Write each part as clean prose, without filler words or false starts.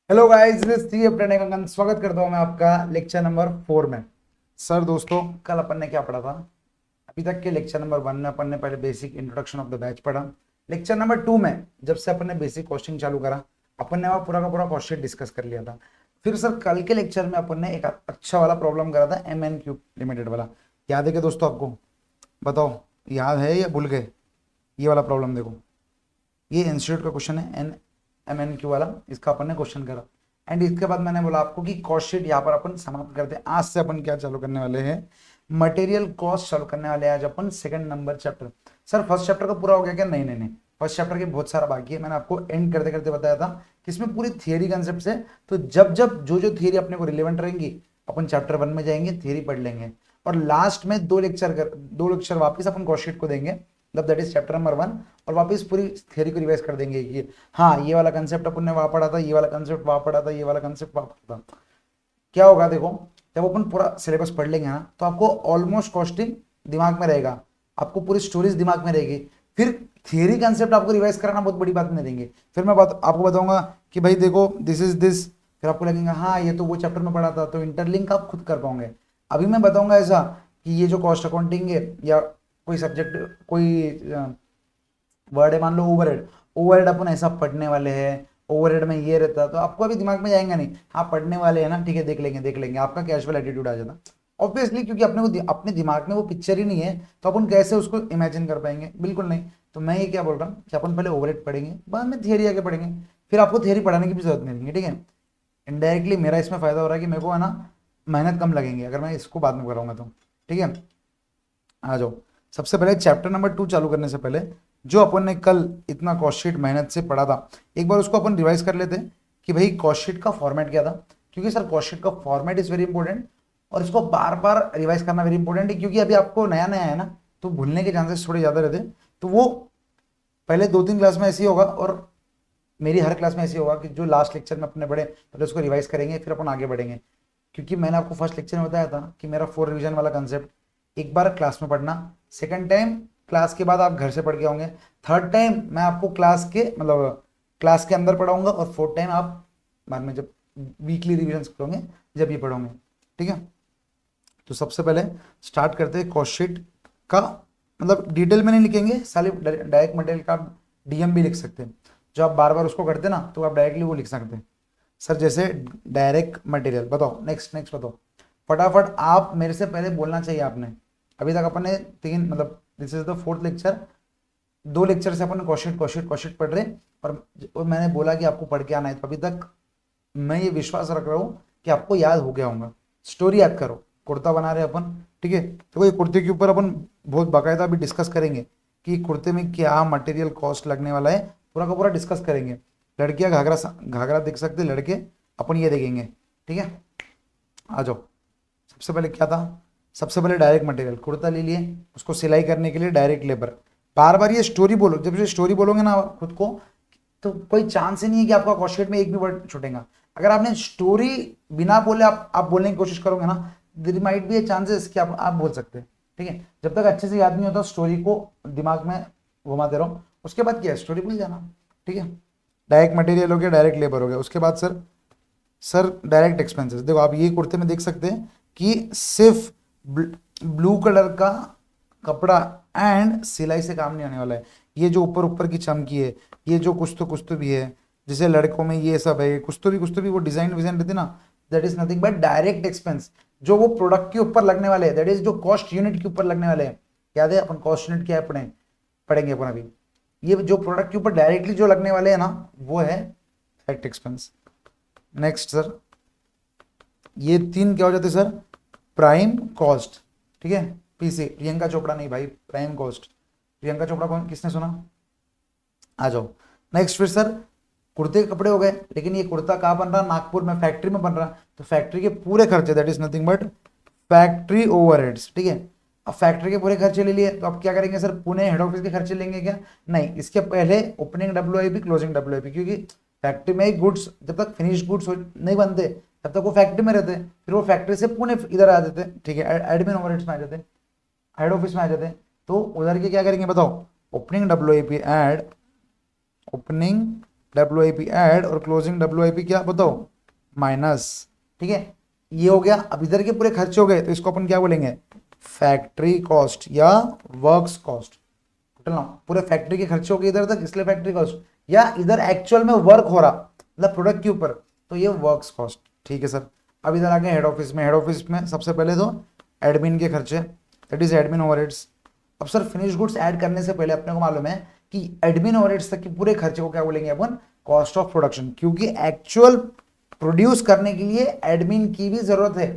Hello guys, स्वागत करता हूं मैं आपका लेक्चर नंबर 4 में। सर दोस्तों, कल अपन ने क्या पढ़ा था? अभी तक के लेक्चर नंबर 1 में अपन ने पहले basic introduction of the batch पढ़ा। लेक्चर नंबर 2 में जब से अपन ने बेसिक क्वेश्चन चालू करा, अपन ने वहाँ पूरा का पूरा क्वेश्चन डिस्कस कर लिया था। फिर सर कल के लेक्चर में अपन ने एक अच्छा वाला प्रॉब्लम करा था, MN क्यूब लिमिटेड वाला। याद है क्या दोस्तों आपको? बताओ, याद है या भूल गए? ये वाला प्रॉब्लम देखो, ये इंस्टीट्यूट का क्वेश्चन है, MN क्यू वाला। इसका अपन ने क्वेश्चन करा एंड इसके बाद मैंने बोला आपको कि कॉस्ट शीट यहाँ पर अपन समाप्त करते हैं। आज से अपन क्या चालू करने वाले हैं? मटेरियल कॉस्ट चालू करने वाले हैं आज अपन, second number chapter. Sir first chapter का पूरा हो गया क्या? नहीं नहीं नहीं, फर्स्ट चैप्टर के बहुत सारा बाकी है। मैंने आपको एंड करते करते बताया था कि इसमें पूरी थियरी कंसेप्ट है। तो जब जब जो जो थियरी अपने को रिलेवेंट रहेंगी, अपन चैप्टर 1 में जाएंगे, थियरी पढ़ लेंगे और लास्ट में दो लेक्चर वापस अपन कॉस्ट शीट को देंगे, मतलब दैट इज चैप्टर नंबर 1। और वापस पूरी थियरी को रिवाइज कर देंगे कि हाँ, ये वाला कंसेप्ट अपन ने वहां पढ़ा था, ये वाला कंसेप्ट वहां पढ़ा था, ये वाला कंसेप्ट वहां पढ़ा था। क्या होगा देखो, जब अपन पूरा सिलेबस पढ़ लेंगे ना, तो आपको ऑलमोस्ट कॉस्टिंग दिमाग में रहेगा, आपको पूरी स्टोरीज दिमाग में रहेगी। फिर थियरी कंसेप्ट आपको रिवाइज कराना बहुत बड़ी बात नहीं देंगे। फिर मैं आपको बताऊंगा कि भाई देखो दिस इज दिस, फिर आपको लगेगा हाँ ये तो वो चैप्टर में पढ़ा था, तो इंटरलिंक आप खुद कर पाओगे। अभी मैं बताऊंगा ऐसा कि ये जो कॉस्ट अकाउंटिंग है या कोई सब्जेक्ट, कोई वर्ड है, मान लो ओवरहेड। ओवरहेड अपन ऐसा पढ़ने वाले हैं, ओवरहेड में ये रहता, तो आपको अभी दिमाग में जाएगा नहीं। हाँ पढ़ने वाले हैं ना, ठीक है, देख लेंगे देख लेंगे, आपका कैजुअल एटीट्यूड आ जाता ऑब्वियसली, क्योंकि अपने को अपने दिमाग में वो पिक्चर ही नहीं है, तो अपन कैसे उसको इमेजिन कर पाएंगे? बिल्कुल नहीं। तो मैं ये क्या बोल रहा हूँ कि अपन पहले ओवरहेड पढ़ेंगे, बाद में थियरी आके पढ़ेंगे। फिर आपको थियरी पढ़ाने की भी जरूरत नहीं रहेगी, ठीक है। इनडायरेक्टली मेरा इसमें फायदा हो रहा है कि मेरे को है ना मेहनत कम लगेंगे अगर मैं इसको बाद में कराऊंगा तो, ठीक है। आ जाओ। सबसे पहले चैप्टर नंबर 2 चालू करने से पहले, जो अपन ने कल इतना कॉस्ट शीट मेहनत से पढ़ा था, एक बार उसको अपन रिवाइज कर लेते हैं कि भाई कॉस्ट शीट का फॉर्मेट क्या था। क्योंकि सर कॉस्ट शीट का फॉर्मेट इज वेरी इंपॉर्टेंट और इसको बार बार रिवाइज करना वेरी इंपॉर्टेंट है, क्योंकि अभी आपको नया नया है ना, तो भूलने के चांसेस थोड़े ज़्यादा रहते हैं। तो वो पहले 2-3 क्लास में ऐसे ही होगा और मेरी हर क्लास में ऐसे होगा कि जो लास्ट लेक्चर में अपने पढ़े पहले उसको रिवाइज करेंगे, फिर अपन आगे बढ़ेंगे। क्योंकि मैंने आपको फर्स्ट लेक्चर में बताया था कि मेरा 4 रिवीजन वाला कंसेप्ट एक बार क्लास में पढ़ना, सेकंड टाइम क्लास के बाद आप घर से पढ़ के होंगे, थर्ड टाइम मैं आपको क्लास के मतलब क्लास के अंदर पढ़ाऊंगा और फोर्थ टाइम आप बाद में जब वीकली रिविजन करोगे, जब ये पढ़ोगे, ठीक है। तो सबसे पहले स्टार्ट करते हैं कॉस्ट शीट का, मतलब डिटेल में नहीं लिखेंगे साले, डायरेक्ट मटेरियल का DM भी लिख सकते हैं। जो आप बार बार उसको करते ना, तो आप डायरेक्टली वो लिख सकते हैं। सर जैसे डायरेक्ट मटेरियल बताओ, नेक्स्ट नेक्स्ट बताओ फटाफट। आप मेरे से पहले बोलना चाहिए आपने। अभी तक अपन ने 3 मतलब this is the 4th lecture, 2 lecture से अपन क्वेश्चन पढ़ रहे हैं। और मैंने बोला कि आपको पढ़ के आना है, तो अभी तक मैं ये विश्वास रख रहा हूँ कि आपको याद हो गया होगा। स्टोरी याद करो, कुर्ता बना रहे अपन, ठीक है। तो ये कुर्ते के ऊपर अपन बहुत बाकायदा भी डिस्कस करेंगे कि कुर्ते में क्या मटेरियल कॉस्ट लगने वाला है, पूरा का पूरा डिस्कस करेंगे। लड़कियां घाघरा घाघरा देख सकते, लड़के अपन ये देखेंगे, ठीक है। आ जाओ। सबसे पहले क्या था? सबसे पहले डायरेक्ट मटेरियल, कुर्ता ले लिए, उसको सिलाई करने के लिए डायरेक्ट लेबर। बार बार ये स्टोरी बोलो, जब ये स्टोरी बोलोगे ना खुद को, तो कोई चांस ही नहीं है कि आपका कॉस्ट शीट में एक भी वर्ड छूटेगा। अगर आपने स्टोरी बिना बोले आप बोलने की कोशिश करोगे ना, there might be a chances कि आप बोल सकते हैं, ठीक है। जब तक अच्छे से याद नहीं होता, स्टोरी को दिमाग में घुमाते रहो, उसके बाद क्या है, स्टोरी भूल जाना, ठीक है। डायरेक्ट मटेरियल हो गया, डायरेक्ट लेबर हो गया, उसके बाद सर डायरेक्ट एक्सपेंसेस। देखो आप ये कुर्ते में देख सकते हैं कि सिर्फ ब्लू कलर का कपड़ा एंड सिलाई से काम नहीं होने वाला है। ये जो ऊपर ऊपर की चमकी है, ये जो कुछ तो भी है, जैसे लड़कों में ये सब है, कुछ तो भी वो डिजाइन विजाइन रहती है ना, that is nothing but direct expense. जो वो प्रोडक्ट के ऊपर लगने वाले हैं, दैट इज जो कॉस्ट यूनिट के ऊपर लगने वाले हैं। याद है अपन कॉस्ट यूनिट क्या है पढ़ेंगे अपन अभी। ये जो प्रोडक्ट के ऊपर डायरेक्टली जो लगने वाले हैं ना, वो है डायरेक्ट एक्सपेंस। नेक्स्ट सर, ये 3 क्या हो जाते सर? प्राइम कॉस्ट, ठीक है। PC प्रियंका चोपड़ा नहीं भाई, प्राइम कॉस्ट। प्रियंका चोपड़ा कौन, किसने सुना? आ जाओ। नेक्स्ट फिर सर, कुर्ते के कपड़े हो गए, लेकिन ये कुर्ता कहाँ बन रहा? नागपुर में फैक्ट्री में बन रहा। तो फैक्ट्री के पूरे खर्चे, that is nothing but factory overheads, ठीक है। अब फैक्ट्री के पूरे खर्चे ले लिए, तो अब क्या करेंगे सर? पुणे हेड ऑफिस के खर्चे लेंगे क्या? नहीं, इसके पहले ओपनिंग WIP, क्लोजिंग WIP, क्योंकि फैक्ट्री में गुड्स जब तक फिनिश गुड्स नहीं बनते तब तक वो फैक्ट्री में रहते हैं, फिर वो फैक्ट्री से पुणे इधर आ जाते हैं, ठीक है, एडमिन ओवरहेड्स में आ जाते हैं, हेड ऑफिस में आ जाते हैं। तो उधर के क्या करेंगे बताओ? Opening WIP add opening WIP add और क्लोजिंग WIP क्या बताओ माइनस। ठीक है, ये हो गया। अब इधर के पूरे खर्चे हो गए तो इसको अपन क्या बोलेंगे फैक्ट्री कॉस्ट या वर्क्स कॉस्ट। टोटल ना पूरे फैक्ट्री के खर्चे हो गए इधर तक, इसलिए फैक्ट्री कॉस्ट, या इधर एक्चुअल में वर्क हो रहा मतलब प्रोडक्ट के ऊपर तो ये वर्क्स कॉस्ट। ठीक है सर। अब इधर आ गए हेड ऑफिस में। हेड ऑफिस में सबसे पहले तो एडमिन के खर्चे, दैट इज एडमिन ओवरहेड्स। अब सर फिनिश गुड्स ऐड करने से पहले अपने को मालूम है कि एडमिन ओवरहेड्स तक के पूरे खर्चे को क्या बोलेंगे अपन कॉस्ट ऑफ प्रोडक्शन, क्योंकि एक्चुअल प्रोड्यूस करने के लिए एडमिन की भी जरूरत है।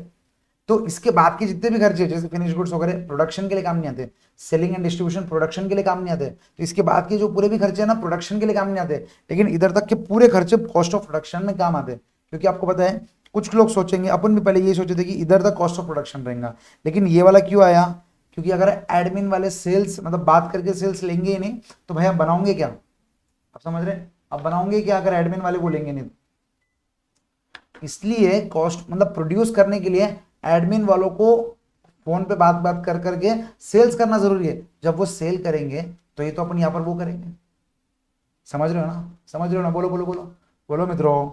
तो इसके बाद के जितने भी खर्चे जैसे फिनिश गुड्स वगैरह प्रोडक्शन के लिए काम नहीं आते, सेलिंग एंड डिस्ट्रीब्यूशन प्रोडक्शन के लिए काम नहीं आते, तो इसके बाद के जो पूरे भी खर्चे हैं ना प्रोडक्शन के लिए काम नहीं आते, लेकिन इधर तक के पूरे खर्चे कॉस्ट ऑफ प्रोडक्शन में काम आते। क्योंकि आपको पता है कुछ लोग सोचेंगे, अपन भी पहले ये सोचे थे कि इधर तक कॉस्ट ऑफ प्रोडक्शन रहेगा, लेकिन ये वाला क्यों आया, क्योंकि अगर एडमिन वाले सेल्स मतलब बात करके सेल्स लेंगे ही नहीं तो भैया बनाओगे क्या, आप समझ रहे हैं, अब बनाओगे क्या अगर एडमिन वाले बोलेंगे नहीं। इसलिए कॉस्ट मतलब प्रोड्यूस करने के लिए एडमिन वालों को फोन पे बात बात कर करके सेल्स करना जरूरी है। जब वो सेल करेंगे तो ये तो अपन यहाँ पर वो करेंगे, समझ रहे हो ना, समझ रहे हो ना, बोलो बोलो बोलो बोलो मित्रों।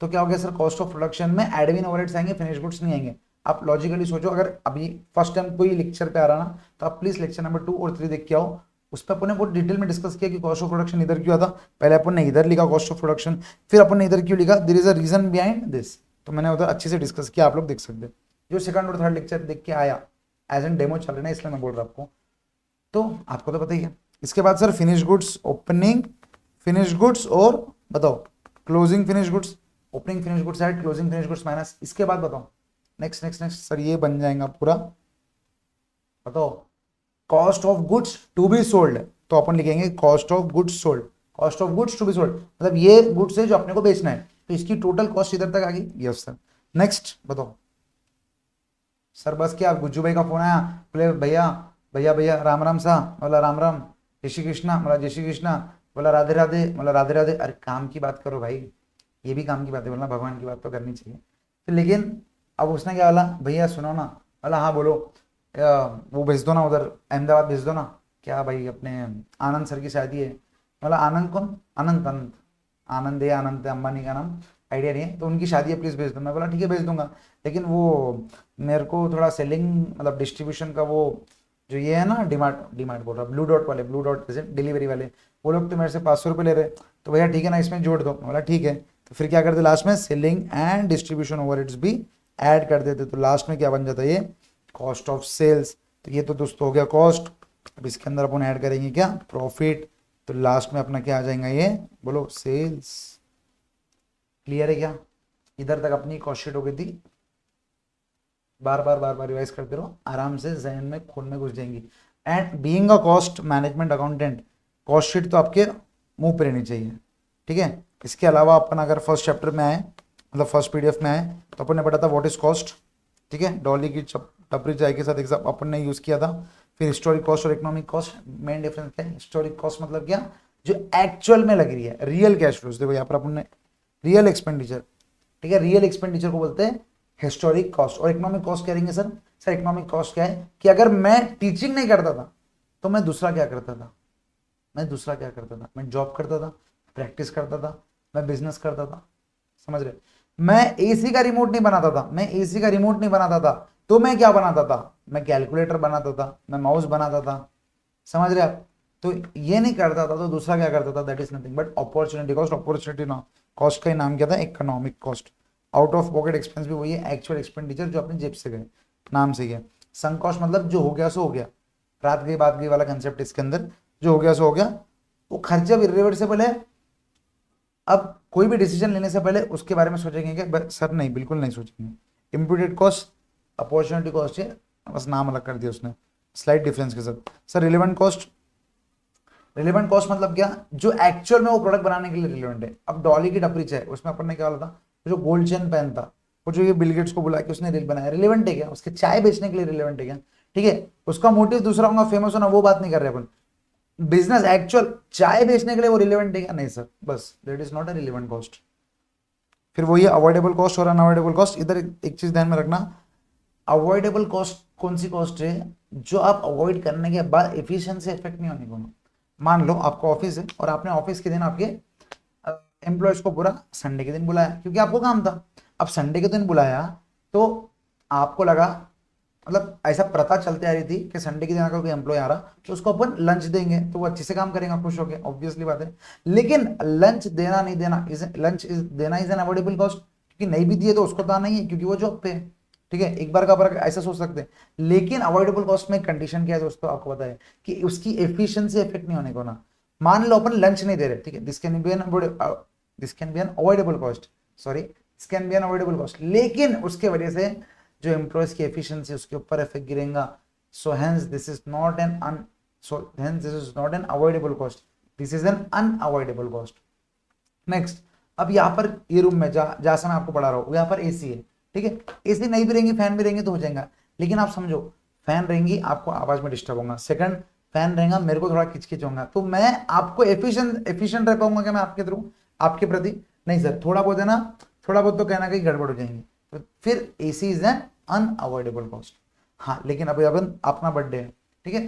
तो क्या हो गया सर कॉस्ट ऑफ प्रोडक्शन में एडमिन ओवरहेड्स आएंगे, फिनिश गुड्स नहीं आएंगे। आप लॉजिकली सोचो, अगर अभी फर्स्ट टाइम कोई लेक्चर पे आ रहा ना तो आप प्लीज लेक्चर नंबर 2 और 3 देख के आओ, उस पर अपन ने बहुत डिटेल में डिस्कस किया कि कॉस्ट ऑफ प्रोडक्शन इधर क्यों आता। पहले अपन ने इधर लिखा कॉस्ट ऑफ प्रोडक्शन, फिर अपन ने इधर क्यों लिखा, there is a reason behind this, तो मैंने उधर अच्छे से डिस्कस किया, आप लोग देख सकते हैं। जो सेकंड और थर्ड लेक्चर देख के आया एज एन डेमो चल रहे ना, इसलिए मैं बोल रहा आपको, तो आपको तो पता ही है। इसके बाद sir finish goods, opening finish goods और बताओ closing finish goods, opening finish goods add, closing finish goods minus. इसके बाद बताओ नेक्स्ट नेक्स्ट नेक्स्ट सर ये बन जाएगा पूरा, बताओ cost of goods to be sold, तो अपन लिखेंगे cost of goods sold, cost of goods to be sold मतलब ये गुड्स है जो अपने को बेचना है, तो इसकी टोटल कॉस्ट इधर तक आ गई। Yes sir. नेक्स्ट बताओ सर, बस क्या गुज्जू भाई का फोन आया, बोले भैया भैया भैया राम राम सा, बोला राम राम, जय श्री कृष्णा, बोला जय श्री कृष्णा, बोला राधे राधे, बोला राधे राधे। अरे काम की बात करो भाई, ये भी काम की बात है, बोलना भगवान की बात तो करनी चाहिए। तो लेकिन अब उसने क्या बोला, भैया सुनो ना, बोला हाँ बोलो, वो भेज दो ना उधर अहमदाबाद भेज दो ना, क्या भाई अपने आनंद सर की शादी है। बोला आनंद कौन, अनंत अनंत आनंद है, आनंद है अंबानी का नाम, आइडिया नहीं है, तो उनकी शादी है प्लीज़ भेज दो। मैं बोला ठीक है भेज दूंगा, लेकिन वो मेरे को थोड़ा सेलिंग मतलब डिस्ट्रीब्यूशन का वो जो ये है ना डिमार्ट डिमार्ट बोल रहा ब्लू डॉट वाले, ब्लू डॉट डिलीवरी वाले, वो लोग तो मेरे से 500 रुपये ले रहे, तो भैया ठीक है ना इसमें जोड़ दो। बोला ठीक है, तो फिर क्या करते लास्ट में सेलिंग एंड डिस्ट्रीब्यूशन ओवरहेड्स भी ऐड कर देते, तो लास्ट में क्या बन जाता है ये कॉस्ट ऑफ सेल्स। तो ये तो दोस्तों हो गया कॉस्ट। अब इसके अंदर अपन ऐड करेंगे क्या प्रॉफिट, तो लास्ट में अपना क्या आ जाएगा ये बोलो सेल्स। क्लियर है क्या, इधर तक अपनी कॉस्ट शीट हो गई थी, बार बार रिवाइज करते रहो, आराम से जहन में खून में घुस जाएंगी। And being a cost management accountant cost sheet तो आपके मुंह पे रहनी चाहिए। ठीक है, इसके अलावा अपन अगर फर्स्ट चैप्टर में आए मतलब फर्स्ट पीडीएफ में आए तो अपन ने पढ़ा था व्हाट इज कॉस्ट। ठीक है, डॉली की टपरी चाय के साथ एग्जाम अपन ने यूज किया था। फिर हिस्टोरिक कॉस्ट और इकोनॉमिक कॉस्ट, मेन डिफरेंस क्या है, हिस्टोरिक कॉस्ट मतलब क्या जो एक्चुअल में लग रही है, रियल कैश फ्लोज। देखो यहाँ पर अपन ने रियल एक्सपेंडिचर, ठीक है, रियल एक्सपेंडिचर को बोलते हैं हिस्टोरिक कॉस्ट। और इकोनॉमिक कॉस्ट करेंगे सर, सर इकोनॉमिक कॉस्ट क्या है कि अगर मैं टीचिंग नहीं करता था तो मैं दूसरा क्या करता था, मैं जॉब करता था, प्रैक्टिस करता था, मैं बिजनेस करता था, समझ रहे, मैं एसी का रिमोट नहीं बनाता था, तो मैं क्या बनाता था, मैं कैलकुलेटर बनाता था, मैं माउस बनाता था, समझ रहे आप। तो ये नहीं करता था तो दूसरा क्या करता था, that is nothing but opportunity cost. Opportunity ना कॉस्ट का ही नाम क्या था, economic cost. Out of pocket expense भी वही है, एक्चुअल एक्सपेंडिचर जो अपनी जेब से गए, नाम से गया। संक कॉस्ट मतलब जो हो गया सो हो गया, रात गई बात गई वाला कंसेप्ट इसके अंदर, जो हो गया सो हो गया। वो खर्चा भी रिवर्सेबल है। अब कोई भी डिसीजन लेने से पहले उसके बारे में सोचेंगे क्या सर, नहीं बिल्कुल नहीं सोचेंगे। इम्प्यूटेड कॉस्ट अपॉर्चुनिटी कॉस्ट है, बस नाम अलग कर दिया उसने स्लाइड डिफरेंस के साथ। Sir relevant cost, relevant cost मतलब क्या, जो एक्चुअल में वो प्रोडक्ट बनाने के लिए रिलेवेंट है। अब डॉली की टपरी चाय, उसमें अपन ने क्या बोला था, जो गोल्ड चेन पहनता, वो जो ये बिल गेट्स को बुला के उसने रील बनाया, रिलेवेंट है क्या, उसके चाय बेचने के लिए रिलेवेंट है क्या। ठीक है, उसका मोटिव दूसरा होगा फेमस होना, वो बात नहीं कर रहे अपन। बिजनेस एक्चुअल चाय बेचने के लिए वो रिलेवेंट है क्या, नहीं सर, बस that is not a relevant cost. फिर वो ये अवॉइडेबल कॉस्ट और अनअवॉइडेबल कॉस्ट। इधर एक चीज ध्यान में रखना, अवॉइडेबल कॉस्ट कौन सी कॉस्ट है, जो आप अवॉइड करने के बाद एफिशिएंसी इफेक्ट नहीं होने को। मान लो आपका ऑफिस है और आपने ऑफिस के दिन आपके एम्प्लॉयज को पूरा संडे के दिन बुलाया क्योंकि आपको काम था। अब संडे के दिन बुलाया तो आपको लगा, मतलब ऐसा प्रथा चलती आ रही थी कि संडे के दिन अगर कोई एम्प्लॉय आ रहा तो उसको अपन लंच देंगे तो वो अच्छे से काम करेगा खुश होकर, ऑब्वियसली बात है। लेकिन लंच देना नहीं देना, लंच देना इज एन अवॉइडेबल कॉस्ट, क्योंकि नहीं भी दिए तो उसको तो आना ही है क्योंकि वो जॉब पे है। ठीक है, एक बार का फर्क ऐसा सोच सकते हैं। लेकिन अवॉइडेबल कॉस्ट में कंडीशन क्या है दोस्तों, आपको पता है कि उसकी एफिशिएंसी इफेक्ट नहीं होने को ना। मान लो अपन लंच नहीं दे रहे, ठीक है, this can be an avoidable cost, sorry this can be an avoidable cost, लेकिन उसके वजह से जो एम्प्लॉयज की एफिशिएंसी उसके ऊपर इफेक्ट गिरेगा। So hence this is not an avoidable cost, this is an unavoidable cost. Next, अब यहाँ पर ये रूम में जहां से मैं आपको पढ़ा रहा हूँ यहाँ पर एसी है, ठीक है, एसी नहीं भी रहेंगी फैन भी रहेंगे तो हो जाएगा। लेकिन आप समझो, फैन रहेंगी आपको आवाज में डिस्टर्ब होगा, सेकंड फैन रहेगा मेरे को थोड़ा खिचखिच होगा, तो मैं आपको एफिशिएंट रह पाऊंगा क्या मैं आपके थ्रू, आपके प्रति? नहीं सर, थोड़ा बहुत है ना, थोड़ा बहुत तो कहना कहीं गड़बड़ हो जाएंगी। तो फिर AC is an unavoidable cost. हाँ, लेकिन अभी अपन अपना बर्थडे है, ठीक है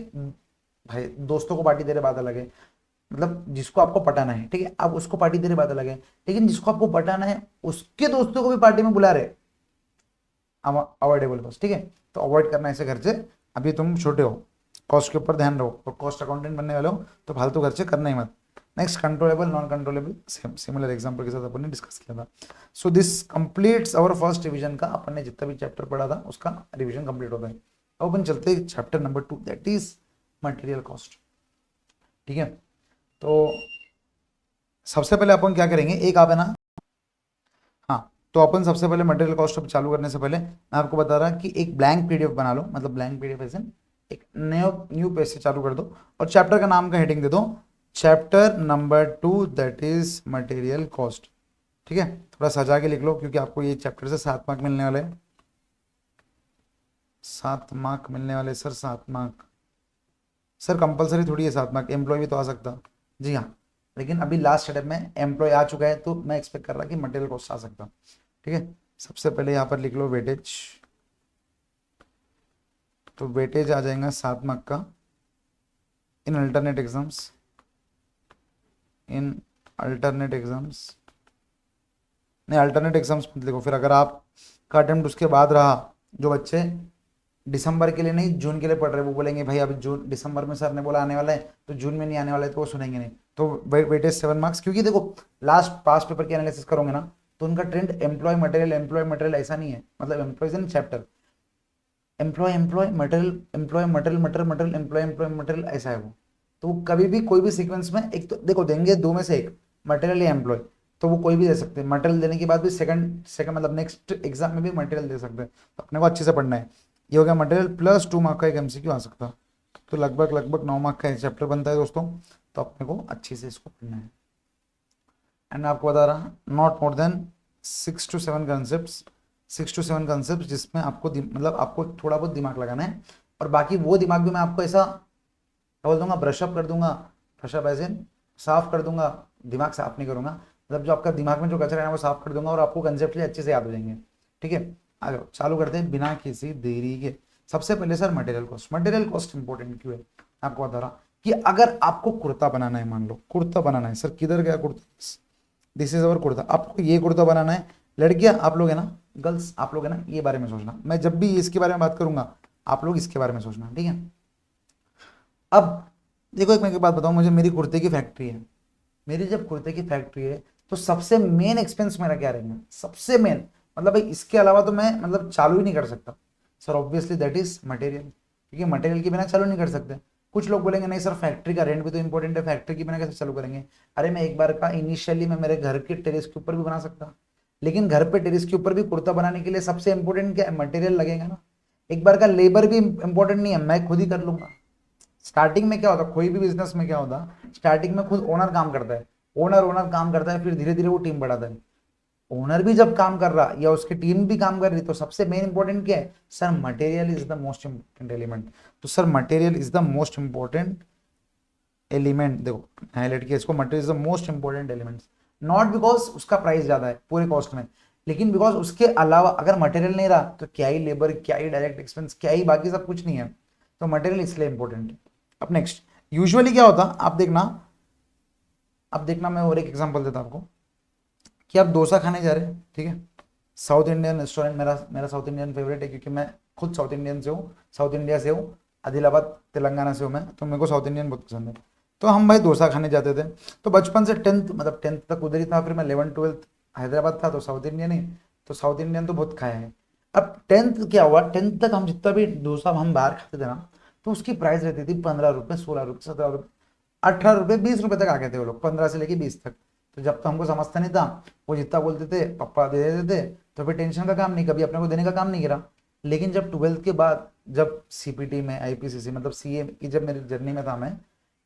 भाई, दोस्तों को पार्टी दे रहे बात अलग है, मतलब जिसको आपको पटाना है, ठीक है, आप उसको पार्टी दे रहे बात अलग है, लेकिन जिसको आपको पटाना है उसके दोस्तों को भी पार्टी में बुला रहे, अवॉइडेबल कॉस्ट। ठीक है, तो अवॉइड करना ऐसे खर्चे, अभी तुम छोटे हो, कॉस्ट के ऊपर ध्यान रहो, और कॉस्ट अकाउंटेंट बनने वाले हो तो फालतू खर्चे करना ही मत। Next, controllable non controllable, similar example के साथ अपन ने डिस्कस किया था। So this completes our first revision का, अपन ने जितना भी चैप्टर पढ़ा था उसका रिवीजन कंप्लीट होता है। अब अपन चलते हैं chapter number 2, that is material cost. ठीक है, तो सबसे पहले अपन क्या करेंगे, एक आप है ना, हाँ, तो अपन सबसे पहले मटेरियल कॉस्ट चालू करने से पहले मैं आपको बता रहा कि एक ब्लैंक पीडीएफ बना लो, मतलब ब्लैंक पीडीएफ ऐसे एक न्यू पेज से चालू कर दो और चैप्टर का नाम का हेडिंग दे दो chapter number 2 that is material cost. ठीक है, थोड़ा सजा के लिख लो क्योंकि आपको ये चैप्टर से 7 मार्क मिलने वाले, 7 मार्क मिलने वाले सर, 7 मार्क सर, कंपलसरी थोड़ी है 7 मार्क, एम्प्लॉय भी तो आ सकता। जी हाँ, लेकिन अभी लास्ट स्टेप में एम्प्लॉय आ चुका है तो मैं एक्सपेक्ट कर रहा कि मटेरियल कॉस्ट आ सकता। ठीक है, सबसे पहले यहाँ पर लिख लो वेटेज, तो वेटेज आ जाएगा 7 मार्क का in alternate exams, in alternate exams, नहीं अल्टरनेट एग्जाम्स मत लिखो, फिर अगर आप का अटेम्प्ट उसके बाद रहा, जो बच्चे दिसंबर के लिए नहीं जून के लिए पढ़ रहे वो बोलेंगे भाई अभी जून दिसंबर में सर ने बोला आने वाला है तो जून में नहीं आने वाला है, तो वो सुनेंगे नहीं। तो वेटेज 7 मार्क्स, क्योंकि देखो लास्ट पास्ट पेपर की एनालिसिस करोगे ना तो उनका ट्रेंड एम्प्लॉय मटेरियल ऐसा नहीं है, मतलब employees in chapter employ material ऐसा है वो। तो वो कभी भी कोई भी सीक्वेंस में एक तो देखो देंगे दो में से एक, मटेरियल या एम्प्लॉय, तो वो कोई भी दे सकते हैं। मटेरियल देने के बाद भी सेकंड मतलब नेक्स्ट एग्जाम में भी मटेरियल दे सकते हैं, तो अपने को अच्छे से पढ़ना है। ये हो गया मटेरियल प्लस 2 मार्क का एक एमसीक्यू आ सकता है, तो लगभग 9 मार्क का एक चैप्टर बनता है दोस्तों, तो अपने को अच्छे से इसको पढ़ना है। एंड आपको बता रहा not more than 6 to 7 concept जिसमें आपको मतलब आपको थोड़ा बहुत दिमाग लगाना है, और बाकी वो दिमाग भी मैं आपको ऐसा बोल दूंगा ब्रशअप कर दूंगा, ब्रशअप एज इन साफ कर दूंगा, दिमाग साफ नहीं करूंगा, मतलब जो आपका दिमाग में जो कचरा है ना वो साफ कर दूंगा और आपको कंसेप्ट अच्छे से याद हो जाएंगे। ठीक है, आ जाओ चालू करते हैं बिना किसी देरी के। सबसे पहले सर मटेरियल कॉस्ट इंपॉर्टेंट क्यों है, आपको बता रहा कि अगर आपको कुर्ता बनाना है, मान लो कुर्ता बनाना है, सर किधर गया kurta, this is our kurta, आपको ये कुर्ता बनाना है। लड़कियां आप लोग है ना, गर्ल्स आप लोग है ना, ये बारे में सोचना, मैं जब भी इसके बारे में बात करूंगा आप लोग इसके बारे में सोचना। ठीक है, अब देखो एक मैं बात बताऊं, मुझे मेरी कुर्ते की फैक्ट्री है, मेरी जब कुर्ते की फैक्ट्री है तो सबसे मेन एक्सपेंस मेरा क्या रहेगा, सबसे मेन, मतलब भाई इसके अलावा तो मैं मतलब चालू ही नहीं कर सकता sir, obviously that is material, क्योंकि मटेरियल के बिना चालू नहीं कर सकते। कुछ लोग बोलेंगे नहीं सर फैक्ट्री का रेंट भी तो इंपॉर्टेंट है, फैक्ट्री के बिना कैसे चालू करेंगे? अरे मैं एक बार का इनिशियली मैं मेरे घर के टेरेस के ऊपर भी बना सकता, लेकिन घर पे टेरेस के ऊपर भी कुर्ता बनाने के लिए सबसे इंपॉर्टेंट क्या है, मटेरियल लगेगा ना। एक बार का लेबर भी इंपॉर्टेंट नहीं है, मैं खुद ही कर लूंगा। स्टार्टिंग में क्या होता है, कोई भी बिजनेस में क्या होता है, स्टार्टिंग में खुद ओनर काम करता है, ओनर काम करता है, फिर धीरे धीरे वो टीम बढ़ाता है। ओनर भी जब काम कर रहा या उसकी टीम भी काम कर रही तो सबसे मेन इंपॉर्टेंट क्या है sir, material is the most important element. तो sir material is the most important element, देखो हाईलाइट किया इसको, material is the most important element, not because उसका प्राइस ज्यादा है पूरे कॉस्ट में, लेकिन बिकॉज उसके अलावा अगर मटेरियल नहीं रहा तो क्या ही लेबर, क्या ही डायरेक्ट एक्सपेंस, क्या ही बाकी सब कुछ नहीं है, तो मटेरियल इसलिए इंपॉर्टेंट है। अब नेक्स्ट यूजुअली क्या होता, आप देखना मैं और एक एग्जांपल देता हूं आपको, कि आप डोसा खाने जा रहे हैं, ठीक है, साउथ इंडियन रेस्टोरेंट, मेरा मेरा साउथ इंडियन फेवरेट है क्योंकि मैं खुद साउथ इंडियन से हूँ, साउथ इंडिया से हूँ, आदिलाबाद तेलंगाना से हूँ मैं, तो मेरे को साउथ इंडियन बहुत पसंद है। तो हम भाई डोसा खाने जाते थे। तो बचपन से टेंथ, मतलब टेंथ तक उधर ही था, फिर मैं 11th 12th हैदराबाद था, तो साउथ इंडियन ही, तो साउथ इंडियन तो बहुत खाया है। अब टेंथ क्या हुआ, टेंथ तक हम जितना भी डोसा हम बाहर खाते थे ना, तो उसकी प्राइस रहती थी 15 रुपये, 16 रुपये, 17 रुपये, 18 रुपये, 20 रुपये तक आ गए थे वो लोग, 15 से लेके 20 तक। तो जब तो हमको समझता नहीं था, वो जितना बोलते थे पापा दे देते थे, तो फिर टेंशन का काम नहीं, कभी अपने को देने का काम नहीं करा। लेकिन जब 12th के बाद, जब सीपीटी में, आईपीसीसी मतलब सीए की जब मेरी जर्नी में था मैं,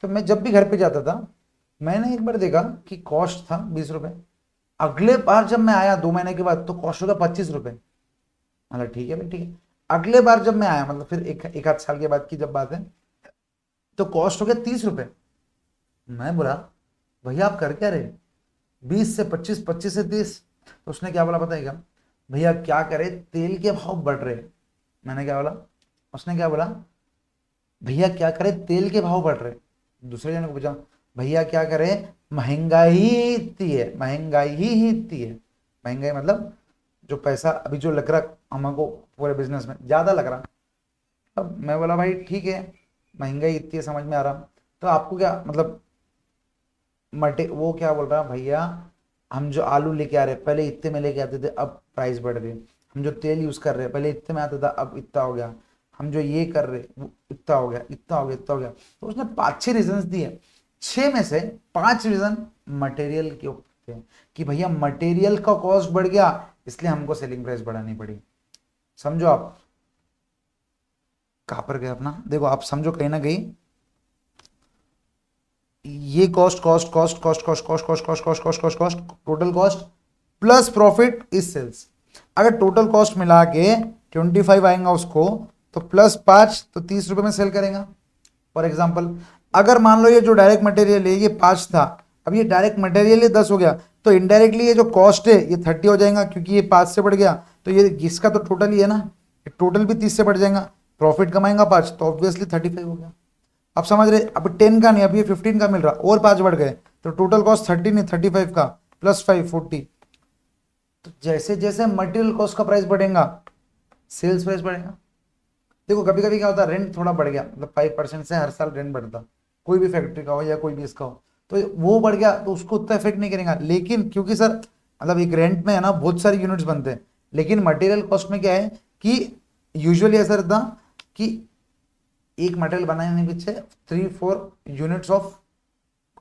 तो मैं जब भी घर पे जाता था, मैंने एक बार देखा कि कॉस्ट था 20 रुपये। अगले बार जब मैं आया 2 महीने के बाद, तो कॉस्ट होगा 25 रुपये। मतलब ठीक है भाई, ठीक है। अगले बार जब मैं आया, मतलब फिर एक आध साल के बाद की जब बात है, तो कॉस्ट हो गया 30 रुपये। मैं बोला भैया आप कर क्या रहे, 20 से 25, 25 से 30। तो उसने क्या बोला पता है क्या, भैया क्या करे, तेल के भाव बढ़ रहे। मैंने क्या बोला, उसने क्या बोला, भैया क्या करे, तेल के भाव बढ़ रहे। दूसरे जन को पूछा, भैया क्या करे, महंगाई ही इतनी है, महंगाई ही इतनी है। महंगाई मतलब जो पैसा अभी जो लग रहा हमको पूरे बिजनेस में ज्यादा लग रहा। अब मैं बोला भाई ठीक है, महंगाई इतनी है, समझ में आ रहा। तो आपको क्या मतलब, मटे वो क्या बोल रहा भैया, हम जो आलू लेके आ रहे हैं पहले इतने में लेके आते थे, अब प्राइस बढ़ रही है। हम जो तेल यूज कर रहे हैं पहले इतने में आता था, अब इतना हो गया। हम जो ये कर रहे वो इतना हो गया, इतना हो गया, इतना हो गया। तो उसने 5-6 रीजन दिए, 6 में से 5 रीजन मटेरियल के ऊपर थे, कि भैया मटेरियल का कॉस्ट बढ़ गया, इसलिए हमको सेलिंग प्राइस बढ़ानी पड़ी। समझो आप कहां पर गए अपना, देखो आप समझो कहीं ना कहीं, ये cost cost cost cost cost cost cost cost cost cost cost cost total cost plus profit is sales. अगर टोटल कॉस्ट मिला के 25 आएगा उसको, तो +5, तो 30 रुपए में सेल करेगा। फॉर एग्जाम्पल, अगर मान लो ये जो डायरेक्ट मटेरियल है ये 5 था, अब ये डायरेक्ट मटेरियल ये 10 हो गया, तो इनडायरेक्टली ये जो कॉस्ट है ये 30 हो जाएगा, क्योंकि ये 5 से बढ़ गया, तो ये इसका तो टोटल ही है ना, टोटल भी 30 से बढ़ जाएगा। प्रॉफिट कमाएगा 5, तो ऑब्वियसली 35 हो गया। आप समझ रहे, अब 10 का नहीं, अब ये 15 का मिल रहा, और 5 बढ़ गए, तो टोटल कॉस्ट 30 नहीं 35 का, +5 40। तो जैसे जैसे मटेरियल कॉस्ट का प्राइस बढ़ेगा, सेल्स प्राइस बढ़ेगा। देखो कभी कभी क्या होता है, रेंट थोड़ा बढ़ गया, मतलब 5% से हर साल रेंट बढ़ता, कोई भी फैक्ट्री का हो या कोई भी इसका हो, तो वो बढ़ गया तो उसको उतना इफेक्ट नहीं करेगा। लेकिन क्योंकि सर मतलब एक रेंट में है ना बहुत सारी यूनिट्स बनते हैं, लेकिन मटेरियल कॉस्ट में क्या है कि यूजुअली ऐसा रहता कि एक मटेरियल बनाने के पीछे 3-4 यूनिट्स ऑफ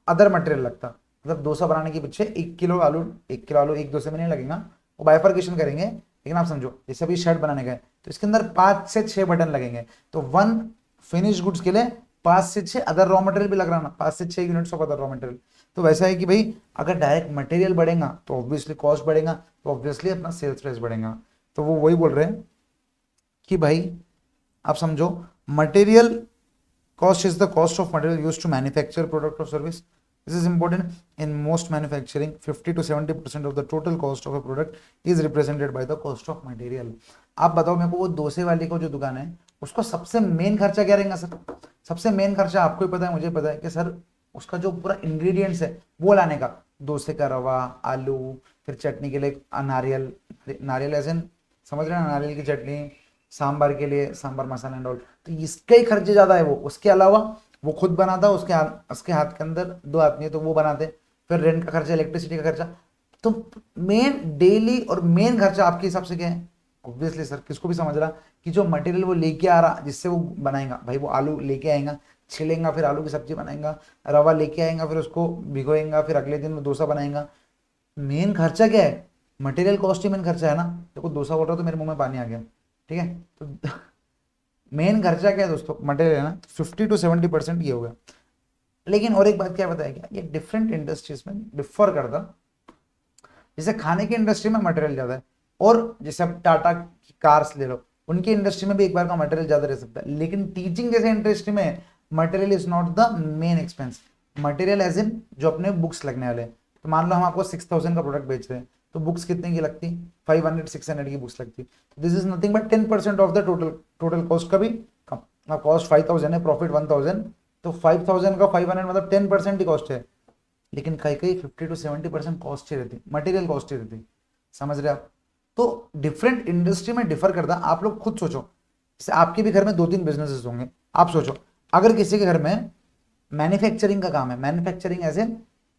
अदर मटेरियल लगता। मतलब डोसा बनाने के पीछे 1 किलो आलू, 1 किलो आलू एक डोसे में नहीं लगेगा, वो बाइफर्केशन करेंगे। लेकिन आप समझो जैसे अभी शर्ट बनाने का है, तो इसके अंदर 5 से 6 बटन लगेंगे, तो 1 फिनिश गुड्स के लिए 5 से 6 अदर रॉ मटेरियल भी लग रहा ना, 5 से 6 units of other raw material. तो वैसा है कि भाई अगर डायरेक्ट मटेरियल बढ़ेगा तो ऑब्वियसली कॉस्ट बढ़ेगा, तो ऑब्वियसली अपना सेल्स प्राइस बढ़ेगा। तो वो वही बोल रहे हैं कि भाई आप समझो, material cost is the cost of material used to manufacture product or service. This is important. In most manufacturing, 50 to 70% of the total cost of a product is represented by the cost of material. आप बताओ मेरे को, वो डोसे वाले को जो दुकान है उसको सबसे मेन खर्चा क्या रहेगा सर? सबसे मेन खर्चा आपको ही पता है, मुझे पता है कि सर उसका जो पूरा इंग्रेडिएंट्स है वो लाने का, डोसे का रवा, आलू, फिर चटनी के लिए नारियल, नारियल ऐसे समझ रहे हैं ना, नारियल की चटनी, सांबर के लिए सांबर मसाला एंड ऑल, तो इसके ही खर्चे ज्यादा है। वो उसके अलावा वो खुद बनाता, उसके हाथ के अंदर 2 आदमी है तो वो बनाते, फिर रेंट का खर्चा, इलेक्ट्रिसिटी का खर्चा। तो मेन डेली और मेन खर्चा आपके हिसाब से क्या है? ऑब्वियसली सर किसको भी समझ रहा कि जो मटेरियल वो लेके आ रहा जिससे वो बनाएगा, भाई वो आलू लेके आएगा, छिलेगा, फिर आलू की सब्जी बनाएगा, रवा लेके आएगा, फिर उसको भिगोएगा, फिर अगले दिन वो डोसा बनाएगा। मेन खर्चा क्या है? मटेरियल कॉस्ट ही मेन खर्चा है ना। देखो डोसा बोल रहा तो मेरे मुंह में पानी आ गया, ठीक है। तो मेन खर्चा क्या है दोस्तों? मटेरियल है ना, 50 to 70% ये होगा। लेकिन और एक बात क्या बताया गया, ये डिफरेंट इंडस्ट्रीज में डिफर करता। जैसे खाने की इंडस्ट्री में मटेरियल ज्यादा है, और जैसे अब टाटा की कार्स ले लो, उनकी इंडस्ट्री में भी एक बार का मटेरियल ज्यादा रह सकता है। लेकिन टीचिंग जैसे इंडस्ट्री में material is not the main expense. Material as in जो अपने बुक्स लगने वाले, तो मान लो हम आपको 6000 का प्रोडक्ट बेच रहे हैं, तो बुक्स कितने की लगती? 500-600 की बुक्स लगती। This is nothing but 10% of the total cost का भी कम। कॉस्ट 5000 है, प्रॉफिट 1000, तो 5000 का 500 मतलब 10% ही कॉस्ट है। लेकिन कई कई 50 to 70% कॉस्ट ही रहती, मटेरियल कॉस्ट ही रहती। समझ रहे आप? तो डिफरेंट इंडस्ट्री में डिफर करता। आप लोग खुद सोचो, जैसे आपके भी घर में 2-3 बिजनेसेस होंगे, आप सोचो अगर किसी के घर में मैन्युफैक्चरिंग का काम है, मैन्युफैक्चरिंग ऐसे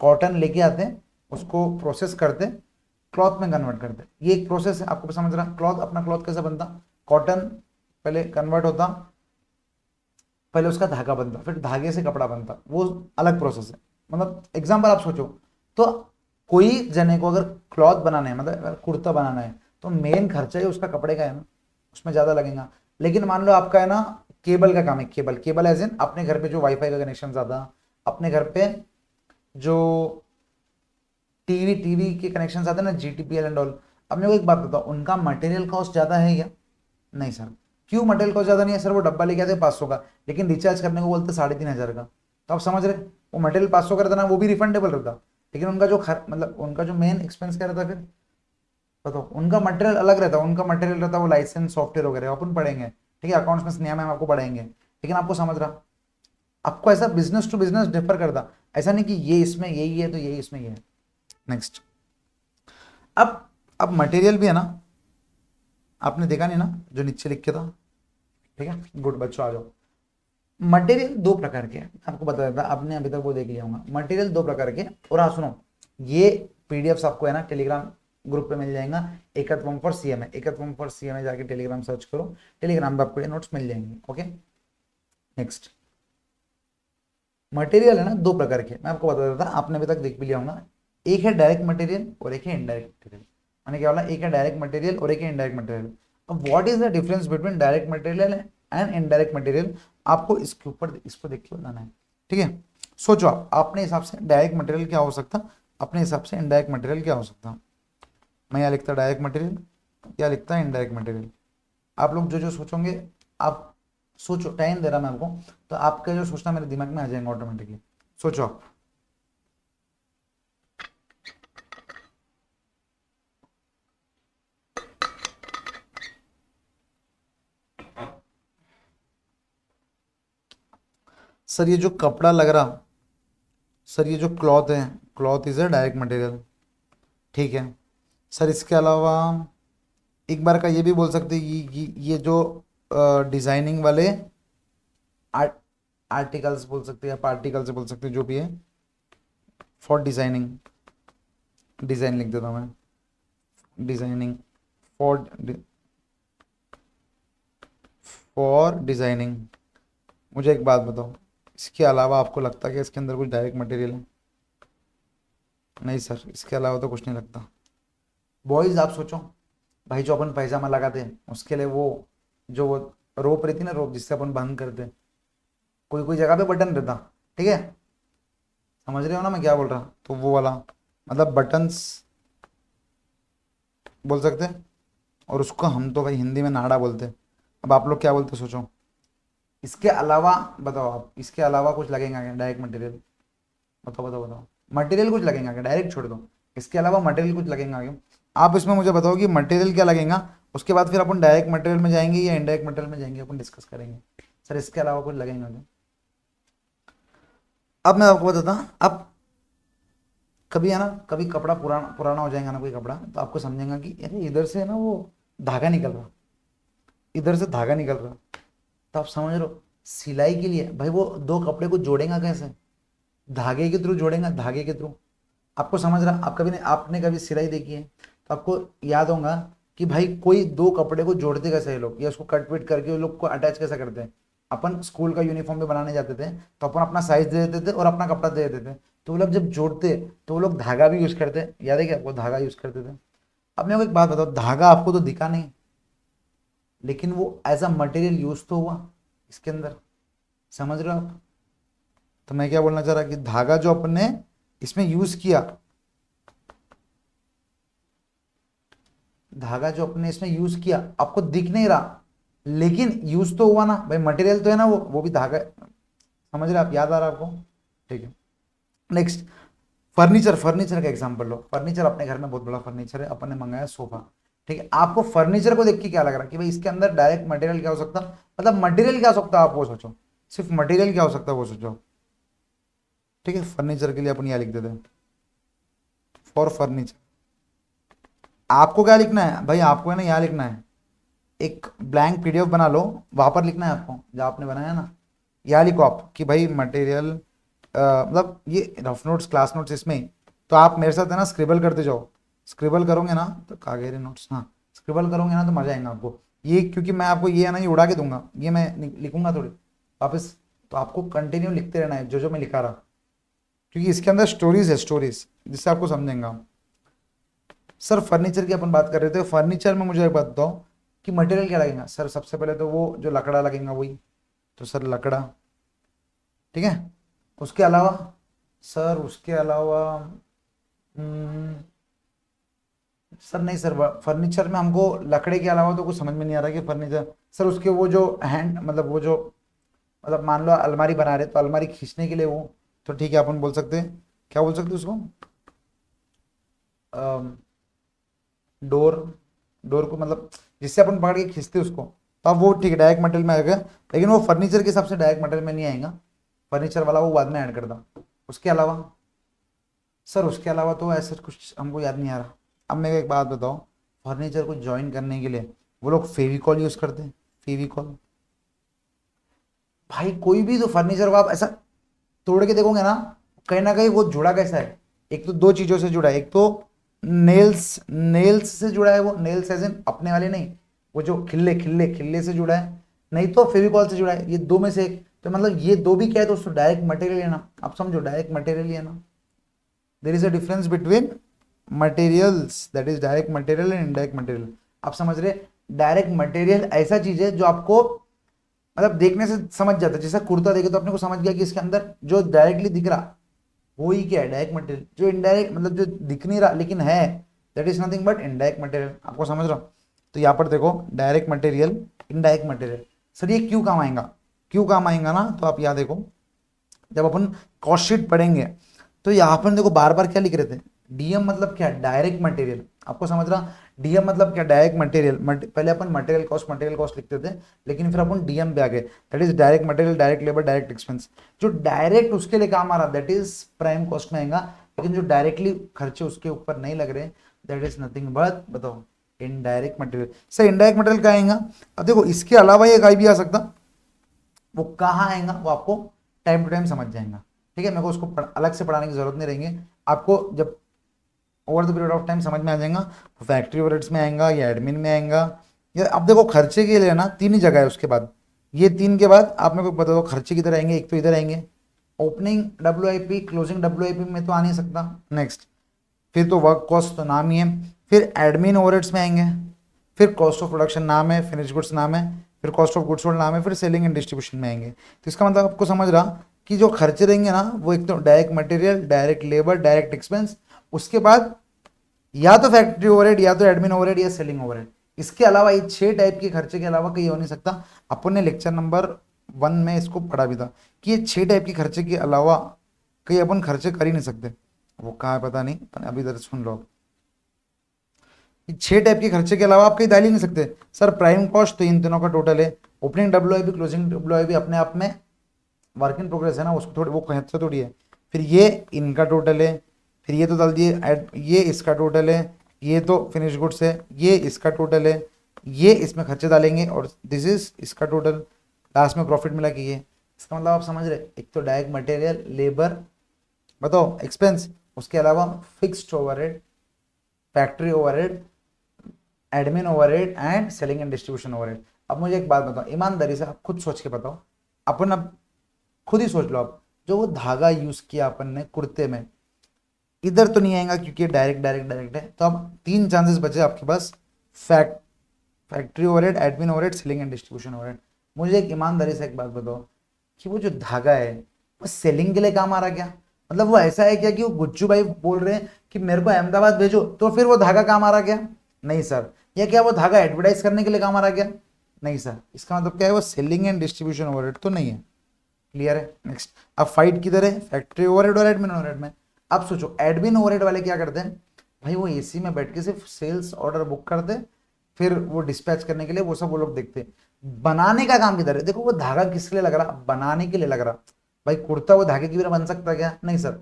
कॉटन लेके आते हैं, उसको प्रोसेस करते हैं, क्लॉथ में कन्वर्ट करते हैं, ये एक प्रोसेस है। आपको समझ रहा? क्लॉथ, अपना क्लॉथ कैसे बनता? कॉटन पहले कन्वर्ट होता, पहले उसका धागा बनता, फिर धागे से कपड़ा बनता, वो अलग प्रोसेस है। मतलब एग्जाम्पल आप सोचो, तो कोई जने को अगर क्लॉथ बनाना है, मतलब अगर कुर्ता बनाना है, तो मेन खर्चा ही उसका कपड़े का है ना, उसमें ज्यादा लगेगा। लेकिन मान लो आपका है ना केबल का काम है, केबल, केबल एज इन अपने घर पे जो वाईफाई का कनेक्शन ज्यादा, अपने घर पे जो टीवी टीवी के कनेक्शन आते हैं ना, जीटीपीएल एंड ऑल। अब मैं को एक बात बताऊं, उनका मटेरियल कॉस्ट ज्यादा है क्या? नहीं सर। क्यों मटेरियल कॉस्ट ज्यादा नहीं है सर? वो डब्बा लेके आते 500 का, लेकिन रिचार्ज करने को बोलते 3,500 का। तो आप समझ रहे, वो मटेरियल 500 का रहता ना, वो भी रिफंडेबल रहता, लेकिन उनका जो मतलब उनका जो मेन एक्सपेंस क्या रहता? फिर बताओ, उनका मटेरियल अलग रहता, उनका मटेरियल रहता वो लाइसेंस सॉफ्टवेयर वगैरह, अपन पढ़ेंगे, ठीक है, अकाउंट्स में स्नेहा मैम आपको पढ़ाएंगे। लेकिन आपको समझ रहा, आपको ऐसा बिजनेस टू बिजनेस डिफर करता, ऐसा नहीं कि ये इसमें यही है तो ये इसमें ये है। नेक्स्ट, अब मटेरियल भी है ना, आपने देखा नहीं ना जो नीचे लिख के था? ठीक है, गुड बच्चों आ जाओ। मटेरियल दो प्रकार के हैं, आपको बता देता, आपने अभी तक वो देख लिया होगा। मटेरियल दो प्रकार के, और हाँ सुनो, ये पीडीएफ्स आपको है ना टेलीग्राम ग्रुप पे मिल जाएगा, एकत्वम फॉर सीएमए, एकत्वम फॉर सीएमए जाके टेलीग्राम सर्च करो, टेलीग्राम पे आपको ये नोट्स मिल जाएंगे। ओके, नेक्स्ट, मटेरियल है ना दो प्रकार के, मैं आपको बता देता, आपने अभी तक देख भी लिया होगा। एक है डायरेक्ट मटेरियल और एक है इनडायरेक्ट मटेरियल। मैंने क्या बोला? एक है डायरेक्ट मटेरियल और एक है इनडायरेक्ट मटेरियल। अब what is the difference between direct material and indirect material, आपको इसके ऊपर इसको देख के बताना है। ठीक है, सोचो आप अपने हिसाब से डायरेक्ट मटेरियल क्या हो सकता, अपने हिसाब से इनडायरेक्ट मटेरियल क्या हो सकता। मैं यहाँ लिखता डायरेक्ट मटेरियल, क्या लिखता है इनडायरेक्ट मटेरियल। आप लोग जो जो सोचोगे, आप सोचो, टाइम दे रहा मैं आपको, तो आपका जो सोचना मेरे दिमाग में आ जाएगा ऑटोमेटिकली। सोचो आप। सर ये जो कपड़ा लग रहा, सर ये जो क्लॉथ है, cloth is a direct material, ठीक है सर। इसके अलावा एक बार का ये भी बोल सकते हैं, ये जो डिजाइनिंग वाले आर्ट आर्टिकल्स बोल सकते हैं, या पार्टिकल्स बोल सकते हैं, जो भी है, फॉर डिजाइनिंग, डिजाइन लिख देता हूँ मैं, डिजाइनिंग फॉर फॉर डिजाइनिंग। मुझे एक बात बताओ, इसके अलावा आपको लगता है कि इसके अंदर कुछ डायरेक्ट मटेरियल है? नहीं सर, इसके अलावा तो कुछ नहीं लगता। बॉयज आप सोचो, भाई जो अपन पैजामा लगाते हैं उसके लिए वो जो वो रोप रहती ना, रोप जिससे अपन बंद करते हैं, कोई कोई जगह पे बटन रहता, ठीक है, समझ रहे हो ना मैं क्या बोल रहा? तो वो वाला, मतलब बटन्स बोल सकते हैं, और उसको हम तो भाई हिंदी में नाड़ा बोलते हैं। अब आप लोग क्या बोलते हैं सोचो। इसके अलावा बताओ आप, इसके अलावा कुछ लगेगा क्या डायरेक्ट मटेरियल? बताओ बताओ बताओ, मटेरियल कुछ लगेगा क्या? डायरेक्ट छोड़ दो, इसके अलावा मटेरियल कुछ लगेगा क्या? आप इसमें मुझे बताओ कि मटेरियल क्या लगेगा, उसके बाद फिर अपन डायरेक्ट मटेरियल में जाएंगे या इनडायरेक्ट मटेरियल में जाएंगे, अपन डिस्कस करेंगे। सर इसके अलावा कुछ लगेगा क्या? अब मैं आपको बताता, अब कभी है ना, कभी कपड़ा पुराना पुराना हो जाएगा ना कोई कपड़ा, तो आपको समझेगा कि अरे इधर से ना वो धागा निकल रहा, इधर से धागा निकल रहा, तो आप समझ लो सिलाई के लिए भाई वो दो कपड़े को जोड़ेगा कैसे? धागे के थ्रू जोड़ेगा, धागे के थ्रू। आपको समझ रहा, आप कभी ने आपने कभी सिलाई देखी है तो आपको याद होगा कि भाई कोई दो कपड़े को जोड़ते कैसे ये लोग, या उसको कट पिट करके वो लोग को अटैच कैसे करते हैं। अपन स्कूल का यूनिफॉर्म भी बनाने जाते थे, तो अपन अपना साइज दे देते थे और अपना कपड़ा दे देते थे, तो वो लोग जब जोड़ते तो वो लोग धागा भी यूज करते, याद है क्या? वो धागा यूज करते थे। अब मेरे को एक बात बताओ, धागा आपको तो दिखा नहीं, लेकिन वो एज अ मटेरियल यूज तो हुआ इसके अंदर, समझ रहे हो आप? तो मैं क्या बोलना चाह रहा कि धागा जो अपने इसमें यूज किया, धागा जो अपने इसमें यूज किया आपको दिख नहीं रहा, लेकिन यूज तो हुआ ना भाई, मटेरियल तो है ना वो भी धागा, समझ रहे आप? याद आ रहा है आपको? ठीक है, नेक्स्ट, फर्नीचर, फर्नीचर का एग्जांपल लो। फर्नीचर अपने घर में बहुत बड़ा फर्नीचर है, अपन ने मंगाया सोफा, ठीक है। आपको फर्नीचर को देख के क्या लग रहा है कि भाई इसके अंदर डायरेक्ट मटेरियल क्या हो सकता, मतलब मटेरियल क्या हो सकता है, आप वो सोचो, सिर्फ मटेरियल क्या हो सकता है वो सोचो। ठीक है, फर्नीचर के लिए अपन यहाँ लिख देते हैं फॉर फर्नीचर। आपको क्या लिखना है भाई, आपको है ना यहाँ लिखना है, एक ब्लैंक पीडीएफ बना लो, वहां पर लिखना है आपको जहाँ आपने बनाया ना, यहाँ लिखो आप कि भाई मटेरियल, मतलब ये रफ नोट्स क्लास नोट्स इसमें ही। तो आप मेरे साथ है ना स्क्रिबल करते जाओ, स्क्रिबल करोगे ना तो कागेरे नोट्स, हाँ स्क्रिबल करोगे ना तो मजा आएगा आपको। ये क्योंकि मैं आपको ये है ना ये उड़ा के दूंगा, ये मैं लिखूंगा थोड़ी वापस, तो आपको कंटिन्यू लिखते रहना है जो मैं लिखा रहा, क्योंकि इसके अंदर स्टोरीज है, स्टोरीज जिससे आपको समझेंगे हम। सर फर्नीचर की अपन बात कर रहे थे, फर्नीचर में मुझे एक बात बताओ कि मटेरियल क्या लगेगा। सर सबसे पहले तो वो जो लकड़ा लगेगा वही, तो सर लकड़ा, ठीक है। उसके अलावा, सर उसके अलावा सर नहीं सर, फर्नीचर में हमको लकड़े के अलावा तो कुछ समझ में नहीं आ रहा कि फर्नीचर। सर उसके वो जो हैंड, मतलब वो जो, मतलब मान लो अलमारी बना रहे तो अलमारी खींचने के लिए वो, तो ठीक है अपन बोल सकते हैं, क्या बोल सकते हैं उसको, डोर, डोर को मतलब जिससे अपन पकड़ के खींचते उसको, तो अब वो ठीक है डायरेक्ट मटेरियल में आएगा, लेकिन वो फर्नीचर के हिसाब से डायरेक्ट मटेरियल में नहीं आएगा, फर्नीचर वाला वो बाद में ऐड करता। उसके अलावा, सर उसके अलावा तो ऐसा कुछ हमको याद नहीं आ रहा। अब मेरे को एक बात बताओ, फर्नीचर को ज्वाइन करने के लिए वो लोग फेविकॉल यूज करते हैं, फेविकॉल। भाई कोई भी तो फर्नीचर को आप ऐसा तोड़ के देखोगे ना कहीं वो जुड़ा कैसा है, एक तो दो चीजों से जुड़ा है, एक तो नेल्स, नेल्स से जुड़ा है, वो नेल्स एज इन अपने वाले नहीं, वो जो खिल्ले खिल्ले खिल्ले से जुड़ा है, नहीं तो फेविकॉल से जुड़ा है, ये दो में से एक। तो मतलब ये दो भी क्या है दोस्तों, डायरेक्ट मटेरियल है ना, आप समझो डायरेक्ट मटेरियल है ना। There is a difference between materials, that is direct material and indirect material. आप समझ रहे, डायरेक्ट मटेरियल ऐसा चीज है जो आपको मतलब देखने से समझ जाता है, जैसा कुर्ता देखे तो अपने को समझ गया कि इसके अंदर जो डायरेक्टली दिख रहा वो ही क्या है, डायरेक्ट मटेरियल। जो इनडायरेक्ट मतलब जो दिख नहीं रहा लेकिन है, that is nothing but indirect material. आपको समझ रहा हूँ। तो यहाँ पर देखो direct material, indirect material. Sir ये क्यों काम आएगा, क्यों काम आएगा ना, तो आप यहाँ देखो, जब अपन कॉस्ट शीट पढ़ेंगे तो यहाँ पर देखो बार बार क्या लिख रहे थे, डीएम मतलब क्या, डायरेक्ट मटेरियल। आपको समझ रहा, डीएम मतलब क्या, डायरेक्ट मटेरियल। पहले अपन मटेरियल कॉस्ट लिखते थे, लेकिन फिर अपन डीएम पे आ गए, that is direct material, direct labour, direct expense. जो डायरेक्ट उसके लिए काम आ रहा दैट इज प्राइम कॉस्ट में आएगा, लेकिन जो डायरेक्टली खर्चे उसके ऊपर नहीं लग रहे दैट इज नथिंग बट, बताओ, indirect material. Sir indirect material क्या आएगा, अब देखो इसके अलावा ये कहीं भी आ सकता, वो कहाँ आएगा वो आपको टाइम टू टाइम समझ जाएगा, ठीक है। मेरे को उसको अलग से पढ़ाने की जरूरत नहीं रहेंगे, आपको जब over the period of time समझ में आ जाएगा। फैक्ट्री ओवरहेड्स में आएगा या एडमिन में आएगा, या अब देखो खर्चे के लिए ना तीन ही जगह है, उसके बाद ये तीन के बाद आप मेरे को बता दो खर्चे किधर आएंगे, एक तो इधर आएंगे, ओपनिंग डब्ल्यूआईपी, क्लोजिंग डब्ल्यूआईपी में तो आ नहीं सकता, नेक्स्ट फिर तो वर्क कॉस्ट तो नाम ही है, फिर एडमिन ओवरहेड्स में आएंगे, फिर कॉस्ट ऑफ प्रोडक्शन नाम है, फिनिश गुड्स नाम है, फिर कॉस्ट ऑफ गुड्स सोल्ड नाम है, फिर सेलिंग एंड डिस्ट्रीब्यूशन में आएंगे। तो इसका मतलब आपको समझ रहा कि जो खर्चे रहेंगे ना वो एक तो direct material, direct labour, direct expense, उसके बाद या तो फैक्ट्री ओवरहेड, या तो एडमिन ओवरहेड, या सेलिंग ओवरहेड। इसके अलावा ये 6 टाइप के खर्चे के अलावा कहीं हो नहीं सकता। अपन ने लेक्चर नंबर 1 में इसको पढ़ा भी था कि ये 6 टाइप के खर्चे के अलावा कहीं अपन खर्चे कर ही नहीं सकते। वो कहाँ है पता नहीं, पर अभी इधर सुन लो। 6 टाइप के खर्चे के अलावा आप कहीं डाल ही नहीं सकते। सर प्राइम कॉस्ट तो इन तीनों का टोटल है, ओपनिंग डब्ल्यूआईपी, क्लोजिंग डब्ल्यूआईपी अपने आप में वर्क इन प्रोग्रेस है ना, उसको थोड़ी वो खर्चा थोड़ी है। फिर ये इनका टोटल है, फिर ये तो डाल दिए ये इसका टोटल है, ये तो फिनिश गुड्स है, ये इसका टोटल है, ये इसमें खर्चे डालेंगे और दिस इज इसका टोटल, लास्ट में प्रॉफिट मिला कि ये। इसका मतलब आप समझ रहे, एक तो डायरेक्ट मटेरियल, लेबर, बताओ एक्सपेंस, उसके अलावा fixed overhead, factory overhead, admin overhead and selling and distribution overhead. अब मुझे एक बात बताओ ईमानदारी से, आप खुद सोच के बताओ, अपन अब खुद ही सोच लो आप, जो वो धागा यूज किया अपन ने कुर्ते में, इधर तो नहीं आएगा क्योंकि डायरेक्ट डायरेक्ट डायरेक्ट है। तो अब 3 चांसेस बचे आपके पास, factory overhead, admin overhead, selling and distribution overhead. मुझे एक ईमानदारी से एक बात बताओ कि वो जो धागा है वो सेलिंग के लिए काम आ रहा क्या, मतलब वो ऐसा है क्या कि वो गुच्चू भाई बोल रहे हैं कि मेरे को अहमदाबाद भेजो, तो फिर वो धागा काम आ रहा क्या, नहीं सर। या क्या वो धागा एडवर्टाइज करने के लिए काम आ रहा क्या, नहीं सर। इसका मतलब क्या है, वो सेलिंग एंड डिस्ट्रीब्यूशन ओवरहेड तो नहीं है। क्लियर है, नेक्स्ट। अब फाइट किधर है, फैक्ट्री ओवरहेड और एडमिन ओवरहेड में। अब सोचो एडमिन ओवरहेड वाले क्या करते हैं भाई, वो एसी में बैठ के सिर्फ सेल्स ऑर्डर बुक करते, फिर वो डिस्पैच करने के लिए वो सब वो लोग देखते हैं। बनाने का काम किधर है, देखो वो धागा किसके लिए लग रहा, बनाने के लिए लग रहा। भाई कुर्ता वो धागे की बिना बन सकता है क्या? नहीं सर।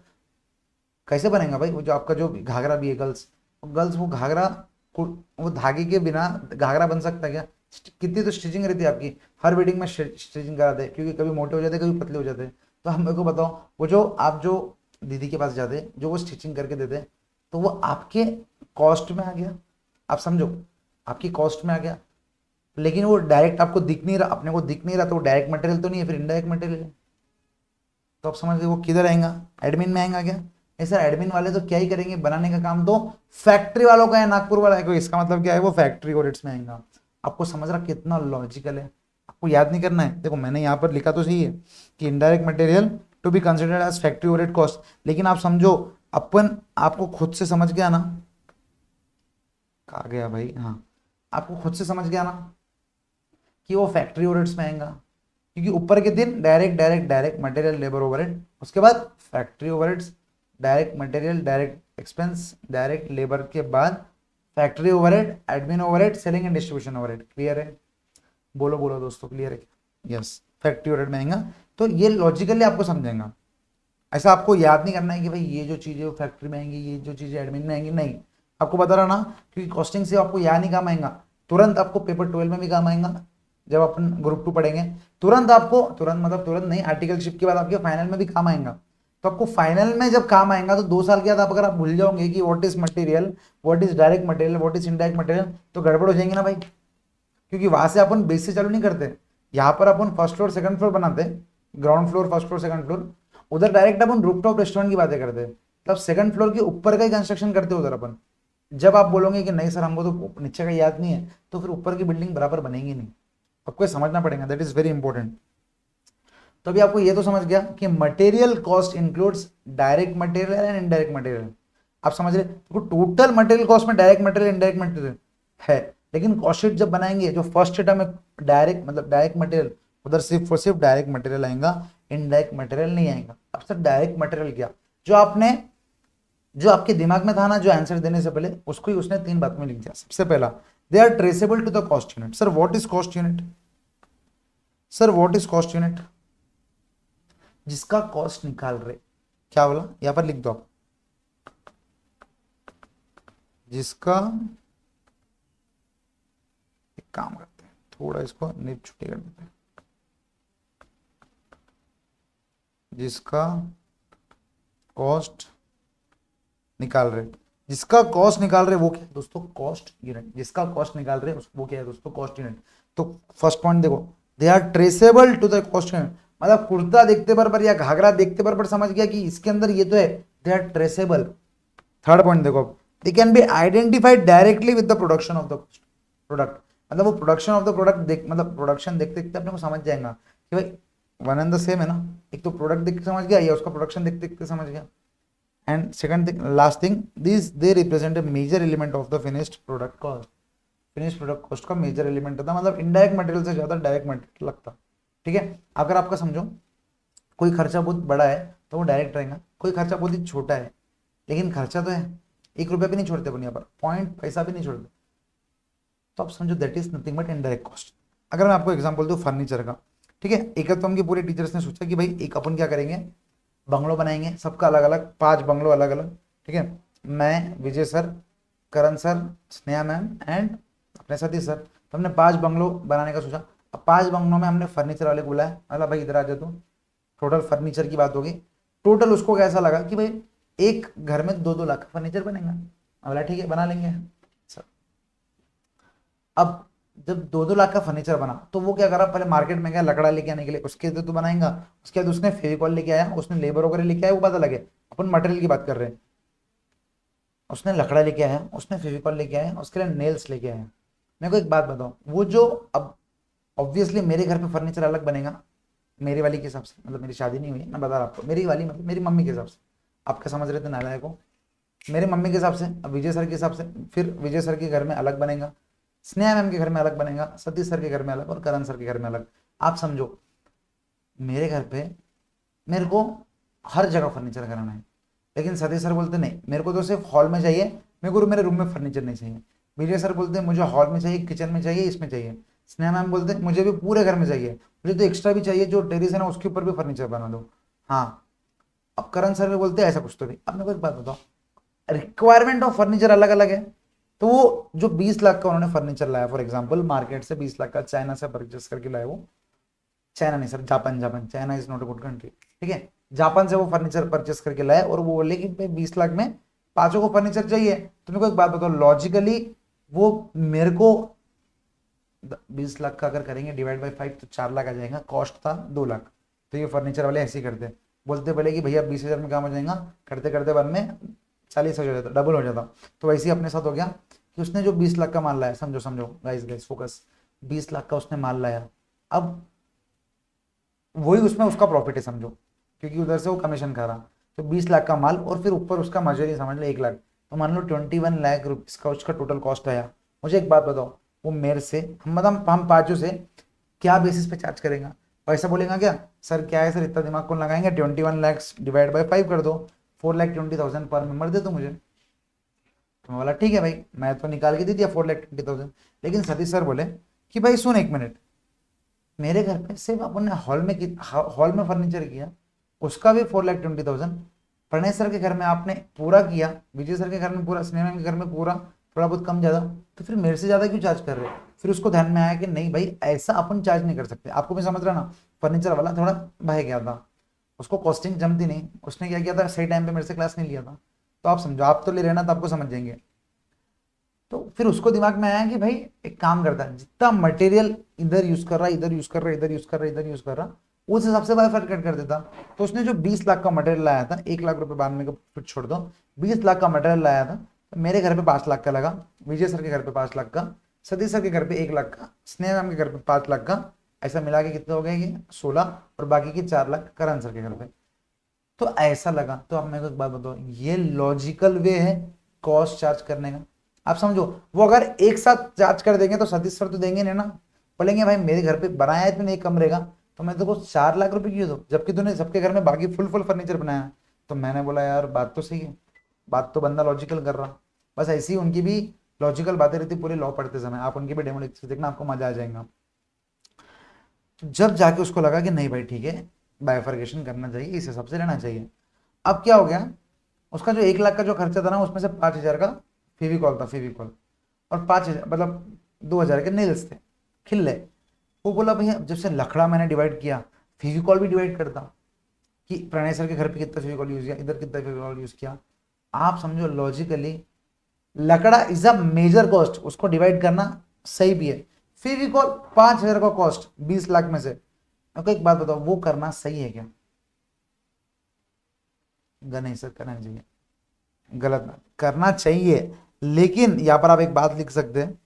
कैसे बनेगा भाई? वो जो आपका जो घाघरा भी है गर्ल्स, गर्ल्स वो घाघरा वो धागे के बिना घाघरा बन सकता है क्या? कितनी तो स्टिचिंग रहती है आपकी, हर वेडिंग में स्टिचिंग कराते हैं, क्योंकि कभी मोटे हो जाते हैं कभी पतले हो जाते हैं। तो हम मेरे को बताओ, वो जो आप जो दीदी के पास जाते हैं जो वो स्टिचिंग करके देते हैं, तो वो आपके कॉस्ट में आ गया, आप समझो, आपकी कॉस्ट में आ गया। लेकिन वो डायरेक्ट आपको दिख नहीं रहा, अपने को दिख नहीं रहा, तो वो डायरेक्ट मटेरियल तो नहीं है, फिर इनडायरेक्ट मटेरियल है। तो आप समझ लीजिए वो किधर आएगा? एडमिन में आएगा क्या? नहीं सर, एडमिन वाले तो क्या ही करेंगे, बनाने का काम तो फैक्ट्री वालों का है, नागपुर वाला है कोई, इसका मतलब क्या है, वो फैक्ट्री ओवरहेड्स में आएगा। आपको समझ रहा कितना लॉजिकल है? आपको याद नहीं करना है, देखो मैंने यहाँ पर लिखा तो सही है कि indirect material to be considered as factory overhead cost, लेकिन आप समझो, अपन आपको खुद से समझ गया ना, कहा गया भाई, हाँ, आपको खुद से समझ गया ना कि वो फैक्ट्री ओवरहेड्स में आएगा, क्योंकि ऊपर के दिन direct direct direct material labour overhead, उसके बाद factory overheads, direct material direct expense direct labour के बाद factory overhead, admin overhead, selling and distribution overhead. Clear है? बोलो बोलो दोस्तों, क्लियर है? यस, फैक्ट्री ओवरहेड में आएगा। तो ये लॉजिकली आपको समझेगा, ऐसा आपको याद नहीं करना है कि भाई ये जो चीज़ें फैक्ट्री में आएंगी, ये जो चीज़ें एडमिन में आएंगी, नहीं। आपको बता रहा ना, क्योंकि कॉस्टिंग से आपको यहाँ नहीं काम आएगा, तुरंत आपको पेपर 12 में भी काम आएगा, जब अपन ग्रुप 2 पढ़ेंगे, तुरंत आपको, तुरंत मतलब तुरंत नहीं, आर्टिकलशिप के बाद आपके फाइनल में भी काम आएगा। तो आपको फाइनल में जब काम आएगा तो 2 साल के बाद आप अगर आप भूल जाओगे कि what is material, what is direct material, what is indirect material, तो गड़बड़ हो जाएंगे ना भाई, क्योंकि वहां से अपन बेस से चालू नहीं करते। यहाँ पर अपन फर्स्ट फ्लोर सेकंड फ्लोर बनाते, ground floor first floor second floor, उधर डायरेक्ट अपन रूफटॉप रेस्टोरेंट की बातें करते, तब सेकंड फ्लोर के ऊपर का ही कंस्ट्रक्शन करते उधर अपन। जब आप बोलोगे कि नहीं सर हमको तो नीचे का याद नहीं है, तो फिर ऊपर की बिल्डिंग बराबर बनेगी नहीं। आपको समझना पड़ेगा, दैट इज वेरी इंपॉर्टेंट। तो अभी आपको ये तो समझ गया कि material cost includes direct material and indirect material. आप समझ रहे, तो टोटल मटेरियल कॉस्ट में डायरेक्ट मटेरियल इनडायरेक्ट मटेरियल है, लेकिन कॉस्ट शीट जब बनाएंगे, जो फर्स्ट शीट में डायरेक्ट मतलब डायरेक्ट मटेरियल, उधर सिर्फ और सिर्फ डायरेक्ट मटेरियल आएगा, इनडायरेक्ट मटेरियल नहीं आएगा। अब सर डायरेक्ट मटेरियल क्या, जो आपने, जो आपके दिमाग में था ना, जो आंसर देने से पहले उसको ही उसने 3 बात में लिख दिया। सबसे पहला, they are traceable to the cost unit. Sir what is cost unit? Sir what is cost unit? जिसका कॉस्ट निकाल रहे, क्या बोला यहां पर लिख दो आप, जिसका, एक काम करते हैं थोड़ा इसको निप छुट्टी कर देते हैं, जिसका कॉस्ट निकाल रहे, जिसका कॉस्ट निकाल रहे वो क्या है दोस्तों? Cost unit. जिसका कॉस्ट निकाल रहे वो क्या है दोस्तों? Cost unit. तो फर्स्ट पॉइंट देखो, they are traceable to the cost unit, मतलब कुर्ता देखते बराबर या घाघरा देखते बराबर समझ गया कि इसके अंदर ये तो है, they are traceable. Third point देखो, they can be identified directly with the production of the product, मतलब वो प्रोडक्शन ऑफ द प्रोडक्ट देख, मतलब प्रोडक्शन देखते देखते अपने को समझ जाएगा कि भाई वन एंड द सेम है ना, एक तो प्रोडक्ट देख के समझ गया या उसका प्रोडक्शन देखते देखते समझ गया। And second thing, last thing, this they represent a major element of the finished product cost. Finished product cost का मेजर एलिमेंट होता है, मतलब इनडायरेक्ट मटेरियल से ज्यादा डायरेक्ट मटेरियल लगता। ठीक है, अगर आपका समझो कोई खर्चा बहुत बड़ा है तो वो डायरेक्ट रहेगा, कोई खर्चा बहुत ही छोटा है लेकिन खर्चा तो है, 1 रुपया भी नहीं छोड़ते अपन यहाँ पर, पॉइंट पैसा भी नहीं छोड़ते, तो आप समझो that is nothing but indirect cost. अगर मैं आपको एग्जांपल दूं फर्नीचर का, ठीक है, एकत्वम के पूरे टीचर्स ने सोचा कि भाई एक अपन क्या करेंगे, बंगलो बनाएंगे, सबका अलग अलग, 5 बंगलो अलग अलग। ठीक है, मैं, Vijay sir, Karan sir, Sneha ma'am and अपने साथी सर, तो हमने 5 बंगलो बनाने का सोचा। अब 5 बंगलों में हमने फर्नीचर वाले को बुलाया, अला भाई इधर आ जा, तू टोटल फर्नीचर की बात होगी। टोटल उसको कैसा लगा कि भाई एक घर में 2-2 लाख का फर्नीचर बनेगा। बोला ठीक है बना लेंगे सर। अब जब 2-2 लाख का फर्नीचर बना तो वो क्या करा, पहले मार्केट में गया लकड़ा लेके आने के लिए, उसके तो बनाएगा, उसके बाद उसने फेविकॉल लेके आया, उसने लेबर वगैरह लेके आया, वो बात अलग है, अपन मटेरियल की बात कर रहे हैं। उसने लकड़ा लेके आया, उसने फेविकॉल लेके आया, उसके लिए नेल्स लेके आया। मेरे को एक बात बताओ, वो जो, अब ऑब्वियसली मेरे घर पे फर्नीचर अलग बनेगा मेरी वाली के हिसाब से, मतलब मेरी शादी नहीं हुई है, मैं बता रहा आपको, मेरी वाली मतलब मेरी मम्मी के हिसाब से, आप क्या समझ रहे थे नालायक को, मेरे मम्मी के हिसाब से, अब विजय सर के हिसाब से, फिर विजय सर के घर में अलग बनेगा, स्नेहा मैम के घर में अलग बनेगा, सतीश सर के घर में अलग और करण सर के घर में अलग। आप समझो मेरे घर पे मेरे को हर जगह फर्नीचर कराना है, लेकिन सतीश सर बोलते नहीं मेरे को तो सिर्फ हॉल में चाहिए, मेरे को मेरे रूम में फर्नीचर नहीं चाहिए। विजय सर बोलते हैं मुझे हॉल में चाहिए, किचन में चाहिए, इसमें चाहिए। स्नेहा मैम बोलते हैं मुझे भी पूरे घर में चाहिए, मुझे तो एक्स्ट्रा भी चाहिए, जो टेरिस है ना उसके ऊपर भी फर्नीचर बना दो। हाँ, अब करण सर भी बोलते हैं ऐसा कुछ तो नहीं। अब मेरे को एक बात बताओ, रिक्वायरमेंट ऑफ फर्नीचर अलग अलग है। तो वो जो 20 लाख का उन्होंने फर्नीचर लाया, फॉर एग्जांपल मार्केट से 20 लाख का चाइना से परचेस करके लाया, वो चाइना नहीं sir, Japan, Japan, China is not a good country, ठीक है, जापान से वो फर्नीचर परचेस करके लाया और वो बोले कि भाई 20 लाख में पांचों को फर्नीचर चाहिए। तो मेरे को एक बात बताओ, लॉजिकली वो मेरे को 20 लाख का अगर करेंगे डिवाइड बाई 5 तो 4 लाख आ जाएगा, कॉस्ट था 2 लाख। तो ये फर्नीचर वाले ऐसे ही करते, बोलते पहले कि भैया 20,000 में काम हो जाएगा, करते करते बाद में 40,000 हो जाता, डबल हो जाता। तो वैसे ही अपने साथ हो गया कि उसने जो 20 लाख का माल लाया, समझो समझो गाइस गाइस फोकस, 20 लाख का उसने माल लाया, अब वही उसमें उसका प्रॉफिट है समझो, क्योंकि उधर से वो कमीशन खा रहा। तो 20 लाख का माल और फिर ऊपर उसका मजदूरी समझ लो 1 लाख, तो मान लो 21 लाख रुपीज का उसका टोटल कॉस्ट आया। मुझे एक बात बताओ, वो मेरे से मतलब हम पांचों से क्या बेसिस पे चार्ज करेगा? पैसा बोलेगा क्या सर, क्या है सर इतना दिमाग कौन लगाएंगे, 21 लैक्स डिवाइड बाई 5 कर दो, 4,20,000 पर मेंबर दे दो मुझे। तो मैं बोला ठीक है भाई, मैं तो निकाल के दे दिया 4,20,000। लेकिन सतीश सर बोले कि भाई सुन एक मिनट, मेरे घर पे सिर्फ अपन ने हॉल में फर्नीचर किया, उसका भी 4,20,000, प्रणय सर के घर में आपने पूरा किया, विजय सर के घर में पूरा, स्नेहा मैम के घर में पूरा, थोड़ा बहुत कम ज्यादा, तो फिर मेरे से ज्यादा क्यों चार्ज कर रहे हो? फिर उसको ध्यान में आया कि नहीं भाई ऐसा अपन चार्ज नहीं कर सकते, आपको भी समझ रहा ना। फर्नीचर वाला थोड़ा बह गया था, उसको कॉस्टिंग जमती नहीं, उसने क्या किया था, सही टाइम पे मेरे से क्लास नहीं लिया था। तो आप समझो, आप तो ले रहे ना, तो आपको समझ जाएंगे। तो फिर उसको दिमाग में आया कि भाई एक काम करता है, जितना मटेरियल इधर यूज कर रहा है, इधर यूज कर रहा है, इधर यूज कर रहा है, इधर यूज कर रहा, उस हिसाब से बाइफरकेट कर देता। तो उसने जो 20 लाख का मटेरियल लाया था, 1 लाख रुपए बाद में फिर छोड़ दो, 20 लाख का मटेरियल लाया था, तो मेरे घर पे 5 लाख का लगा, विजय सर के घर पे 5 लाख का, सतीश सर के घर पे 1 लाख का, स्नेहा मैम के घर पे 5 लाख का, ऐसा मिला के कितने हो गए ये 16, और बाकी के 4 लाख करण सर के घर पे। तो ऐसा लगा। तो आप मेरे को एक बात बताओ, ये लॉजिकल वे है कॉस्ट चार्ज करने का? आप समझो, वो अगर एक साथ चार्ज कर देंगे तो सतीश सर तो देंगे नहीं ना, बोलेंगे भाई मेरे घर पे बनाया है तूने एक कमरे का, तो मैं तेको 4 लाख रुपए क्यों दो, जबकि तूने सबके घर में बाकी फुल फुल फर्नीचर बनाया। तो मैंने बोला यार बात तो सही है, बात तो बंदा लॉजिकल कर रहा। बस ऐसी ही उनकी भी लॉजिकल बातें रहती पूरे लॉ पढ़ते समय, आप उनकी भी डेमो लेक्चर देखना, आपको मजा आ जाएगा। जब जाके उसको लगा कि नहीं भाई ठीक है, बाइफर्केशन करना चाहिए, इस हिसाब से लेना चाहिए। अब क्या हो गया, उसका जो 1 लाख का जो खर्चा था ना, उसमें से 5,000 का फेविकॉल था, फेविकॉल, और 5,000 मतलब 2,000 के नेल्स थे, खिल्ले। वो बोला भैया जब से लखड़ा मैंने डिवाइड किया, फेविकॉल भी डिवाइड करता, कि प्रणय सर के घर पे कितना फेविकॉल यूज किया, इधर कितना फेविकॉल यूज किया। आप समझो लॉजिकली लकड़ा इज अ मेजर कॉस्ट, उसको डिवाइड करना सही भी है। फेविकॉल 5,000 का कॉस्ट 20 लाख में से, आपको एक बात बताओ वो करना सही है क्या? नहीं सर करना चाहिए, गलत बात, करना चाहिए। लेकिन यहां पर आप एक बात लिख सकते हैं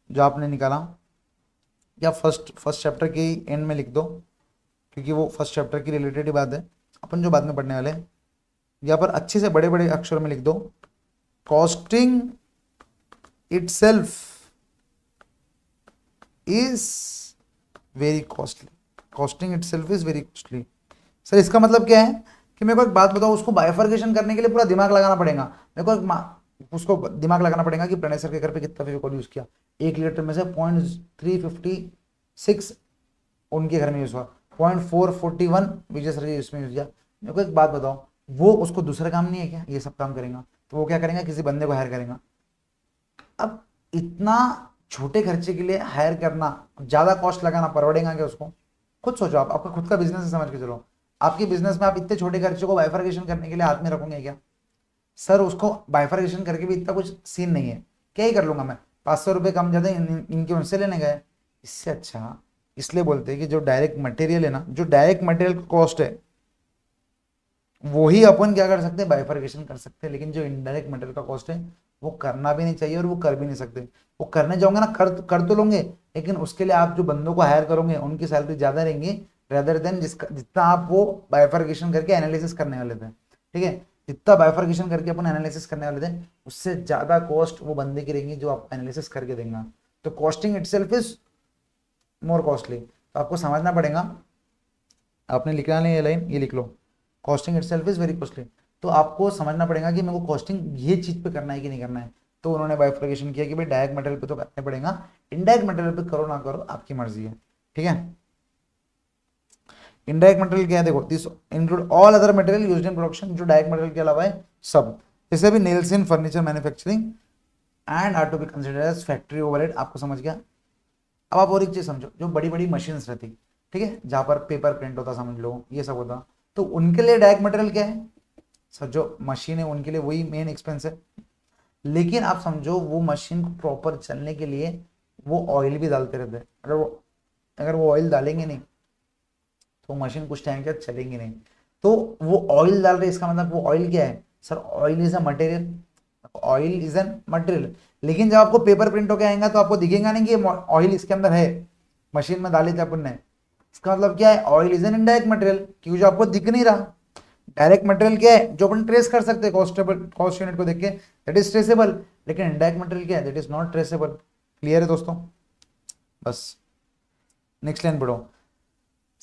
जो आपने निकाला, या फर्स्ट फर्स्ट चैप्टर के एंड में लिख दो, क्योंकि वो फर्स्ट चैप्टर की रिलेटेड ही बात है, अपन जो बाद में पढ़ने वाले हैं। यहाँ पर अच्छे से बड़े बड़े अक्षर में लिख दो, costing itself is very costly, costing itself is very costly. Sir इसका मतलब क्या है कि मेरे को एक बात बताओ, उसको बाइफर्केशन करने के लिए पूरा दिमाग लगाना पड़ेगा, मेरे को उसको दिमाग लगाना पड़ेगा कि प्रणय सर के घर पे कितना फेविकॉल यूज किया, 1 लीटर में से 0.356 उनके घर में यूज हुआ, 0.441 विजय सर के उसमें यूज किया। मेरे को एक बात बताओ, वो उसको दूसरा काम नहीं है क्या ये सब काम करेगा? तो वो क्या करेगा, किसी बंदे को हायर करेगा। अब इतना छोटे खर्चे के लिए हायर करना, ज्यादा कॉस्ट लगाना पड़ेगा क्या उसको? खुद सोचो, आप आपका खुद का बिजनेस है, समझ के चलो, आपके बिजनेस में आप इतने छोटे खर्चे को बाइफर्केशन करने के लिए हाथ में रखोगे क्या? सर उसको बाइफर्केशन करके भी इतना कुछ सीन नहीं है, क्या ही कर लूंगा मैं, 500 रुपये कम ज्यादा इनके उनसे लेने गए, इससे अच्छा। इसलिए बोलते हैं कि जो डायरेक्ट मटेरियल है ना, जो डायरेक्ट मटेरियल का कॉस्ट है वो ही अपन क्या कर सकते हैं, बाइफर्केशन कर सकते हैं। लेकिन जो इनडायरेक्ट मटेरियल का कॉस्ट है वो करना भी नहीं चाहिए, और वो कर भी नहीं सकते। वो करने जाओगे ना, कर तो लोगे, लेकिन उसके लिए आप जो बंदों को हायर करोगे उनकी सैलरी ज्यादा रहेंगी, रेदर देन जिसका जितना आप वो बाइफर्केशन करके एनालिसिस करने वाले थे। ठीक है, जितना बाइफर्केशन करके अपन एनालिसिस करने वाले थे, उससे ज्यादा कॉस्ट वो बंदे की रहेंगी जो आप एनालिसिस करके देंगे। तो costing itself is more costly. तो आपको समझना पड़ेगा, आपने लिखना नहीं ये लाइन, ये लिख लो, costing itself is very costly. तो आपको समझना पड़ेगा कि मेरे को कॉस्टिंग ये चीज पे करना है कि नहीं करना है। तो उन्होंने बाइफर्केशन किया कि भाई डायरेक्ट मटेरियल पे तो करना पड़ेगा, इनडायरेक्ट मटेरियल पे करो ना करो आपकी मर्जी है। ठीक है, इनडायरेक्ट मटेरियल क्या है, देखो this include all other material used in production, जो डायरेक्ट मटेरियल के अलावा है सब। जैसे भी nails in furniture manufacturing and are to be considered as factory overhead, आपको समझ गया। अब आप और एक चीज समझो, जो बड़ी बड़ी मशीन रहती, ठीक है, जहां पर पेपर प्रिंट होता समझ लो, ये सब होता, तो उनके लिए डायरेक्ट मटेरियल क्या है सर, जो मशीन है उनके लिए वही मेन एक्सपेंस है। लेकिन आप समझो वो मशीन को प्रॉपर चलने के लिए वो ऑयल भी डालते रहते हैं, अगर वो ऑयल डालेंगे नहीं तो मशीन कुछ टाइम के बाद चलेंगी नहीं। तो वो ऑयल डाल रहे, इसका मतलब वो ऑयल क्या है sir, oil is a material, oil is an material. लेकिन जब आपको पेपर प्रिंट होके आएगा तो आपको दिखेगा नहीं कि ऑयल इसके अंदर है, मशीन में डाले थे अपन ने। इसका मतलब क्या है, oil is an indirect material, क्योंकि जो आपको दिख नहीं रहा। डायरेक्ट मटेरियल क्या है, जो अपन ट्रेस कर सकते हैं कॉस्ट यूनिट को देख के, दैट इज ट्रेसेबल। लेकिन इनडायरेक्ट मटेरियल क्या है, that is not traceable. Clear है दोस्तों, बस नेक्स्ट लाइन पढ़ो।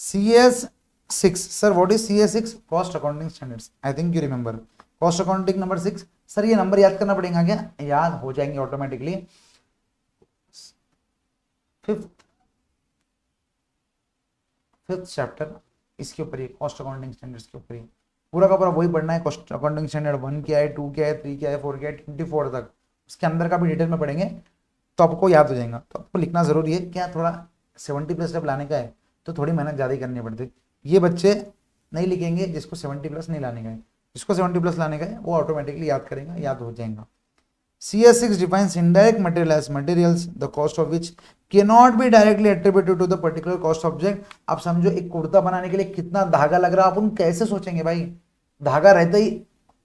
CS6 sir, what is CS6? Cost accounting standards, I think you remember cost accounting number 6। Sir ये नंबर याद करना पड़ेगा क्या? याद हो जाएंगे ऑटोमेटिकली। फिफ्थ चैप्टर इसके ऊपर ही, कॉस्ट अकाउंटिंग स्टैंडर्ड्स के ऊपर ही पूरा का पूरा वही पढ़ना है। कॉस्ट अकाउंटिंग स्टैंडर्ड 1 क्या है, 2 क्या है, 3 क्या है, 4 क्या है, 24 तक उसके अंदर का भी डिटेल में पढ़ेंगे, तो आपको याद हो जाएगा। तो आपको लिखना जरूरी है, क्या थोड़ा 70+ जब लाने का है तो थोड़ी मेहनत ज़्यादा ही करनी पड़ती है। ये बच्चे नहीं लिखेंगे जिसको 70+ नहीं लाने का है, जिसको 70+ लाने का है वो ऑटोमेटिकली याद करेगा, याद हो जाएगा। CS6 defines indirect material as materials the cost of which cannot be directly attributed to the particular cost object। आप समझो एक कुर्ता बनाने के लिए कितना धागा लग रहा है, अपन कैसे सोचेंगे भाई, धागा रहता ही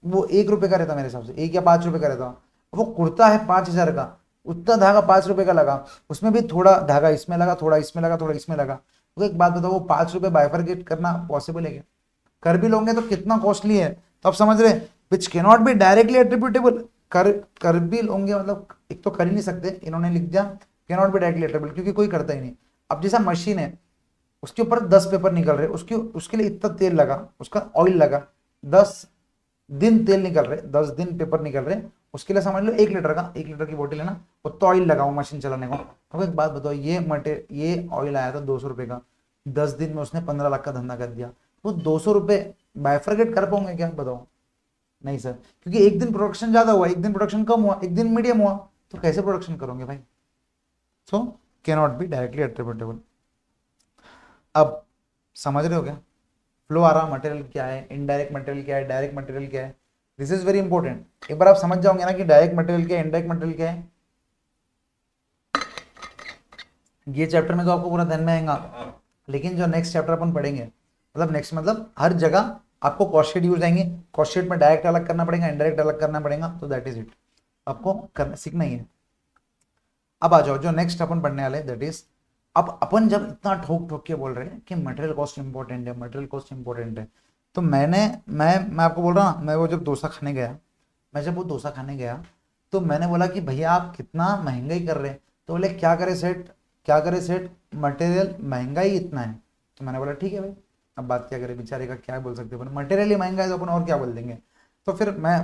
वो 1 रुपए का रहता मेरे हिसाब से, 1 या 5 रुपए का रहता। वो कुर्ता है 5,000 का, उतना धागा 5 रुपए का लगा, उसमें भी थोड़ा धागा इसमें लगा, थोड़ा इसमें लगा, थोड़ा इसमें लगा। तो एक बात बताओ, वो 5 रुपए बाइफरकेट करना पॉसिबल है क्या? कर भी लोगे तो कितना कॉस्टली है, तो आप समझ रहे, which cannot be directly attributable. कर भी लोगे मतलब, एक तो कर ही नहीं सकते, इन्होंने लिख दिया कैनॉट बी डायरेक्टली एट्रीब्यूटेबल, क्योंकि कोई करता ही नहीं। अब जैसा मशीन है, उसके ऊपर 10 पेपर निकल रहे, उसके लिए इतना तेल लगा, उसका ऑयल लगा, 10 दिन तेल निकल रहे, 10 दिन पेपर निकल रहे, उसके लिए समझ लो 1 लीटर का, 1 लीटर की बोतल है ना, उतना ऑयल लगा वो मशीन चलाने को। तो एक बात बताओ, ये ऑयल आया था 200 रुपए का, 10 दिन में उसने 15 लाख का धंधा कर दिया। वो 200 रुपए बाइफरकेट कर पाओगे क्या, बताओ? नहीं सर, क्योंकि एक दिन प्रोडक्शन ज्यादा हुआ, एक दिन प्रोडक्शन कम हुआ, एक दिन मीडियम हुआ, तो कैसे प्रोडक्शन करोगे भाई? So can not be directly attributable. अब समझ रहे हो क्या, फ्लो आ रहा, मटेरियल क्या है, इनडायरेक्ट मटेरियल क्या है, डायरेक्ट मटेरियल क्या है। This is very important. एक बार आप समझ जाओगे ना कि डायरेक्ट मटेरियल क्या है, इनडायरेक्ट मटेरियल क्या है, ये चैप्टर में तो आपको पूरा ध्यान में आएगा। लेकिन जो नेक्स्ट चैप्टर अपन पढ़ेंगे, मतलब नेक्स्ट मतलब हर जगह आपको कॉस्ट शीट यूज आएंगे। कॉस्ट शीट में डायरेक्ट अलग करना पड़ेगा, इनडायरेक्ट अलग करना पड़ेगा, तो दैट इज इट, आपको करना सीखना ही है। अब आ जाओ जो नेक्स्ट अपन पढ़ने वाले, दैट इज, अब अपन जब इतना ठोक ठोक के बोल रहे हैं कि मटेरियल कॉस्ट इंपॉर्टेंट है, मटेरियल कॉस्ट इंपॉर्टेंट है, तो मैं आपको बोल रहा हूँ, मैं वो जब डोसा खाने गया, मैं जब वो डोसा खाने गया तो मैंने बोला कि भैया आप कितना महंगाई कर रहे हैं, तो बोले क्या करे सेठ, क्या करे सेठ, मटेरियल महंगाई इतना है। तो मैंने बोला ठीक है भाई, अब बात क्या करें, बेचारे का क्या बोल सकते हैं, मटेरियल ही महंगा है तो अपन और क्या बोल देंगे। तो फिर मैं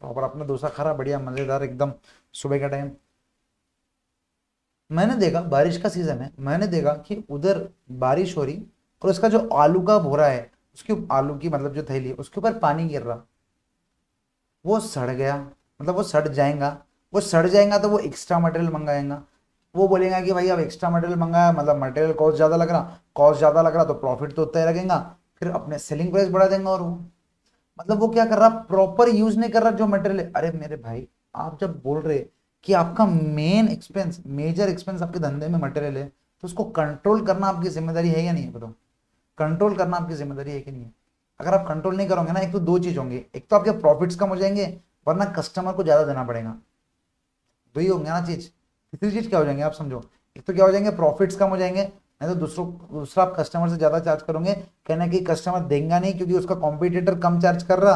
प्रॉपर अपना डोसा खा रहा, बढ़िया मजेदार एकदम, सुबह का टाइम। मैंने देखा बारिश का सीजन है, मैंने देखा कि उधर बारिश हो रही और उसका जो आलू का बोरा है, उसके आलू की मतलब जो थैली है उसके ऊपर पानी गिर रहा, वो सड़ गया, मतलब वो सड़ जाएगा, वो सड़ जाएगा तो वो एक्स्ट्रा मटेरियल मंगाएगा, वो बोलेगा कि भाई अब एक्स्ट्रा मटेरियल मंगाया मतलब मटेरियल कॉस्ट ज़्यादा लग रहा, कॉस्ट ज़्यादा लग रहा तो प्रॉफिट तो उतना ही लगेगा, फिर अपने सेलिंग प्राइस बढ़ा देंगे। और वो मतलब वो क्या कर रहा, प्रॉपर यूज नहीं कर रहा जो मटेरियल। अरे मेरे भाई, आप जब बोल रहे कि आपका मेन एक्सपेंस, मेजर एक्सपेंस आपके धंधे में मटेरियल है, तो उसको कंट्रोल करना आपकी जिम्मेदारी है या नहीं है, बताओ? कंट्रोल करना आपकी जिम्मेदारी है कि नहीं है? अगर आप कंट्रोल नहीं करोगे ना, एक तो दो चीज होंगे, एक तो आपके प्रॉफिट्स कम हो जाएंगे, वरना कस्टमर को ज्यादा देना पड़ेगा, दो ही होंगे ना चीज। तीसरी चीज क्या हो जाएंगे आप समझो, एक तो क्या हो जाएंगे, प्रॉफिट्स कम हो जाएंगे, नहीं तो दूसरा आप कस्टमर से ज्यादा चार्ज करोगे, कहना कि कस्टमर देगा नहीं क्योंकि उसका कॉम्पिटिटर कम चार्ज कर रहा,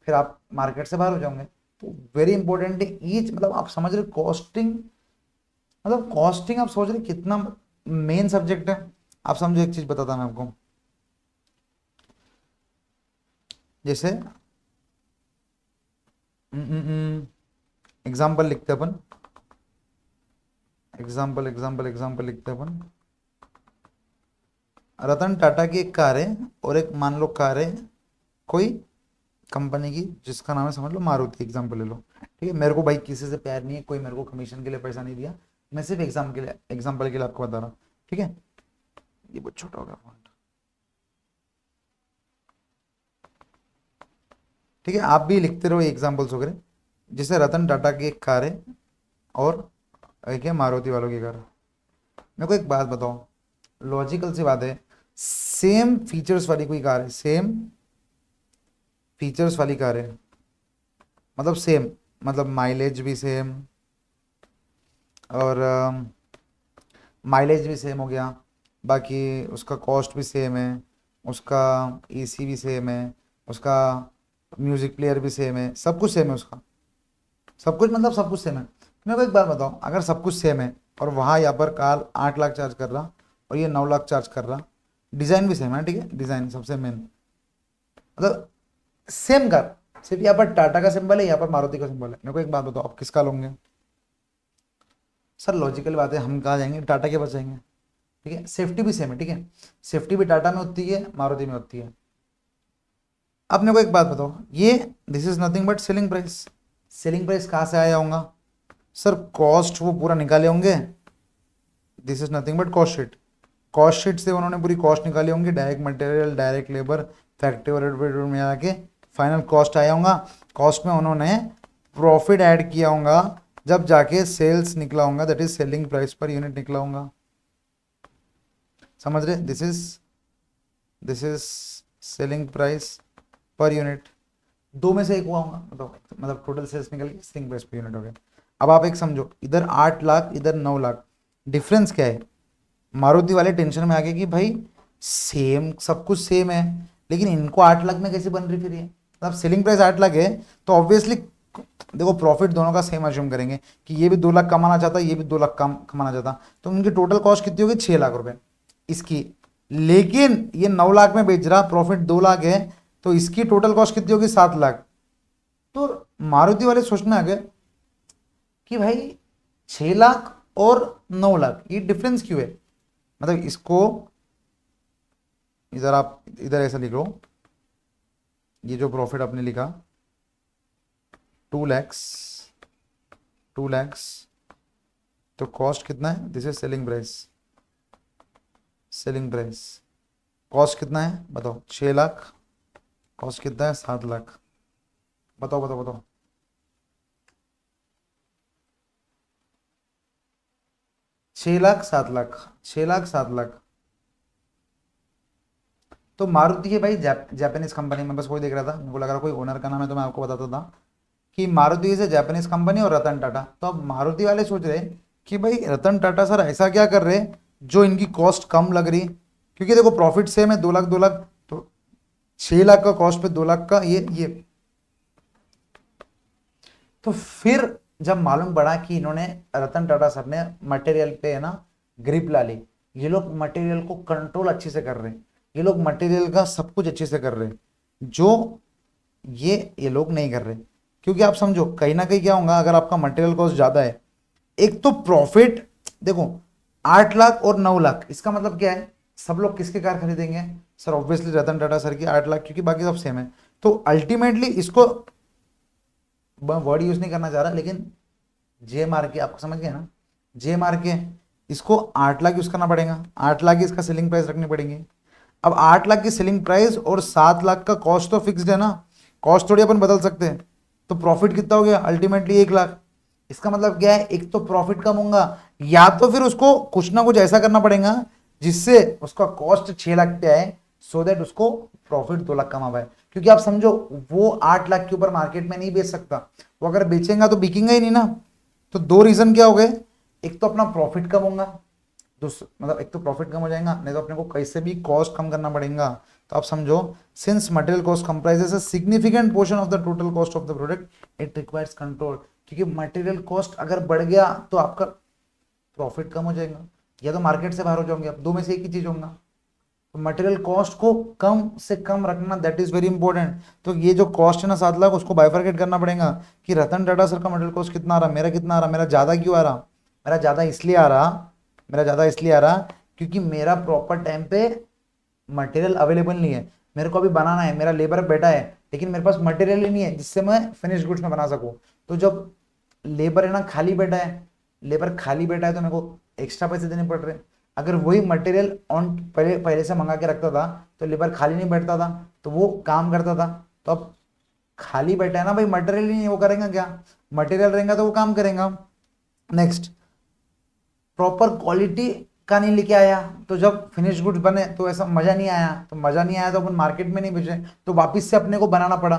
फिर आप मार्केट से बाहर हो जाओगे। तो वेरी इंपॉर्टेंट है ईच, मतलब आप समझ रहे कॉस्टिंग, मतलब कॉस्टिंग आप सोच रहे कितना मेन सब्जेक्ट है। आप समझो एक चीज बताता मैं आपको, जैसे एग्जाम्पल लिखते हैं अपन, एग्जाम्पल लिखते हैं अपन। रतन टाटा की एक कार है और एक मान लो कार है कोई कंपनी की जिसका नाम है समझ लो मारुति, एग्जाम्पल ले लो। ठीक है, मेरे को भाई किसी से प्यार नहीं है, कोई मेरे को कमीशन के लिए पैसा नहीं दिया, मैं सिर्फ एग्जाम्पल के लिए आपको बता रहा हूँ। ठीक है, ये बहुत छोटा हो गया फॉन्ट। ठीक है, आप भी लिखते रहो एग्जाम्पल्स वगैरह। जैसे रतन टाटा की एक कार है और एक है मारुति वालों की कार। मेरे को एक बात बताओ, लॉजिकल सी बात है, सेम फीचर्स वाली कोई कार है, सेम फीचर्स वाली कार है, मतलब सेम, मतलब माइलेज भी सेम और माइलेज भी सेम हो गया, बाकी उसका कॉस्ट भी सेम है, उसका एसी भी सेम है, उसका म्यूजिक प्लेयर भी सेम है, सब कुछ सेम है उसका, सब कुछ मतलब सब कुछ सेम है। मेरे को एक बात बताओ, अगर सब कुछ सेम है और वहाँ यहाँ पर कार 8 लाख चार्ज कर रहा और ये 9 लाख चार्ज कर रहा, डिज़ाइन भी सेम है, ठीक है, डिज़ाइन सबसे मेन, मतलब सेम कार, सिर्फ यहाँ पर टाटा का सिंबल है, यहाँ पर मारुति का सिंबल है। मेरे को एक बात बताओ, आप किसका लोगे? सर लॉजिकल बात है, हम कहाँ जाएंगे, टाटा के पास जाएंगे। ठीक है, सेफ्टी भी सेम है, ठीक है, सेफ्टी भी टाटा में होती है, मारुति में होती है। अब मेरे को एक बात बताओ, ये this is nothing but selling price. Selling price कहाँ से आया होगा? सर कॉस्ट वो पूरा निकाले होंगे, this is nothing but cost sheet. Cost sheet से उन्होंने पूरी कॉस्ट निकाली होंगी, direct material, direct labour, factory overhead में आके फाइनल कॉस्ट आया होगा। कॉस्ट में उन्होंने प्रॉफिट ऐड किया होगा, जब जाके सेल्स निकला होगा, that is selling price per unit निकला होगा। समझ रहे? This is selling price per unit, दो में से एक हुआ होगा, मतलब टोटल सेल्स निकल के सेलिंग प्राइस पर यूनिट हो गया। अब आप एक समझो, इधर 8 लाख इधर 9 लाख, डिफरेंस क्या है? मारुति वाले टेंशन में आ गए कि भाई सेम, सब कुछ सेम है, लेकिन इनको 8 लाख में कैसे बन रही फिर ये, मतलब सेलिंग प्राइस 8 लाख है तो ऑब्वियसली देखो प्रॉफिट दोनों का सेम अज्यूम करेंगे कि ये भी 2 लाख कमाना चाहता, ये भी 2 लाख कम कमाना चाहता, तो उनकी टोटल कॉस्ट कितनी होगी? 6 लाख रुपए इसकी। लेकिन ये 9 लाख में बेच रहा, प्रॉफिट 2 लाख है, तो इसकी टोटल कॉस्ट कितनी होगी? 7 लाख। तो मारुति वाले सोचने आ गए कि भाई 6 लाख और 9 लाख ये डिफरेंस क्यों है? मतलब इसको इधर आप इधर ऐसा लिख लो, ये जो प्रॉफिट आपने लिखा 2 लैक्स, 2 लैक्स, तो कॉस्ट कितना है? This is selling price, selling price, cost कितना है बताओ? 6 लाख, कॉस्ट कितना है? 7 लाख। बताओ बताओ बताओ, 6 लाख 7 लाख, 6 लाख 7 लाख। तो मारुति है भाई जापानीज कंपनी में, बस वही देख रहा था, मेरे को लग रहा कोई ओनर का नाम है तो मैं आपको बताता था कि मारुति से जापानीज कंपनी और रतन टाटा। तो अब मारुति वाले सोच रहे कि भाई रतन टाटा सर ऐसा क्या कर रहे जो इनकी कॉस्ट कम लग रही, क्योंकि देखो प्रॉफिट सेम है, 2 लाख 2 लाख, तो 6 लाख का कॉस्ट पे 2 लाख का ये। तो फिर जब मालूम पड़ा कि इन्होंने रतन टाटा सर ने मटेरियल पे है ना ग्रिप ला ली, ये लोग मटेरियल को कंट्रोल अच्छे से कर रहे हैं, ये लोग मटेरियल का सब कुछ अच्छे से कर रहे हैं, जो ये लोग नहीं कर रहे। क्योंकि आप समझो कहीं ना कहीं क्या होगा, अगर आपका मटेरियल कॉस्ट ज़्यादा है, एक तो प्रॉफिट देखो 8 लाख और 9 लाख, इसका मतलब क्या है? सब लोग किसके कार खरीदेंगे? Sir obviously Ratan Tata sir की 8 लाख, क्योंकि बाकी सब सेम है। तो अल्टीमेटली इसको वर्ड यूज नहीं करना चाह रहा, लेकिन जे मार के आपको समझ गए ना, जे मार के इसको 8 लाख यूज करना पड़ेगा, 8 लाख की इसका सेलिंग प्राइस रखनी पड़ेगी। अब 8 लाख की सेलिंग प्राइस और 7 लाख का कॉस्ट तो फिक्स्ड है ना, कॉस्ट थोड़ी अपन बदल सकते हैं। तो प्रॉफिट कितना हो गया? अल्टीमेटली 1 लाख। इसका मतलब क्या है? एक तो प्रॉफिट कम होगा, या तो फिर उसको कुछ ना कुछ ऐसा करना पड़ेगा जिससे उसका कॉस्ट 6 लाख पे आए, सो दैट उसको प्रॉफिट 2 लाख कमा पाए। क्योंकि आप समझो वो 8 लाख के ऊपर मार्केट में नहीं बेच सकता, वो अगर बेचेगा तो बिकेगा ही नहीं ना। तो दो रीजन क्या हो गए, एक तो अपना प्रॉफिट कम होगा, मतलब एक तो प्रॉफिट कम हो जाएगा, नहीं तो अपने को कैसे भी कॉस्ट कम करना पड़ेगा। तो आप समझो since material cost comprises a significant portion of the total cost of the product it requires control. क्योंकि मटेरियल कॉस्ट अगर बढ़ गया तो आपका प्रॉफिट कम हो जाएगा, या तो मार्केट से बाहर हो जाओगे आप, दो में से एक ही चीज होगा। तो मटेरियल कॉस्ट को कम से कम रखना दैट इज वेरी इंपॉर्टेंट। तो ये जो कॉस्ट है ना 7 लाख, उसको बाइफरकेट करना पड़ेगा कि रतन टाटा सर का मटेरियल कॉस्ट कितना आ रहा, मेरा कितना आ रहा, मेरा ज्यादा क्यों आ रहा? मेरा ज्यादा इसलिए आ रहा क्योंकि मेरा प्रॉपर टाइम पे मटेरियल अवेलेबल नहीं है, मेरे को अभी बनाना है, मेरा लेबर बैठा है, लेकिन मेरे पास मटेरियल ही नहीं है जिससे मैं फिनिश गुड्स में बना सकूं। तो जब लेबर है ना खाली बैठा है, लेबर खाली बैठा है तो मेरे को एक्स्ट्रा पैसे देने पड़ रहे हैं। अगर वही मटेरियल ऑन पहले पहले से मंगा के रखता था तो लेबर खाली नहीं बैठता था, तो वो काम करता था। तो अब खाली बैठा है ना भाई, मटेरियल ही नहीं, वो करेगा क्या? मटेरियल रहेगा तो वो काम करेगा। नेक्स्ट, प्रॉपर क्वालिटी का नहीं लेके आया, तो जब फिनिश गुड्स बने तो ऐसा मजा नहीं आया, तो मजा नहीं आया तो अपन मार्केट में नहीं बेचे, तो वापस से अपने को बनाना पड़ा।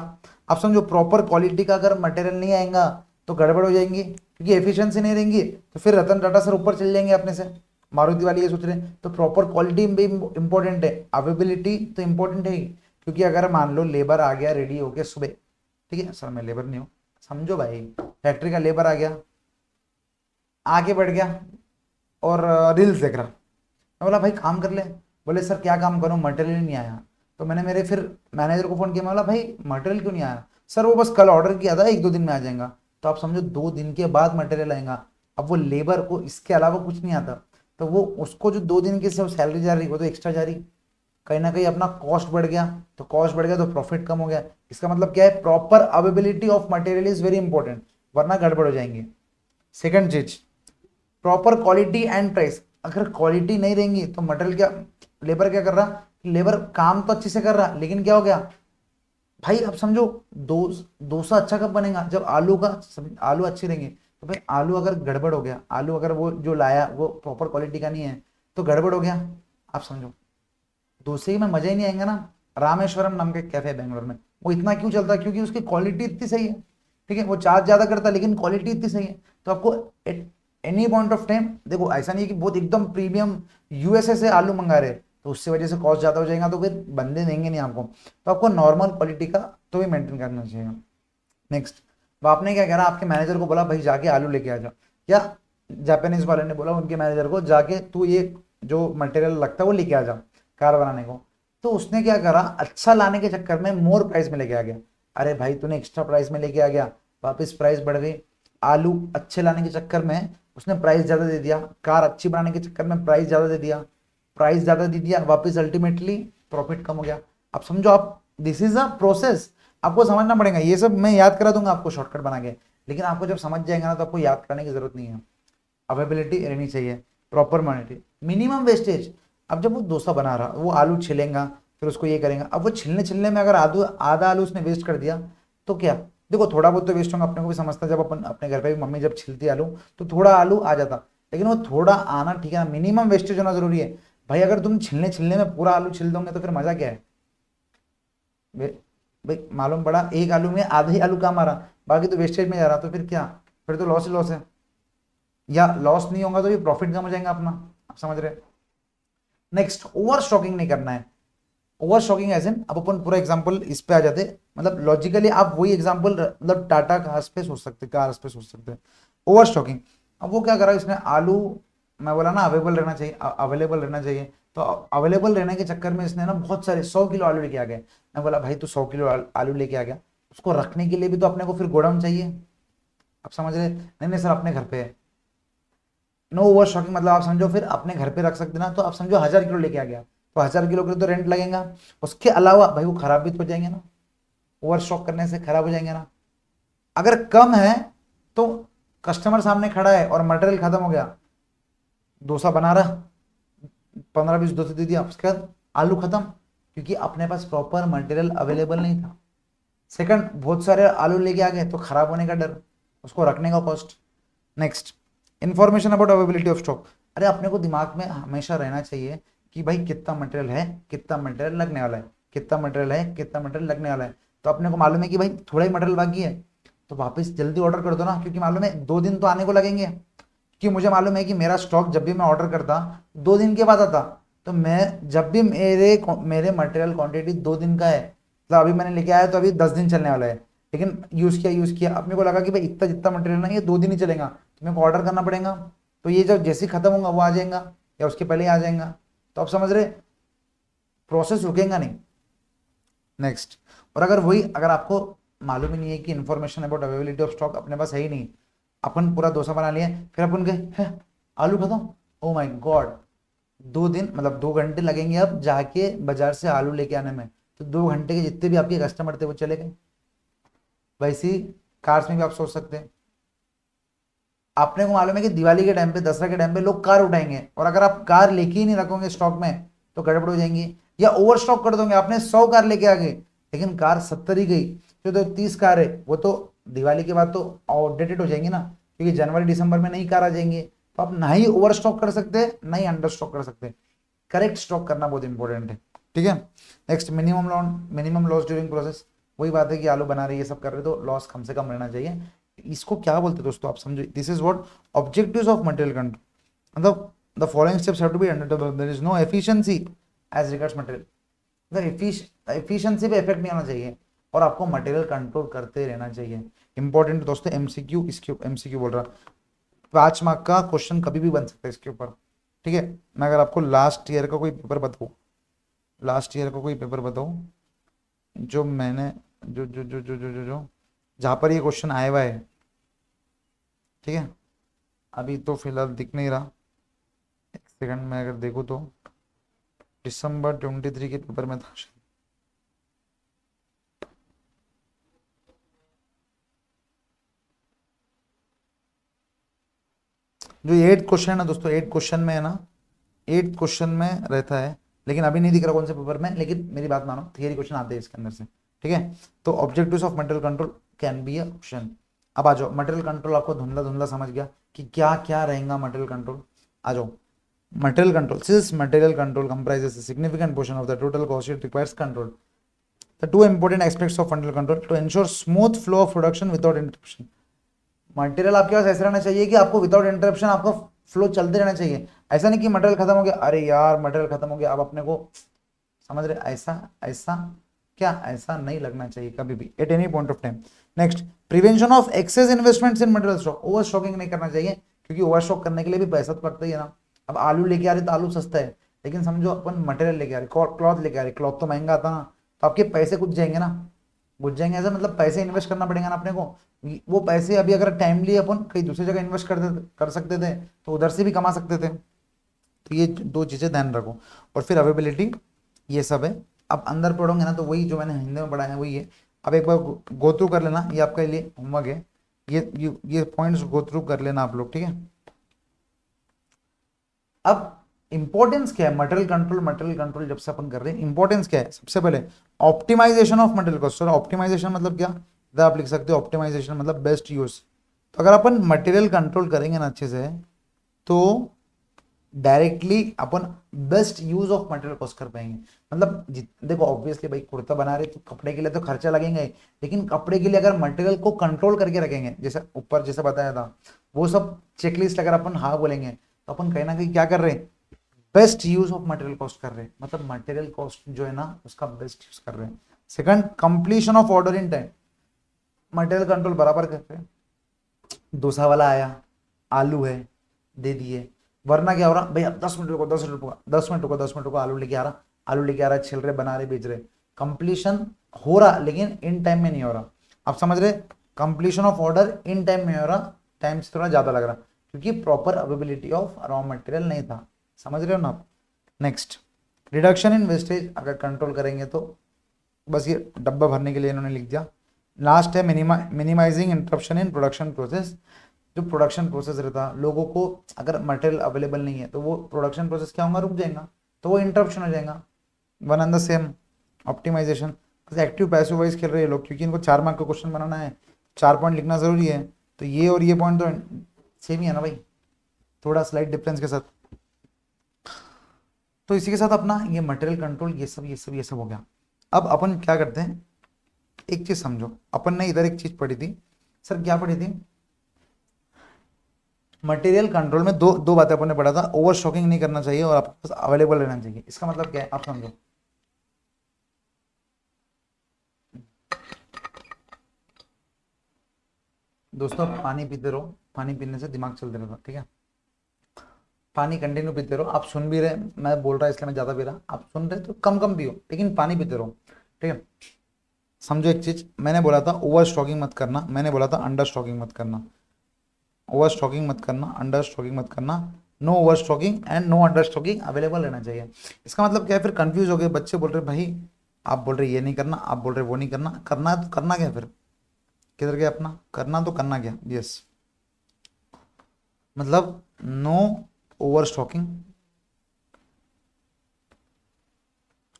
अब समझो प्रॉपर क्वालिटी का अगर मटेरियल नहीं आएगा तो गड़बड़ हो जाएंगी, क्योंकि एफिशिएंसी नहीं रहेंगी, तो फिर रतन टाटा सर ऊपर चल जाएंगे अपने से, मारुति वाली ये सोच रहे हैं। तो प्रॉपर क्वालिटी भी इंपॉर्टेंट है, अवेलेबिलिटी तो इंपॉर्टेंट है ही, क्योंकि अगर मान लो लेबर आ गया रेडी होके सुबह, ठीक है सर मैं लेबर नहीं हूँ, समझो भाई फैक्ट्री का लेबर आ गया, आके बैठ गया और रील्स देख रहा, मैं बोला भाई काम कर ले, बोले सर क्या काम करूं, मटेरियल नहीं आया। तो मैंने मेरे फिर मैनेजर को फोन किया, मैं बोला भाई मटेरियल क्यों नहीं आया? सर वो बस कल ऑर्डर किया था, 1-2 दिन में आ जाएगा। तो आप समझो 2 दिन के बाद मटेरियल आएगा। अब वो लेबर को इसके अलावा कुछ नहीं आता, तो वो उसको जो 2 दिन की सब सैलरी जा रही वो तो एक्स्ट्रा जा रही, कहीं ना कहीं अपना कॉस्ट बढ़ गया, तो कॉस्ट बढ़ गया तो प्रॉफिट कम हो गया। इसका मतलब क्या है, proper availability of material is very important, वरना गड़बड़ हो जाएंगे। सेकंड चीज, प्रॉपर क्वालिटी एंड प्राइस। अगर क्वालिटी नहीं रहेंगी तो मटेरियल क्या, लेबर क्या कर रहा, लेबर काम तो अच्छे से कर रहा, लेकिन क्या हो गया भाई, अब समझो डोसा अच्छा कब बनेगा, जब आलू अच्छे रहेंगे। तो भाई आलू अगर गड़बड़ हो गया, आलू अगर वो जो लाया वो प्रॉपर क्वालिटी का नहीं है तो गड़बड़ हो गया। आप समझो डोसे में मजा ही नहीं आएगा ना। रामेश्वरम नाम का कैफे है बेंगलोर में, वो इतना क्यों चलता है, क्योंकि उसकी क्वालिटी इतनी सही है, ठीक है, वो चार्ज ज्यादा करता है लेकिन क्वालिटी इतनी सही है। तो आपको eight any point of time देखो, ऐसा नहीं है कि बहुत एकदम प्रीमियम यूएसए से आलू मंगा रहे तो उससे वजह से कॉस्ट ज्यादा हो जाएगा, तो फिर बंदे देंगे नहीं आपको। तो आपको नॉर्मल क्वालिटी का तो भी मेंटेन करना चाहिए। नेक्स्ट, वो आपने क्या करा, आपके मैनेजर को बोला भाई जाके आलू लेके आ जाओ, या जापानीज वाले ने बोला उनके मैनेजर को जाके तू ये जो मटेरियल लगता है वो लेके आ जा कार बनाने को। तो उसने क्या करा, अच्छा लाने के चक्कर में मोर प्राइस में लेके आ गया। अरे भाई तूने एक्स्ट्रा प्राइस में लेके आ गया, वापस प्राइस बढ़ गई। आलू अच्छे लाने के चक्कर में उसने प्राइस ज्यादा दे दिया, कार अच्छी बनाने के चक्कर में प्राइस ज्यादा दे दिया, प्राइस ज्यादा दे दिया, वापस अल्टीमेटली प्रॉफिट कम हो गया। अब समझो आप, दिस इज अ प्रोसेस, आपको समझना पड़ेगा। ये सब मैं याद करा दूंगा आपको शॉर्टकट बना के, लेकिन आपको जब समझ जाएगा ना तो आपको याद करने की जरूरत नहीं है। अवेलेबिलिटी रहनी चाहिए, प्रॉपर क्वांटिटी, मिनिमम वेस्टेज। अब जब वो डोसा बना रहा, वो आलू छिलेगा, फिर उसको ये करेगा, अब वो छिलने छिलने में अगर आधा आलू उसने वेस्ट कर दिया तो क्या, देखो थोड़ा बहुत तो वेस्ट होगा, अपने को भी समझता है, जब अपन अपने घर पे भी मम्मी जब छिलती आलू तो थोड़ा आलू आ जाता, लेकिन वो थोड़ा आना ठीक है ना, मिनिमम वेस्टेज होना जरूरी है। भाई अगर तुम छिलने छिलने में पूरा आलू छिल दोगे तो फिर मजा क्या है भाई, मालूम पड़ा एक आलू में आधा ही आलू काम आ रहा, बाकी तो वेस्टेज में जा रहा, तो फिर क्या, फिर तो लॉस ही लॉस है। या लॉस नहीं होगा तो भी प्रॉफिट कम हो जाएगा अपना, आप समझ रहे। नेक्स्ट, ओवर स्टॉकिंग नहीं करना है। ओवर स्टॉकिंग एज इन, अब अपन पूरा एग्जांपल इस पे आ जाते, मतलब लॉजिकली आप वही एग्जांपल मतलब टाटा कार्स पे सोच सकते, कार्स पे सोच सकते हैं। ओवर स्टॉकिंग, अब वो क्या करा इसने, आलू मैं बोला ना अवेलेबल रहना चाहिए, अवेलेबल रहना चाहिए, तो अवेलेबल रहने के चक्कर में इसने ना बहुत सारे 100 किलो आलू लेके आ गए। मैं बोला भाई तू 100 किलो आलू लेके आ गया, उसको रखने के लिए भी तो अपने को फिर गोडाउन चाहिए, आप समझ रहे। नहीं नहीं सर अपने घर पे है, नो ओवर स्टॉकिंग, मतलब आप समझो फिर अपने घर पे रख सकते ना, तो आप समझो 1000 किलो लेके आ गया, तो 1000 किलो के लिए तो रेंट लगेगा, उसके अलावा भाई वो खराब भी तो हो जाएंगे ना, ओवर स्टॉक करने से खराब हो जाएंगे ना। अगर कम है तो कस्टमर सामने खड़ा है और मटेरियल खत्म हो गया, डोसा बना रहा, 15-20 डोसे दे दिया, उसके बाद आलू खत्म, क्योंकि अपने पास प्रॉपर मटेरियल अवेलेबल नहीं था। सेकंड, बहुत सारे आलू लेके आ गए तो खराब होने का डर, उसको रखने का cost. Next, information about availability of stock. अरे अपने को दिमाग में हमेशा रहना चाहिए कि भाई कितना मटेरियल है, कितना मटेरियल लगने वाला है, कितना मटेरियल है, कितना मटेरियल लगने वाला है। तो अपने को मालूम है कि भाई थोड़ा ही मटेरियल बाकी है, तो वापस जल्दी ऑर्डर कर दो ना, क्योंकि मालूम है 2 दिन तो आने को लगेंगे। कि मुझे मालूम है कि मेरा स्टॉक जब भी मैं ऑर्डर करता 2 दिन के बाद आता, तो मैं जब भी मेरे मेरे मटेरियल क्वांटिटी 2 दिन का है, मतलब अभी मैंने लेके आया तो अभी 10 दिन चलने वाला है, लेकिन यूज किया अपने को लगा कि भाई इतना जितना मटेरियल ना ये 2 दिन ही चलेगा, तो मेरे को ऑर्डर करना पड़ेगा। तो ये जब जैसे ही खत्म होगा वो आ जाएगा, या उसके पहले ही आ जाएगा। तो आप समझ रहे, प्रोसेस रुकेगा नहीं। नेक्स्ट, और अगर आपको मालूम ही नहीं है कि information about availability of stock अपने पास है ही नहीं, अपन पूरा डोसा बना लिया, फिर अपन गए आलू खत्म, ओ माय गॉड, 2 दिन मतलब 2 घंटे लगेंगे अब जाके बाजार से आलू लेके आने में, तो 2 घंटे के जितने भी आपके कस्टमर थे वो चले गए। वैसे ही कार्स में भी आप सोच सकते हैं, आपने को मालूम है कि दिवाली के टाइम पे, दसरा के टाइम पे लोग कार उठाएंगे, और अगर आप कार लेके ही नहीं रखोगे स्टॉक में तो गड़बड़ हो जाएंगी, या ओवर स्टॉक कर दोगे। आपने 100 कार लेके आ गए लेकिन कार 70 ही गई, तो 30 कार है वो तो दिवाली के बाद तो आउटडेटेड हो जाएंगी ना, क्योंकि जनवरी दिसंबर में नई कार आ जाएंगी। तो आप ना ही ओवर स्टॉक कर सकते ना ही अंडर स्टॉक कर सकते, करेक्ट स्टॉक करना बहुत इंपॉर्टेंट है। ठीक है, next minimum loss during process. वही बात है कि आलू बना रहे ये सब कर रहे तो लॉस कम से कम रहना चाहिए। इसको क्या बोलते हैं दोस्तों, आप समझो, this is what objectives of material control. मतलब the following steps have to be undertaken, there is no efficiency as regards material. मतलब एफिशिएंसी पे इफेक्ट नहीं आना चाहिए और आपको मटेरियल कंट्रोल करते रहना चाहिए। इंपॉर्टेंट दोस्तों एमसीक्यू, इसके एमसीक्यू बोल रहा, 5 मार्क का क्वेश्चन कभी भी बन सकता है इसके ऊपर। ठीक है, मैं अगर आपको लास्ट ईयर का कोई पेपर बताऊँ, लास्ट ईयर का कोई पेपर बताऊँ जो मैंने जो जो जो जो जो जो जो जहाँ पर ये क्वेश्चन आया हुआ है, ठीक है, अभी तो फिलहाल दिख नहीं रहा, एक सेकंड में अगर देखूँ तो दिसंबर 23 के पेपर में था। जो 8 क्वेश्चन है ना दोस्तों, 8 क्वेश्चन में है ना, 8 क्वेश्चन में रहता है, लेकिन अभी नहीं दिख रहा कौन से पेपर में, लेकिन मेरी बात मानो थियरी क्वेश्चन आते हैं इसके अंदर से। ठीक है, तो objectives of material control can be a option. अब आ जाओ, मटेरियल कंट्रोल आपको धुंधला धुंधला समझ गया कि क्या क्या रहेगा मटेरियल कंट्रोल। आ जाओ, material control, since material control comprises a significant portion of the total cost, it requires control. The two important aspects of material control to ensure smooth flow of production without interruption. Material आपके पास ऐसा रहना चाहिए कि आपको without interruption आपका flow चलते रहना चाहिए। ऐसा नहीं कि मटेरियल खत्म हो गया, अरे यार मटेरियल खत्म हो गया, अब अपने को, समझ रहे, ऐसा ऐसा क्या, ऐसा नहीं लगना चाहिए कभी भी at any point of time. Next, prevention of excess investments in material stock. Over stocking नहीं करना चाहिए, क्योंकि ओवर स्टॉक करने के लिए भी पैसा तो लगता ही है ना। अब आलू लेके आ रहे तो आलू सस्ता है, लेकिन समझो अपन मटेरियल लेके आ रहे, क्लॉथ लेके आ रहे, क्लॉथ तो महंगा आता ना, तो आपके पैसे कुछ जाएंगे ना, बुझ जाएंगे। ऐसा मतलब पैसे इन्वेस्ट करना पड़ेगा ना अपने को, वो पैसे अभी अगर टाइमली अपन कहीं दूसरी जगह इन्वेस्ट कर सकते थे तो उधर से भी कमा सकते थे। तो ये 2 चीजें ध्यान रखो। और फिर अवेलेबिलिटी, ये सब है। अब अंदर पढ़ोगे ना तो वही जो मैंने हिंदी में पढ़ा है वही है। अब एक बार गो थ्रू कर लेना, ये आपके लिए होमवर्क है, ये पॉइंट्स गो थ्रू कर लेना आप लोग। ठीक है, अब इंपॉर्टेंस क्या है मटेरियल कंट्रोल, मटेरियल कंट्रोल जब से अपन कर रहे हैं इंपॉर्टेंस क्या है, सबसे पहले optimization of material cost. Optimization मतलब क्या, इधर आप लिख सकते हो ऑप्टिमाइजेशन मतलब बेस्ट यूज। तो अगर अपन मटेरियल कंट्रोल करेंगे ना अच्छे से तो directly upon best use of material cost कर पाएंगे। मतलब देखो ऑब्वियसली भाई कुर्ता बना रहे तो कपड़े के लिए तो खर्चा लगेंगे, लेकिन कपड़े के लिए अगर मटेरियल को कंट्रोल करके रखेंगे, जैसे ऊपर जैसे बताया था वो सब चेकलिस्ट अगर अपन हाँ बोलेंगे तो अपन कहीं ना कहीं क्या कर रहे हैं, best use of material cost कर रहे हैं, मतलब मटेरियल कॉस्ट जो है ना उसका बेस्ट यूज कर रहे हैं। Second, completion of order in time, material control बराबर कर रहे हैं। डोसा वाला आया, आलू है, दे दिए, वरना क्या हो रहा भाई, अब 10 मिनट रुको, 10 मिनट रुको, 10 मिनट रुको, 10 मिनट रुको, आलू लेके आ रहा, आलू लेके आ रहा, छिल रहे, बना रहे, बेच रहे, कंप्लीशन हो रहा लेकिन इन टाइम में नहीं हो रहा। आप समझ रहे, completion of order in time में हो रहा, टाइम से थोड़ा ज्यादा लग रहा, क्योंकि proper availability of raw material नहीं था। समझ रहे हो ना आप। नेक्स्ट, रिडक्शन इन वेस्टेज अगर कंट्रोल करेंगे तो, बस ये डब्बा भरने के लिए इन्होंने लिख दिया। लास्ट है minimizing interruption in production process. जो प्रोडक्शन प्रोसेस रहता, लोगों को अगर मटेरियल अवेलेबल नहीं है तो वो प्रोडक्शन प्रोसेस क्या होगा, रुक जाएगा, तो वो इंटरप्शन हो जाएगा। One and the same optimization. Active passive wise खेल रहे हैं लोग, क्योंकि इनको 4 मार्क का क्वेश्चन बनाना है, 4 पॉइंट लिखना जरूरी है, तो ये और ये पॉइंट तो सेम ही है ना भाई, थोड़ा स्लाइट डिफरेंस के साथ। तो इसी के साथ अपना ये मटेरियल कंट्रोल ये सब हो गया। अब अपन क्या करते हैं, एक चीज समझो, अपन ने इधर एक चीज पढ़ी थी, सर क्या पढ़ी थी, मटेरियल कंट्रोल में दो दो बातें अपन ने पढ़ा था, ओवर स्टॉकिंग नहीं करना चाहिए और आपके पास अवेलेबल रहना चाहिए। इसका मतलब क्या है आप समझो, दोस्तों पानी पीते रहो, पानी पीने से दिमाग चलते रहता, ठीक है, पानी कंटिन्यू पीते रहो। आप सुन भी रहे, मैं बोल रहा इसलिए मैं ज्यादा पी रहा, आप सुन रहे तो कम कम पियो लेकिन पानी पीते रहो। ठीक है, समझो एक चीज, मैंने बोला था ओवर स्टॉकिंग मत करना, मैंने बोला था अंडर स्टॉकिंग मत करना। ओवर स्टॉकिंग मत करना, अंडर स्टॉकिंग मत करना, no over stocking and no under stocking available रहना चाहिए। इसका मतलब क्या है, फिर कंफ्यूज हो गए बच्चे, बोल रहे भाई आप बोल रहे ये नहीं करना, आप बोल रहे वो नहीं करना, करना है तो करना क्या, फिर किधर गया अपना करना, तो करना क्या, यस मतलब no over stocking.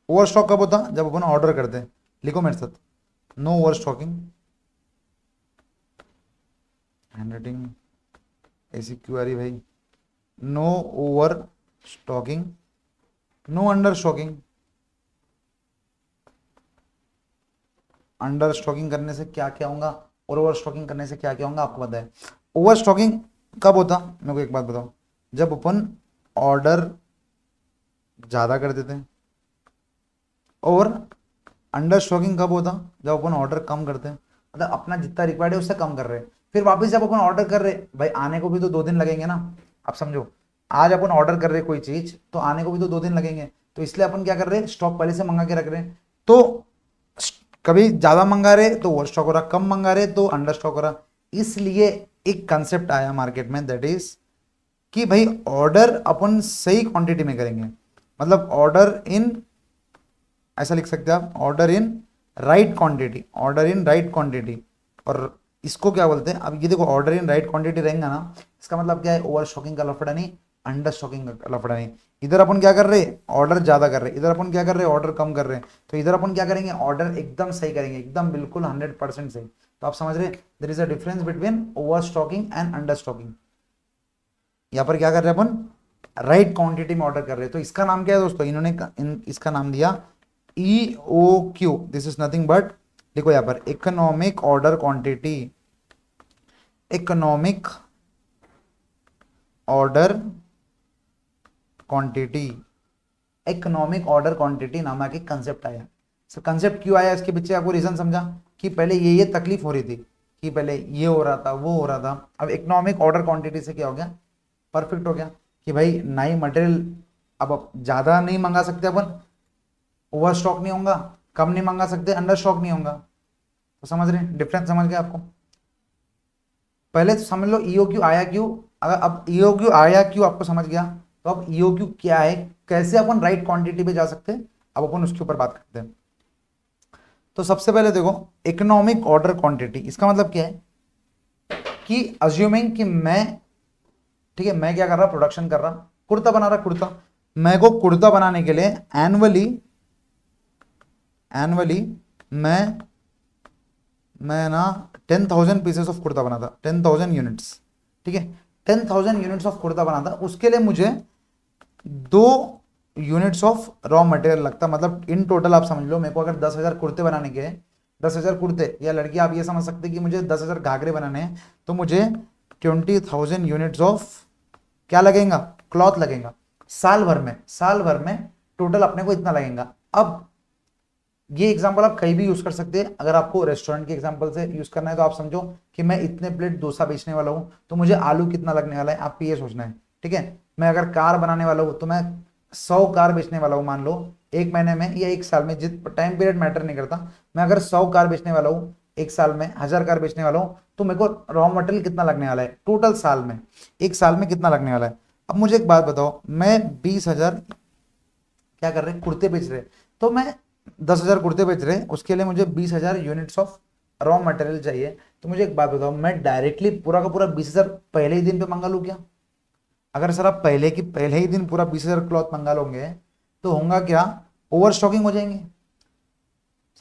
Over stock कब होता, जब अपन ऑर्डर करते हैं, लिखो मेरे साथ, no over stocking, hand writing ऐसी क्यों आ रही भाई, no over stocking, no under stocking. Under stocking करने से क्या क्या होगा और ओवर स्टॉकिंग करने से क्या क्या होगा आपको पता है। ओवर स्टॉकिंग कब होता, मेरे को एक बात बताओ, जब अपन ऑर्डर ज्यादा कर देते हैं। और अंडर स्टॉकिंग कब होता, जब अपन ऑर्डर कम करते हैं, मतलब अपना जितना रिक्वायर्ड है उससे कम कर रहे हैं, फिर वापस जब अपन ऑर्डर कर रहे हैं, भाई आने को भी तो 2 दिन लगेंगे ना। आप समझो, आज अपन ऑर्डर कर रहे हैं कोई चीज, तो आने को भी तो 2 दिन लगेंगे, तो इसलिए अपन क्या कर रहे हैं, स्टॉक पहले से मंगा के रख रहे हैं। तो कभी ज्यादा मंगा रहे तो ओवर स्टॉक हो रहा, कम मंगा रहे तो अंडर स्टॉक हो रहा। इसलिए एक कंसेप्ट आया मार्केट में, दैट इज कि भाई ऑर्डर अपन सही क्वांटिटी में करेंगे, मतलब ऑर्डर इन, ऐसा लिख सकते हैं आप, order in right quantity, order in right quantity. और इसको क्या बोलते हैं, अब ये देखो ऑर्डर इन राइट क्वांटिटी रहेगा ना, इसका मतलब क्या है, ओवर स्टॉकिंग का लफड़ा नहीं, अंडर स्टॉकिंग का लफड़ा नहीं। इधर अपन क्या कर रहे हैं, ऑर्डर ज्यादा कर रहे हैं, इधर अपन क्या कर रहे हैं, ऑर्डर कम कर रहे हैं, तो इधर अपन क्या करेंगे, ऑर्डर एकदम सही करेंगे, एकदम बिल्कुल 100% सही। तो आप समझ रहे, there is a difference between over stocking and under stocking. यहाँ पर क्या कर रहे हैं अपन, राइट क्वांटिटी में ऑर्डर कर रहे हैं। तो इसका नाम क्या है दोस्तों, इन्होंने इसका नाम दिया EOQ, this is nothing but, देखो यहां पर economic order quantity, economic order quantity, economic order quantity नामक एक कंसेप्ट आया। सर कंसेप्ट क्यों आया, इसके पीछे आपको रीजन समझा, कि पहले ये तकलीफ हो रही थी, कि पहले ये हो रहा था वो हो रहा था, अब इकोनॉमिक ऑर्डर क्वांटिटी से क्या हो गया, परफेक्ट हो गया, कि भाई नई मटेरियल अब ज्यादा नहीं मंगा सकते अपन, ओवर स्टॉक नहीं होगा, कम नहीं मंगा सकते, अंडर स्टॉक नहीं होगा। तो समझ रहे हैं, डिफरेंस समझ गए आपको। पहले तो समझ लो ईओक्यू आया क्यों, अगर अब ईओक्यू आया क्यों आपको समझ गया, तो अब ईओक्यू क्या है, कैसे अपन राइट क्वांटिटी पे जा सकते हैं, अब अपन उसके ऊपर बात करते हैं। तो सबसे पहले देखो इकोनॉमिक ऑर्डर क्वांटिटी, इसका मतलब क्या है, कि अज्यूमिंग कि मैं, ठीक है, मैं क्या कर रहा, प्रोडक्शन कर रहा, कुर्ता बना रहा, कुर्ता, मैं को कुर्ता बनाने के लिए एनुअली, एनुअली मैं ना 10,000 पीसेस ऑफ कुर्ता बना था, 10,000 यूनिट्स, ठीक है, 10,000 यूनिट्स ऑफ कुर्ता बना था, उसके लिए मुझे 2 यूनिट्स ऑफ रॉ मटेरियल लगता, मतलब इन टोटल आप समझ लो, मेरे को अगर 10,000 कुर्ते बनाने के, 10,000 कुर्ते, या लड़की आप ये समझ सकते कि मुझे 10,000 घाघरे बनाने हैं, तो मुझे 20,000 यूनिट्स ऑफ क्या लगेगा, क्लॉथ लगेगा, साल भर में, साल भर में टोटल अपने को इतना लगेगा। अब ये एग्जांपल आप कहीं भी यूज कर सकते हैं, अगर आपको रेस्टोरेंट के एग्जांपल से यूज करना है तो आप समझो कि मैं इतने प्लेट डोसा बेचने वाला हूं, तो मुझे आलू कितना लगने वाला है, आपको ये सोचना है, ठीक है। मैं अगर कार बनाने वाला हूं, तो मैं 100 कार बेचने वाला हूं, मान लो 1 महीने में या 1 साल में, जित टाइम पीरियड मैटर नहीं करता, मैं अगर 100 कार बेचने वाला हूँ 1 साल में, 1,000 कार बेचने वाला हूँ, तो मेरे को रॉ मटेरियल कितना लगने वाला है टोटल साल में, 1 साल में कितना लगने वाला है। अब मुझे एक बात बताओ, मैं 20,000 क्या कर रहे, कुर्ते बेच रहे, तो मैं 10,000 कुर्ते बेच रहे, उसके लिए मुझे 20,000 यूनिट्स ऑफ रॉ मटेरियल चाहिए। तो मुझे एक बात बताओ, मैं डायरेक्टली पूरा का पूरा 20,000 पहले ही दिन पे मंगा लूँ क्या, अगर सर आप पहले ही दिन पूरा 20,000 क्लॉथ मंगा लोगे, तो होगा क्या, ओवर स्टॉकिंग हो जाएंगे,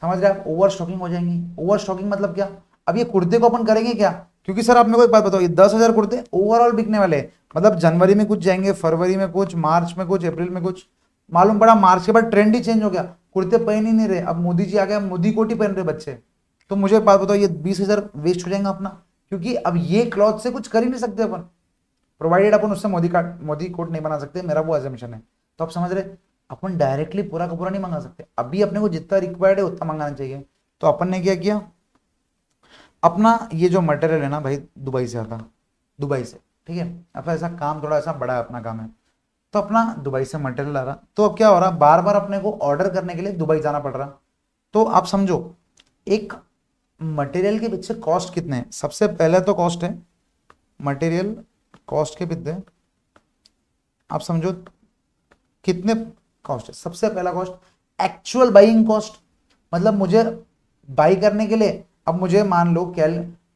समझ रहे आप, ओवर स्टॉकिंग हो जाएंगी। ओवर स्टॉकिंग मतलब क्या, अब ये कुर्ते को अपन करेंगे क्या, क्योंकि सर आप मेरे को एक बात बताओ, ये 10,000 कुर्ते ओवरऑल बिकने वाले हैं, मतलब जनवरी में कुछ जाएंगे, फरवरी में कुछ, मार्च में कुछ, अप्रैल में कुछ, मालूम पड़ा मार्च के बाद ट्रेंड ही चेंज हो गया, कुर्ते पहन ही नहीं रहे, अब मोदी जी आ गए, मोदी कोट ही पहन रहे बच्चे। तो मुझे एक बात बताओ, ये 20,000 वेस्ट हो जाएगा अपना, क्योंकि अब ये क्लॉथ से कुछ कर ही नहीं सकते अपन, प्रोवाइडेड अपन उससे मोदी कोट नहीं बना सकते, मेरा वो एजम्पशन है। तो आप समझ रहे, अपन डायरेक्टली पूरा का पूरा नहीं मंगा सकते, अभी अपने को जितना रिक्वायर्ड है उतना मंगाना चाहिए। तो अपन ने क्या किया, अपना ये जो मटेरियल है ना भाई, दुबई से आता, दुबई से, ठीक है, अब ऐसा काम थोड़ा ऐसा बड़ा है, अपना काम है, तो अपना दुबई से मटेरियल आ रहा, तो अब क्या हो रहा, बार बार अपने को ऑर्डर करने के लिए दुबई जाना पड़ रहा। तो आप समझो, एक मटेरियल के पीछे कॉस्ट कितने हैं, सबसे पहले तो कॉस्ट है मटेरियल, कॉस्ट के पीछे आप समझो कितने कॉस्ट है। सबसे पहला कॉस्ट एक्चुअल बाइंग कॉस्ट, मतलब मुझे बाई करने के लिए, अब मुझे मान लो क्या,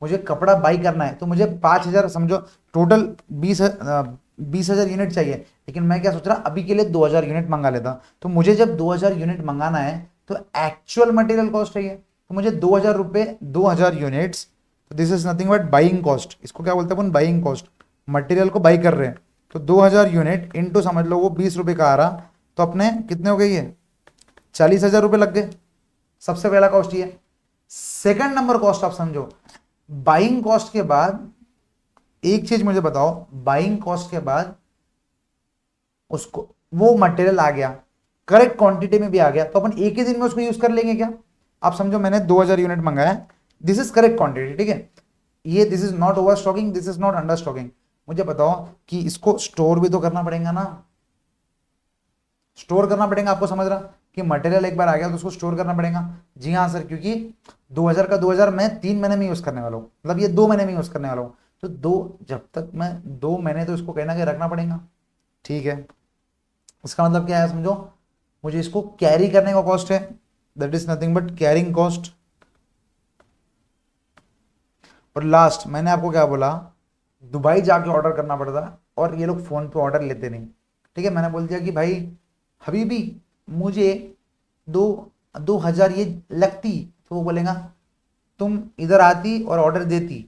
मुझे कपड़ा बाई करना है तो मुझे 5,000 समझो टोटल 20,000 यूनिट चाहिए, लेकिन मैं क्या सोच रहा अभी के लिए 2,000 यूनिट मंगा लेता। तो मुझे जब 2,000 यूनिट मंगाना है तो एक्चुअल मटेरियल कॉस्ट चाहिए, तो मुझे 2,000 रुपये 2,000 यूनिट्स, तो this is nothing but buying cost. इसको क्या बोलते हैं अपन, बाइंग कॉस्ट। मटेरियल को बाई कर रहे हैं तो 2,000 यूनिट इंटू समझ लो वो 20 रुपये का आ रहा, तो अपने कितने हो गए ये 40,000 रुपये लग गए। सबसे पहला कॉस्ट ये। सेकंड नंबर कॉस्ट आप समझो, बाइंग कॉस्ट के बाद एक चीज मुझे बताओ, बाइंग कॉस्ट के बाद उसको वो मटेरियल आ गया करेक्ट क्वांटिटी में भी आ गया, तो अपन एक ही दिन में उसको यूज कर लेंगे क्या। आप समझो मैंने 2,000 यूनिट मंगाया, दिस इज करेक्ट क्वांटिटी, ठीक है। ये this is not over stocking, this is not under stocking. मुझे बताओ कि इसको स्टोर भी तो करना पड़ेगा ना, स्टोर करना पड़ेगा। आपको समझ रहा कि मटेरियल एक बार आ गया तो उसको स्टोर करना पड़ेगा। जी हाँ सर, क्योंकि 2,000 का 2,000 मैं 3 महीने में यूज करने वाला हूँ, मतलब ये 2 महीने में यूज करने वाला हूँ, तो जब तक मैं 2 महीने तो इसको कहीं ना कहीं रखना पड़ेगा, ठीक है। इसका मतलब क्या है समझो, मुझे इसको कैरी करने का कॉस्ट है, that is nothing but carrying cost. और लास्ट मैंने आपको क्या बोला, दुबई जाके ऑर्डर करना पड़ता है और ये लोग फोन पे ऑर्डर लेते नहीं, ठीक है। मैंने बोल दिया कि भाई हबीबी मुझे 2,000 ये लगती, तो वो बोलेगा तुम इधर आती और ऑर्डर देती,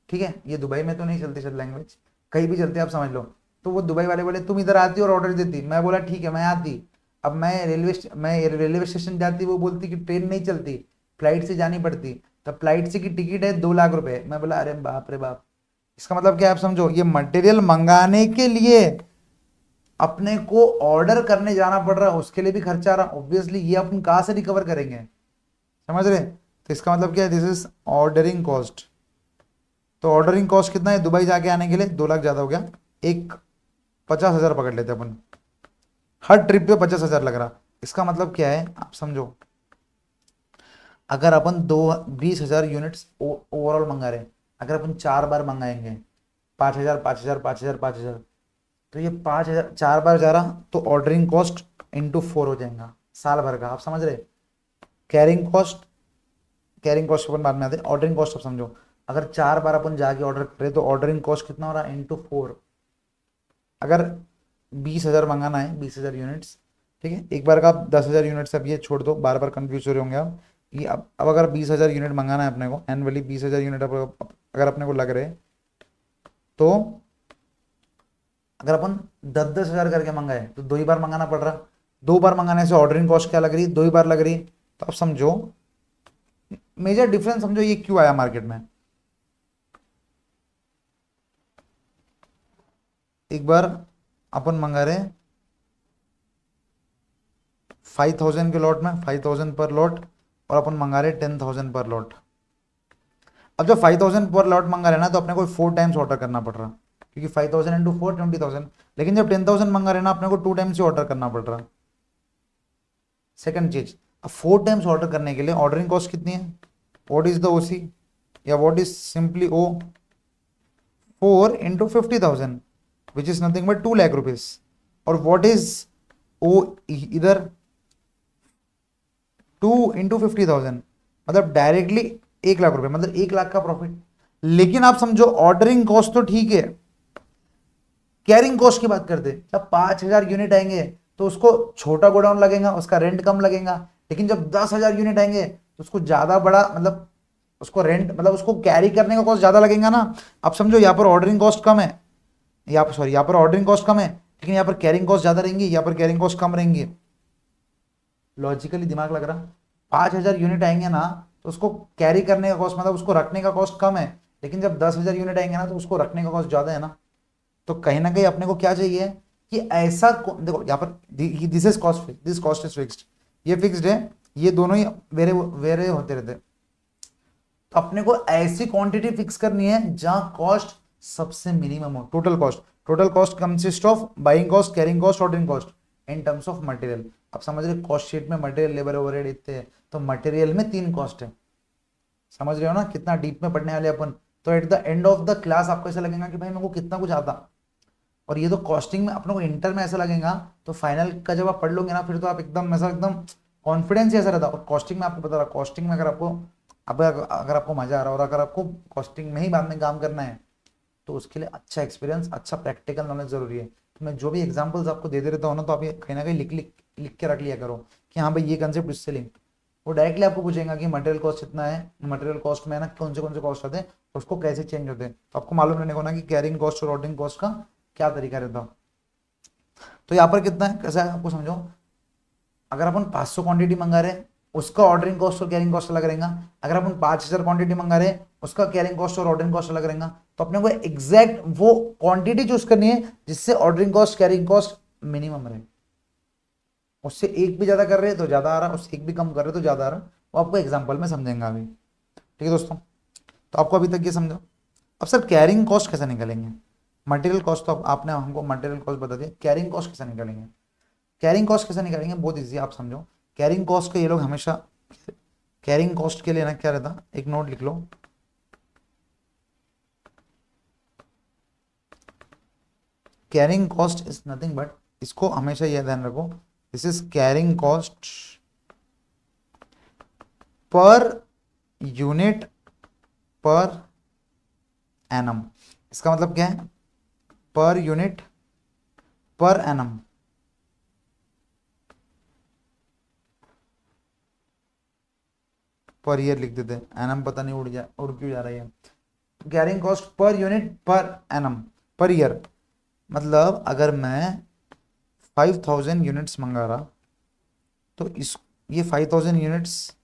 ठीक है। ये दुबई में तो नहीं चलती चल लैंग्वेज, कहीं भी चलती है आप समझ लो। तो वो दुबई वाले बोले तुम इधर आती और ऑर्डर देती, मैं बोला ठीक है मैं आती। अब मैं रेलवे स्टेशन जाती, वो बोलती कि ट्रेन नहीं चलती, फ्लाइट से जानी पड़ती, तब फ्लाइट से की टिकट है 2 लाख रुपए। मैं बोला अरे बाप रे बाप। इसका मतलब क्या है आप समझो, ये मटेरियल मंगाने के लिए अपने को ऑर्डर करने जाना पड़ रहा है, उसके लिए भी खर्चा आ रहा, ऑब्वियसली ये अपन कहाँ से रिकवर करेंगे, समझ रहे। तो इसका मतलब क्या है, दिस इज ऑर्डरिंग कॉस्ट। तो ऑर्डरिंग कॉस्ट कितना है दुबई जाके आने के लिए, 2 लाख ज्यादा हो गया, एक 50,000 पकड़ लेते अपन, हर ट्रिप पे 50,000 लग रहा। इसका मतलब क्या है आप समझो, अगर अपन 20,000 यूनिट्स ओवरऑल मंगा रहे हैं, अगर अपन 4 बार मंगाएंगे 5,000 5,000 5,000 5,000, तो ये 5,000 4 बार जा रहा, तो ऑर्डरिंग कॉस्ट इंटू 4 हो जाएगा साल भर का, आप समझ रहे। कैरिंग कॉस्ट, कैरिंग कॉस्ट अपन बाद में आते हैं, ऑर्डरिंग कॉस्ट आप समझो, अगर 4 बार अपन जाके ऑर्डर करें तो ऑर्डरिंग कॉस्ट कितना हो रहा है इंटू 4। अगर 20,000 मंगाना है 20,000 यूनिट्स, ठीक है, एक बार का आप 10,000 यूनिट्स, अब ये छोड़ दो, बार बार कंफ्यूज हो रहे होंगे आप। ये अब अगर 20,000 यूनिट मंगाना है अपने को एनुअली, 20,000 यूनिट अगर अपने को लग रहे, तो अगर अपन 10-10 हज़ार करके मंगाए तो 2 ही बार मंगाना पड़ रहा, 2 बार मंगाने से ऑर्डरिंग कॉस्ट क्या लग रही, 2 ही बार लग रही। तो आप समझो मेजर डिफरेंस समझो ये क्यों आया मार्केट में। एक बार अपन मंगा रहे 5,000 के लॉट में, 5,000 पर लॉट, और अपन मंगा रहे 10,000 पर लॉट। अब जब 5,000 पर लॉट मंगा रहे ना, तो अपने को 4 टाइम्स ऑर्डर करना पड़ रहा, क्योंकि 5,000 इंटू 4 20,000। लेकिन जब 10,000 मंगा रहे ना, अपने को 2 टाइम्स ही ऑर्डर करना पड़ रहा। सेकंड चीज, अब 4 टाइम्स ऑर्डर करने के लिए ऑर्डरिंग कॉस्ट कितनी है, व्हाट इज द ओसी, या what is simply O, 4 into 50,000 which is nothing but 2 lakh rupees. और व्हाट इज ओ इधर, 2 इंटू 50,000, मतलब डायरेक्टली 1 लाख रुपए, मतलब 1 लाख का प्रॉफिट। लेकिन आप समझो ऑर्डरिंग कॉस्ट तो ठीक है, कैरिंग कॉस्ट की बात करते, जब 5,000 यूनिट आएंगे तो उसको छोटा गोडाउन लगेगा, उसका रेंट कम लगेगा। लेकिन जब 10,000 यूनिट आएंगे तो उसको ज्यादा बड़ा, मतलब उसको रेंट, मतलब उसको कैरी करने का कॉस्ट ज्यादा लगेगा ना। आप समझो यहाँ पर ऑर्डरिंग कॉस्ट कम है, यहाँ पर सॉरी यहाँ पर ऑर्डरिंग कॉस्ट कम है, लेकिन यहाँ पर कैरिंग कॉस्ट ज्यादा रहेंगी, यहाँ पर कैरिंग कॉस्ट कम रहेंगी। लॉजिकली दिमाग लग रहा, 5,000 यूनिट आएंगे ना तो उसको कैरी करने का कॉस्ट, मतलब उसको रखने का कॉस्ट कम है, लेकिन जब 10,000 यूनिट आएंगे ना तो उसको रखने का कॉस्ट ज्यादा है ना। तो कहीं ना कहीं अपने को क्या चाहिए कि ऐसा देखो यहाँ पर this is cost fix, this cost is fixed, ये फिक्स्ड है, ये दोनों ही वेरे वेरे होते रहते। तो अपने को ऐसी क्वांटिटी फिक्स करनी है जहां कॉस्ट सबसे मिनिमम हो। Total cost consist of buying cost, carrying cost, ordering cost in terms of material. आप समझ रहे कॉस्ट शीट में मटेरियल, लेबर, ओवरहेड इतने हैं, तो मटेरियल में 3 कॉस्ट है। समझ रहे हो ना कितना डीप में पढ़ने वाले अपन। तो at the end of the class आपको ऐसा लगेगा कि भाई मेरे को कितना कुछ आता। और ये तो कॉस्टिंग में अपने को इंटर में ऐसा लगेगा, तो फाइनल का जब आप पढ़ लोगे ना फिर तो आप एकदम ऐसा एकदम कॉन्फिडेंस ऐसा रहता है। और कॉस्टिंग में आपको पता रहा, कॉस्टिंग में अगर आपको मजा आ रहा है और अगर आपको कॉस्टिंग में ही बाद में काम करना है तो उसके लिए अच्छा एक्सपीरियंस, अच्छा प्रैक्टिकल नॉलेज जरूरी है। तो मैं जो भी एग्जांपल्स आपको दे रहता हूँ ना, तो आप ये कहीं ना कहीं लिख के रख लिया करो कि हाँ भाई ये कंसेप्ट इससे लिंक। वो डायरेक्टली आपको पूछेगा कि मटेरियल कॉस्ट कितना है, मटेरियल कॉस्ट में है ना कौन से कॉस्ट आते हैं, उसको कैसे चेंज होते हैं, तो आपको मालूम रहने को ना कि कैरिंग कॉस्ट और ऑर्डरिंग कॉस्ट का क्या तरीका रहता है। तो यहाँ पर कितना है कैसा है आपको समझो। अगर अपन 500 क्वांटिटी मंगा रहे हैं उसका ऑर्डरिंग कॉस्ट और कैरिंग कॉस्ट अलग रहेगा। अगर अपन 5000 क्वांटिटी मंगा रहे हैं उसका कैरिंग कॉस्ट और ऑर्डरिंग कॉस्ट अलग रहेगा। तो अपने को एग्जैक्ट वो क्वांटिटी चूज करनी है जिससे ordering cost carrying cost minimum रहे। उससे एक भी ज्यादा कर रहे हैं तो ज्यादा आ रहा, उससे एक भी कम कर रहे तो ज्यादा आ रहा। वो आपको एग्जाम्पल में समझेंगे अभी। ठीक है दोस्तों, तो आपको अभी तक ये समझो। अब सर कैरिंग कॉस्ट कैसे निकालेंगे? मटेरियल कॉस्ट तो आपने हमको मटेरियल कॉस्ट बता दिया, कैरिंग कॉस्ट कैसे निकालेंगे? कैरिंग कॉस्ट कैसे निकालेंगे बहुत इजी, आप समझो। कैरिंग कॉस्ट का ये लोग हमेशा कैरिंग कॉस्ट के लिए ना क्या रहता, एक नोट लिख लो। Carrying cost is nothing but, इसको हमेशा यह ध्यान रखो, this is carrying cost per unit per annum. इसका मतलब क्या है? पर unit per annum. Per year लिख देते, एनम पता नहीं उड़ क्यों जा रही है। Carrying cost per unit per annum, per year. मतलब अगर मैं 5000 यूनिट्स मंगा रहा तो इस ये 5000 यूनिट्स,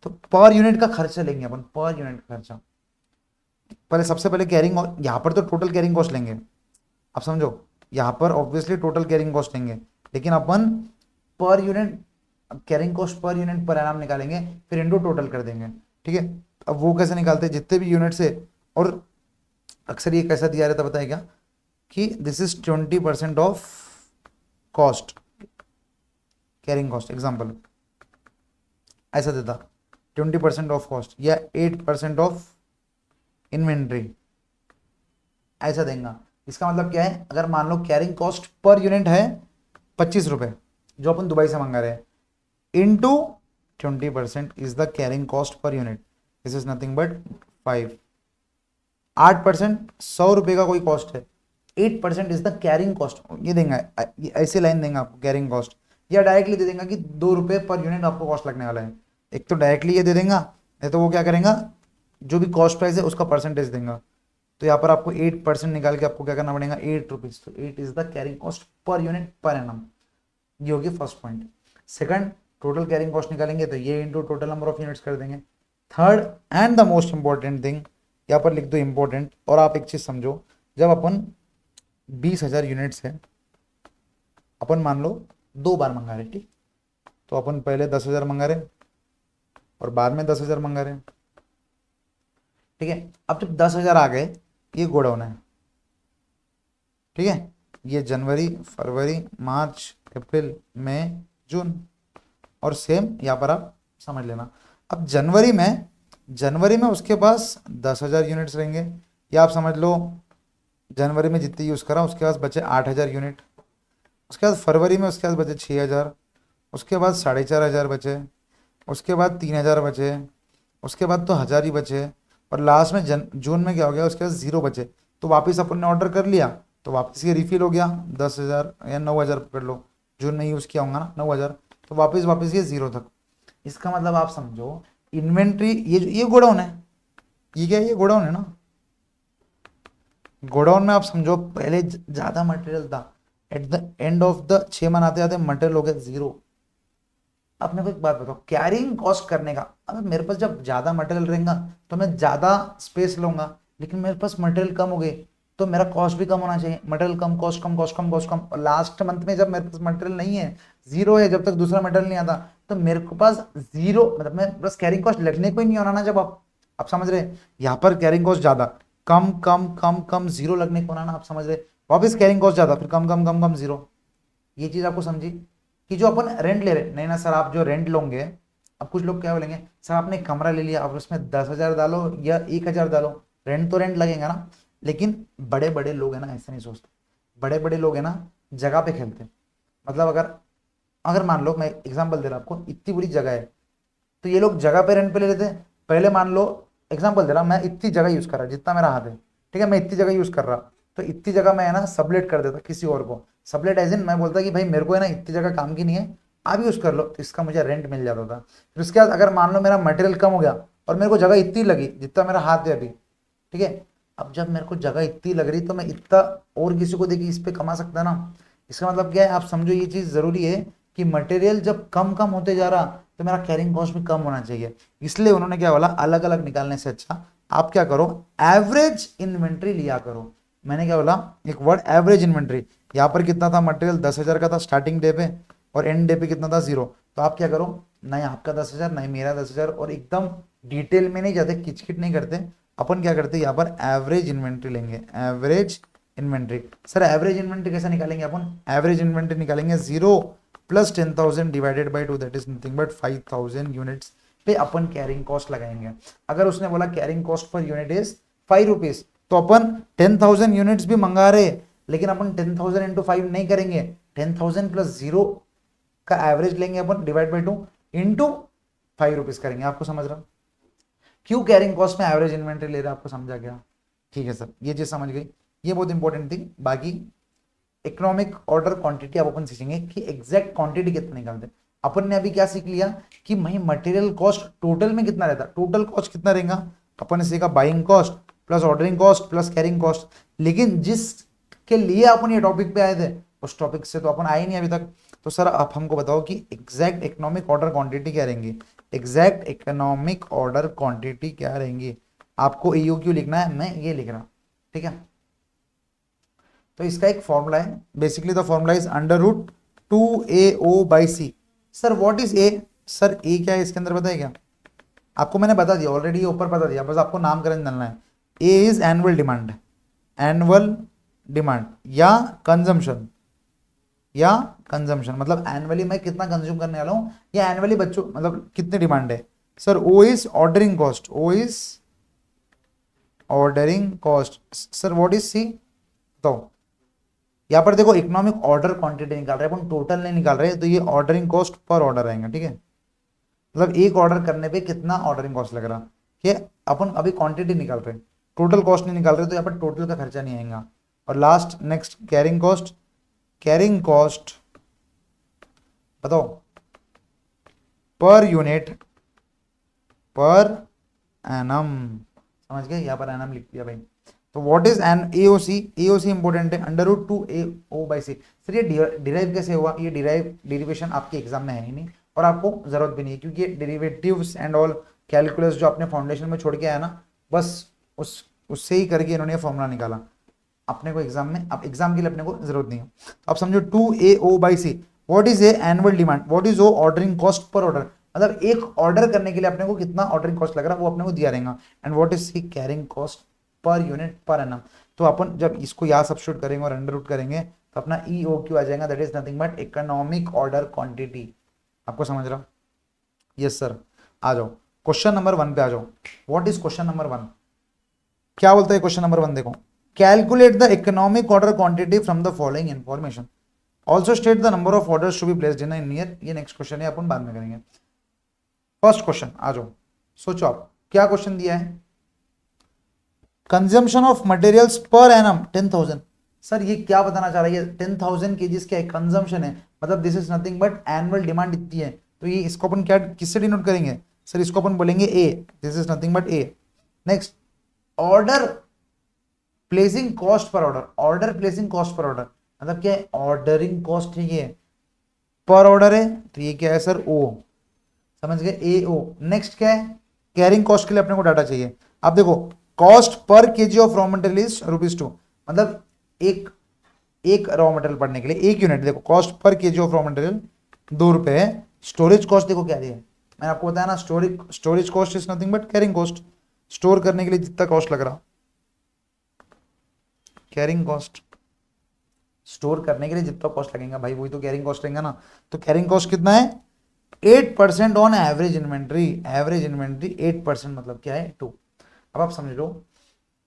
तो पर यूनिट का खर्चा लेंगे अपन, पर यूनिट का खर्चा। पहले सबसे पहले कैरिंग, यहाँ पर तो टोटल कैरिंग कॉस्ट लेंगे, आप समझो। यहाँ पर ऑब्वियसली टोटल कैरिंग कॉस्ट लेंगे, लेकिन अपन per unit carrying cost per unit per annum निकालेंगे, फिर इंटू टोटल कर देंगे। ठीक है, अब वो कैसे निकालते हैं, जितने भी यूनिट से। और अक्सर ये कैसा दिया रहता बताया क्या, कि this is 20% of cost, carrying cost example ऐसा देता, 20% ऑफ कॉस्ट या 8% ऑफ इन्वेंट्री ऐसा देगा। इसका मतलब क्या है, अगर मान लो कैरिंग कॉस्ट पर यूनिट है 25 रुपए जो अपन दुबई से मंगा रहे हैं, into 20% is the carrying cost per unit, this is nothing but 5। 8% 100 रुपए का कोई कॉस्ट है, 8% इज द कैरिंग कॉस्ट। ये देंगे, ऐसे लाइन देंगे आपको कैरिंग कॉस्ट, या डायरेक्टली दे देंगे कि 2 रुपए पर यूनिट आपको कॉस्ट लगने वाला है। एक तो डायरेक्टली ये दे देंगे, नहीं तो वो क्या करेगा, जो भी कॉस्ट प्राइस है उसका परसेंटेज देगा। तो यहाँ पर आपको 8% निकाल के आपको क्या करना पड़ेगा, 8 रुपीज। तो 8 is the carrying cost per unit per annum. ये होगी first point. Second, total carrying cost निकालेंगे तो ये into total number of units कर देंगे। Third and the most important thing, यहाँ पर लिख दो इंपॉर्टेंट। और आप एक चीज समझो, जब अपन 20,000 यूनिट्स है, अपन मान लो 2 बार मंगा रहे, ठीक, तो अपन पहले 10,000 मंगा रहे और बाद में 10,000 मंगा रहे। ठीक है, अब जब 10,000 आ गए, ये गोडाउन है, ठीक है, ये जनवरी फरवरी मार्च अप्रैल मई जून, और सेम यहाँ पर आप समझ लेना। अब जनवरी में उसके पास 10,000 यूनिट्स रहेंगे, या आप समझ लो जनवरी में जितनी यूज़ करा उसके पास बचे 8,000 यूनिट। उसके बाद फरवरी में उसके पास बचे 6,000, उसके बाद 4,500 बचे, उसके बाद 3,000 बचे, उसके बाद तो 1,000 ही बचे, और लास्ट में जून में क्या हो गया, उसके पास 0 बचे। तो वापस अपन ने ऑर्डर कर लिया तो वापस ये रिफिल हो गया 10,000 या 9,000 पकड़ लो, जून में यूज़ किया होगा ना 9,000, तो वापस ये 0 तक। इसका मतलब आप समझो इन्वेंट्री, ये गोडाउन है, ये क्या है, ये गोडाउन है ना। गोडाउन में आप समझो पहले ज्यादा मटेरियल था, at the end of the 6 month आते आते मटेरियल हो गया 0। आपने को एक बात बताओ, कैरिंग कॉस्ट करने का, अगर मेरे पास जब ज्यादा मटेरियल रहेगा तो मैं ज्यादा स्पेस लूंगा, लेकिन मेरे पास मटेरियल कम हो गए तो मेरा कॉस्ट भी कम होना चाहिए। मटेरियल कम, कॉस्ट कम, कॉस्ट कम, कॉस्ट कम। और लास्ट मंथ में जब मेरे पास मटेरियल नहीं है, 0 है, जब तक दूसरा मटेरियल नहीं आता, तो मेरे को पास 0, मतलब मैं बस कैरिंग कॉस्ट लगने को ही नहीं होना ना। जब आप समझ रहे, यहाँ पर कैरिंग कॉस्ट ज्यादा, कम कम कम कम 0 लगने को ना, आप समझ रहे, वापस कैरिंग कॉस्ट ज्यादा, फिर कम कम कम कम 0। ये चीज आपको समझी कि जो अपन रेंट ले रहे, नहीं ना सर आप जो रेंट लोगे, अब कुछ लोग क्या बोलेंगे, सर आपने एक कमरा ले लिया, आप उसमें 10,000 डालो या 1,000 डालो, रेंट तो रेंट लगेगा ना। लेकिन बड़े बड़े लोग है ना ऐसा नहीं सोचते, बड़े बड़े लोग है ना जगह पे खेलते हैं। मतलब अगर अगर मान लो, मैं एग्जांपल दे रहा हूँ आपको, इतनी बड़ी जगह है तो ये लोग जगह पे रेंट पे ले लेते हैं। पहले मान लो, एग्जांपल दे रहा हूं, मैं इतनी जगह यूज कर रहा जितना मेरा हाथ है, ठीक है, मैं इतनी जगह यूज कर रहा, तो इतनी जगह मैं है ना सबलेट कर देता किसी और को। सबलेट एज इन मैं बोलता कि भाई मेरे को है ना इतनी जगह काम की नहीं है, आप यूज कर लो, तो इसका मुझे रेंट मिल जाता था। फिर उसके बाद अगर मान लो मेरा मटेरियल कम हो गया और मेरे को जगह इतनी लगी जितना मेरा हाथ है अभी, ठीक है, अब जब मेरे को जगह इतनी लग रही तो मैं इतना और किसी को देखी इस पे कमा सकता ना। इसका मतलब क्या है, आप समझो ये चीज जरूरी है कि मटेरियल जब कम कम होते जा रहा तो मेरा कैरिंग कॉस्ट भी कम होना चाहिए। इसलिए उन्होंने क्या बोला, अलग अलग निकालने से अच्छा आप क्या करो, एवरेज इन्वेंट्री लिया करो। मैंने क्या बोला, एक वर्ड एवरेज इन्वेंट्री। यहाँ पर कितना था मटेरियल, 10,000 का था स्टार्टिंग डे पे, और एंड डे पे कितना था, 0। तो आप क्या करो, नहीं आपका 10,000 नहीं मेरा 10,000, और एकदम डिटेल में नहीं जाते, किचकिट नहीं करते, अपन क्या करते हैं यहाँ पर एवरेज इन्वेंट्री लेंगे। Average inventory, sir average inventory कैसे निकालेंगे अपन, एवरेज इन्वेंट्री निकालेंगे 0 plus 10,000 divided by 2, that is nothing but 5,000 units पे अपन कैरिंग कॉस्ट लगाएंगे। अगर उसने बोला carrying cost per unit is 5 rupees, तो अपन 10,000 यूनिट्स भी मंगा रहे, लेकिन अपन 10,000 इंटू 5 नहीं करेंगे, 10,000 प्लस 0 का एवरेज लेंगे अपन डिवाइड बाई 2 इंटू 5 रुपीज करेंगे। आपको समझ रहा, क्यों कैरिंग कॉस्ट में एवरेज इन्वेंट्री ले रहा, आपको समझा गया, ठीक है सर, ये चीज समझ गई, ये बहुत इंपॉर्टेंट थी। बाकी इकोनॉमिक ऑर्डर क्वांटिटी अब अपन सीखेंगे कि एग्जैक्ट क्वांटिटी कितना निकालते हैं। अपन ने अभी क्या सीख लिया कि भाई मटेरियल कॉस्ट टोटल में कितना रहता है, टोटल कॉस्ट कितना रहेगा, अपन ने सीखा buying cost plus ordering cost plus carrying cost. लेकिन जिसके लिए अपन ये टॉपिक पे आए थे उस टॉपिक से तो अपन आए नहीं अभी तक। तो सर आप हमको बताओ कि एग्जैक्ट इकोनॉमिक ऑर्डर क्वांटिटी क्या रहेंगी, एग्जैक्ट इकोनॉमिक ऑर्डर क्वांटिटी क्या रहेंगी। आपको EOQ लिखना है, मैं ये लिख रहा, ठीक है। तो इसका एक फॉर्मूला है, basically the formula is under root 2AO/C। Sir what is A, sir A क्या है इसके अंदर बताइए क्या, आपको मैंने बता दिया ऑलरेडी, ऊपर बता दिया, बस आपको नामकरण जानना है। A is annual demand, annual demand या कंजम्पशन, या कंजम्पशन मतलब एनुअली मैं कितना कंज्यूम करने वाला हूं, या एनुअली बच्चों मतलब कितनी डिमांड है। Sir O is ordering cost, O is ordering cost. Sir what is C, तो यहाँ पर देखो इकोनॉमिक ऑर्डर क्वांटिटी निकाल रहे हैं अपन, टोटल नहीं निकाल रहे, तो ये ऑर्डरिंग कॉस्ट पर ऑर्डर आएगा, ठीक है। मतलब एक ऑर्डर करने पे कितना ऑर्डरिंग कॉस्ट लग रहा, ये अपन अभी क्वांटिटी निकाल रहे हैं, टोटल कॉस्ट नहीं निकाल रहे, तो यहाँ पर टोटल का खर्चा नहीं आएगा। और last next carrying cost, carrying cost बताओ पर यूनिट पर एनम, समझ गए, यहाँ पर एनम लिख दिया भाई। तो what is an AOC, AOC important है, अंडर रूट 2AO/C। सर ये डिराइव कैसे हुआ, ये डिरिवेशन आपके एग्जाम में है ही नहीं और आपको जरूरत भी नहीं है, क्योंकि डेरिवेटिव्स एंड ऑल कैलकुलस जो आपने फाउंडेशन में छोड़ के आया ना, बस उससे ही करके इन्होंने फॉर्मूला निकाला अपने को एग्जाम में, अब एग्जाम के लिए अपने को जरूरत नहीं है। तो आप समझो 2AO/C, what is A annual demand, what is O ordering cost per order, मतलब एक ऑर्डर करने के लिए अपने को कितना ऑर्डरिंग कॉस्ट लग रहा है वो अपने को दिया रहेगा। And what is C carrying cost per unit per annum. तो अपन जब इसको यहाँ सब्स्टिट्यूट करेंगे और अंडर रूट करेंगे तो अपना EOQ आ जाएगा, that is nothing but economic order quantity. आपको समझ रहा, यस सर। आ जाओ क्वेश्चन नंबर 1 पे आ जाओ। व्हाट इज क्वेश्चन नंबर 1, क्या बोलता है क्वेश्चन नंबर 1, देखो, calculate the economic order quantity from the following information, also state the number of orders to be placed in an year. ये next question है, अपन बाद में करेंगे। फर्स्ट क्वेश्चन आ जाओ, सोचो आप क्या क्वेश्चन दिया है, consumption of materials per annum 10,000। Sir ये क्या बताना चाह रहा है, 10,000 केजीज क्या कंजम्पशन है, मतलब this is nothing but annual demand इतनी है। तो ये इसको अपन क्या किससे डिनोट करेंगे, सर इसको अपन बोलेंगे A, this is nothing but A. Next order placing cost per order, order placing cost per order मतलब क्या है, ऑर्डरिंग कॉस्ट है ये, पर ऑर्डर है तो ये क्या है सर ओ, समझ गए AO। नेक्स्ट क्या है, कैरिंग कॉस्ट के लिए अपने को डाटा चाहिए। आप देखो cost per KG of raw material is ₹2, मतलब एक रॉ मटेरियल पढ़ने के लिए एक यूनिट, देखो cost per KG of raw material ₹2 है। स्टोरेज कॉस्ट देखो क्या दिया है, मैंने आपको बताया ना, storage cost is nothing but carrying cost, store करने के लिए जितना कॉस्ट लग रहा, कैरिंग कॉस्ट, स्टोर करने के लिए जितना कॉस्ट लगेगा भाई वही तो कैरिंग कॉस्ट रहेगा ना। तो कैरिंग कॉस्ट कितना है, 8% on average inventory, average inventory 8% मतलब क्या है 2। अब आप समझ लो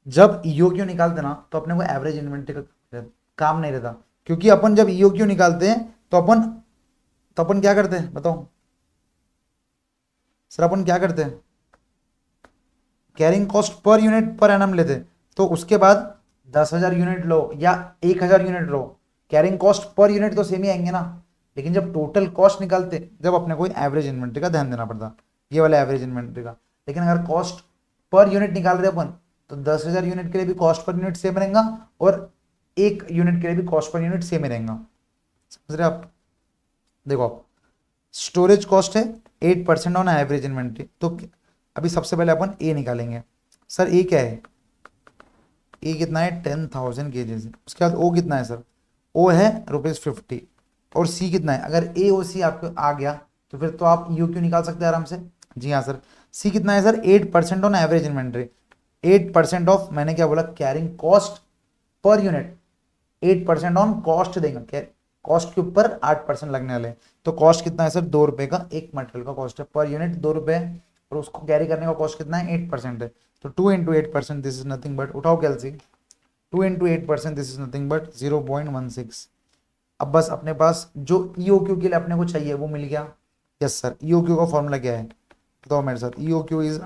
जब EOQ निकालते ना तो अपने को एवरेज इन्वेंट्री का काम नहीं रहता, क्योंकि अपन जब ईओक्यू निकालते हैं तो अपन क्या करते हैं बताओ सर, अपन क्या करते हैं, carrying cost per unit per annum लेते, तो उसके बाद 10,000 यूनिट लो या 1,000 यूनिट लो, कैरिंग कॉस्ट पर यूनिट तो सेम ही आएंगे ना। लेकिन जब टोटल कॉस्ट निकालते, जब अपने को एवरेज इन्वेंट्री का ध्यान देना पड़ता, ये वाला एवरेज इन्वेंट्री का। लेकिन अगर कॉस्ट पर यूनिट निकाल रहे अपन, तो 10,000 यूनिट के लिए भी कॉस्ट पर यूनिट सेम रहेगा और 1 यूनिट के लिए भी कॉस्ट पर यूनिट सेम ही रहेगा। समझ रहे आप? देखो आप, स्टोरेज कॉस्ट है 8% ऑन एवरेज इन्वेंट्री, तो अभी सबसे पहले अपन ए निकालेंगे। सर ए क्या है, ए कितना है 10,000 kg। उसके बाद ओ कितना है सर, ओ है ₹50। और सी कितना है, अगर ए और सी आपको आ गया तो फिर तो आप यू क्यू निकाल सकते हैं आराम से। जी हाँ सर, सी कितना है sir 8% on average inventory. 8% of मैंने क्या बोला, carrying cost per unit, 8% on cost देंगे, कॉस्ट के ऊपर 8% लगने वाले। तो कॉस्ट कितना है सर, ₹2 का एक मटेरियल का कॉस्ट है पर यूनिट ₹2, और उसको कैरी करने का कॉस्ट कितना है 8% है। तो 2 into 8% this is nothing but, उठाओ कैलसी, 2 into 8% this is nothing but 0.16। अब बस अपने पास जो ईओक्यू के लिए अपने को चाहिए वो मिल गया। यस सर, ईओक्यू का फॉर्मूला क्या है बताओ मेरे साथ, EOQ is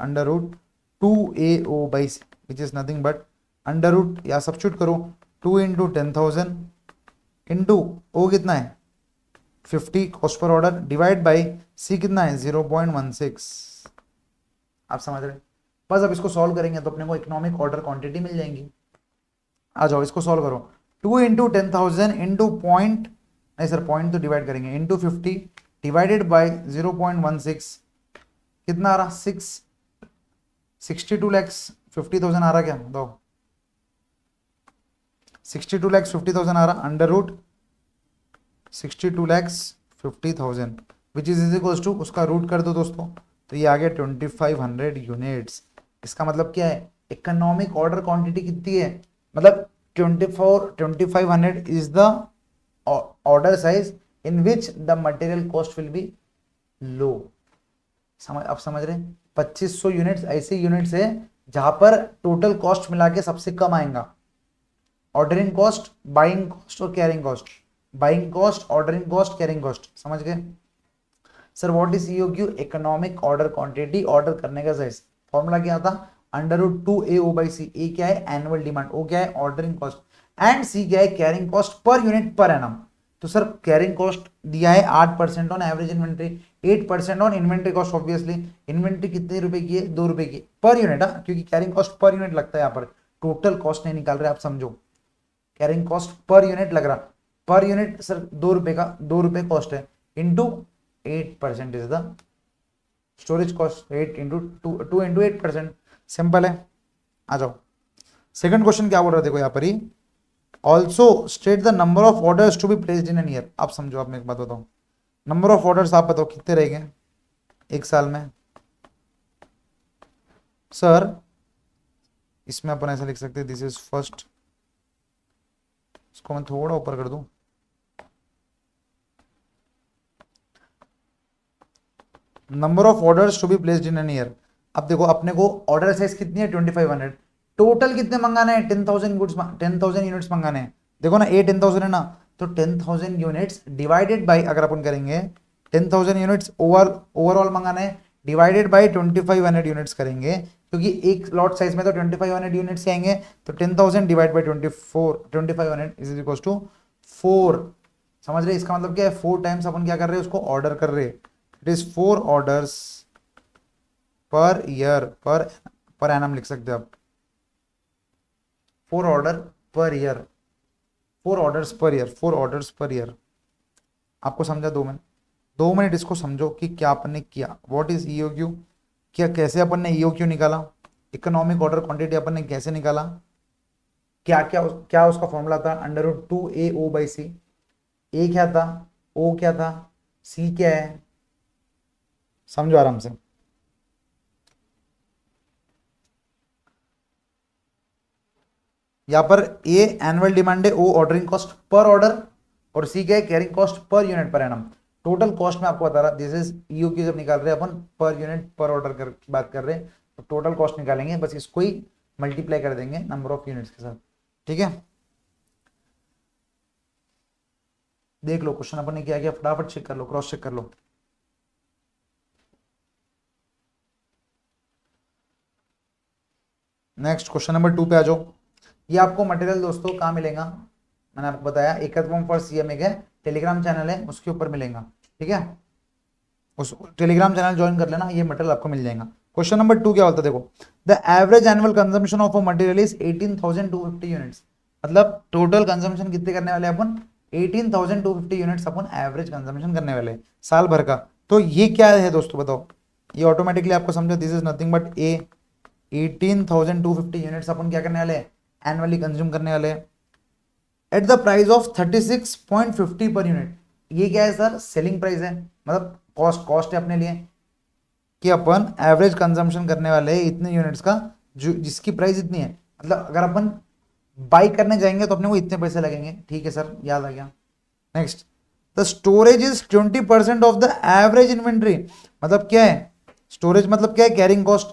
√2AO/C which is nothing but under root, या सब्स्टिट्यूट करो 2 इंटू 10,000 इंटू ओ कितना है 50 cost per order divide by सी कितना है 0.16। आप समझ रहे? बस अब इसको सॉल्व करेंगे तो अपने को इकोनॉमिक ऑर्डर क्वांटिटी मिल जाएंगी। आ जाओ इसको सॉल्व करो, 2 इंटू 10,000 इंटू पॉइंट, नहीं सर पॉइंट तो डिवाइड करेंगे, इंटू 50 डिवाइडेड बाई 0.16 कितना आ रहा 62,50,000 आ रहा क्या दो, 62,50,000 आ रहा under root 62,50,000 which is equal to, उसका रूट कर दो दोस्तों तो ये आ गया 2,500 यूनिट्स। इसका मतलब क्या है, इकोनॉमिक ऑर्डर क्वांटिटी कितनी है, मतलब 2,500 is the order size in which the material cost will be low. आप समझ रहे, 2,500 यूनिट्स ऐसे यूनिट्स है जहां पर टोटल कॉस्ट मिला के सबसे कम आएगा, ऑर्डरिंग कॉस्ट, बाइंग कॉस्ट और carrying cost, buying cost, ordering cost, carrying cost. समझ गए sir? What is EOQ, economic order quantity, order करने का साइज। फॉर्मूला क्या था, √2AO/C। ए क्या है एनुअल डिमांड, ओ क्या है ऑर्डरिंग कॉस्ट, एंड सी क्या है carrying cost per unit per annum. तो सर कैरिंग कॉस्ट दिया है 8% on average inventory, 8% on inventory cost. Obviously inventory कितने रुपए की है, ₹2 की पर यूनिट, क्योंकि कैरिंग कॉस्ट पर यूनिट लगता है यहाँ पर, टोटल कॉस्ट नहीं निकाल रहे आप, समझो कैरिंग कॉस्ट पर यूनिट लग रहा, पर यूनिट सर ₹2 का, ₹2 कॉस्ट है, into 8% is the storage cost, 8 into 2 into 8%। Simple है। आ जाओ सेकंड क्वेश्चन क्या बोल रहा है, देखो यहाँ पर ही, also state the number of orders to be placed in an year. आप समझो, आप मैं एक बात बताऊं, नंबर ऑफ ऑर्डर्स आप बताओ कितने रहेंगे एक साल में। सर इसमें अपन ऐसा लिख सकते हैं, दिस इज फर्स्ट, इसको मैं थोड़ा ऊपर कर दूं, number of orders to be placed in an year. अब देखो अपने को ऑर्डर साइज कितनी है 2,500, टोटल कितने मंगाने हैं 10,000 गुड्स, 10,000 यूनिट्स मंगाने हैं। देखो ना ए 10,000 है ना, तो 10,000 यूनिट्स डिवाइडेड बाई, अगर अपन करेंगे 10,000 यूनिट्स ओवरऑल मंगाने हैं, डिवाइडेड बाई 2,500 यूनिट्स करेंगे, क्योंकि एक लॉट साइज में तो 2,500 यूनिट्स आएंगे। तो 10,000 divide by 2,500 is equal to 4। समझ रहे, इसका मतलब क्या है, 4 टाइम्स अपन क्या कर रहे हैं, उसको ऑर्डर कर रहे हैं। It is 4 orders per year, per annum लिख सकते हैं आप, 4 order per year, 4 orders per year, 4 orders per year. आपको समझा? 2 मिनट इसको समझो कि क्या अपन ने किया, व्हाट इज ईओक्यू, क्या कैसे अपन ने ईओक्यू निकाला, इकोनॉमिक ऑर्डर क्वांटिटी अपन ने कैसे निकाला, क्या क्या क्या उसका फॉर्मूला था, √2AO/C। ए क्या था, ओ क्या था, सी क्या है, समझो आराम से। यहां पर ए एनुअल डिमांड है, ओ ऑर्डरिंग कॉस्ट पर ऑर्डर, और सी क्या है carrying cost per unit per annum. Total cost में आपको बता रहा, दिस इज ईओक्यू जब निकाल रहे हैं अपन पर यूनिट पर ऑर्डर की बात कर रहे हैं, तो टोटल कॉस्ट निकालेंगे, बस इसको ही मल्टीप्लाई कर देंगे नंबर ऑफ यूनिट्स के साथ। ठीक है, देख लो क्वेश्चन अपन ने क्या किया, फटाफट चेक कर लो, क्रॉस चेक कर लो। नेक्स्ट क्वेश्चन नंबर 2 पे आ जाओ। ये आपको मटेरियल दोस्तों कहाँ मिलेगा, मैंने आपको बताया एकत्वम फॉर सीएम एक है टेलीग्राम चैनल है, उसके ऊपर मिलेगा, ठीक है, उस टेलीग्राम चैनल ज्वाइन कर लेना, ये मटेरियल आपको मिल जाएगा। क्वेश्चन नंबर 2 क्या होता है देखो, the average annual consumption of a material is 18,250 units. मतलब टोटल कंजम्पशन कितने करने वाले अपन, 18,250 यूनिट्स अपन एवरेज कंजम्पशन करने वाले साल भर का। तो ये क्या है दोस्तों बताओ, ये ऑटोमेटिकली आपको समझो, this is nothing but a 18,250 units अपन क्या करने वाले हैं, एनुअली कंज्यूम करने वाले हैं at the price of 36.50 per unit. ये क्या है सर, सेलिंग प्राइस है, मतलब कॉस्ट कॉस्ट है अपने लिए कि अपन एवरेज कंजम्पशन करने वाले हैं इतने यूनिट्स का, जो जिसकी प्राइस इतनी है, मतलब अगर अपन बाई करने जाएंगे तो अपने को इतने पैसे लगेंगे, ठीक है सर, याद आ गया। Next, the storage is 20% of the average inventory. मतलब क्या है स्टोरेज, मतलब क्या है कैरिंग कॉस्ट,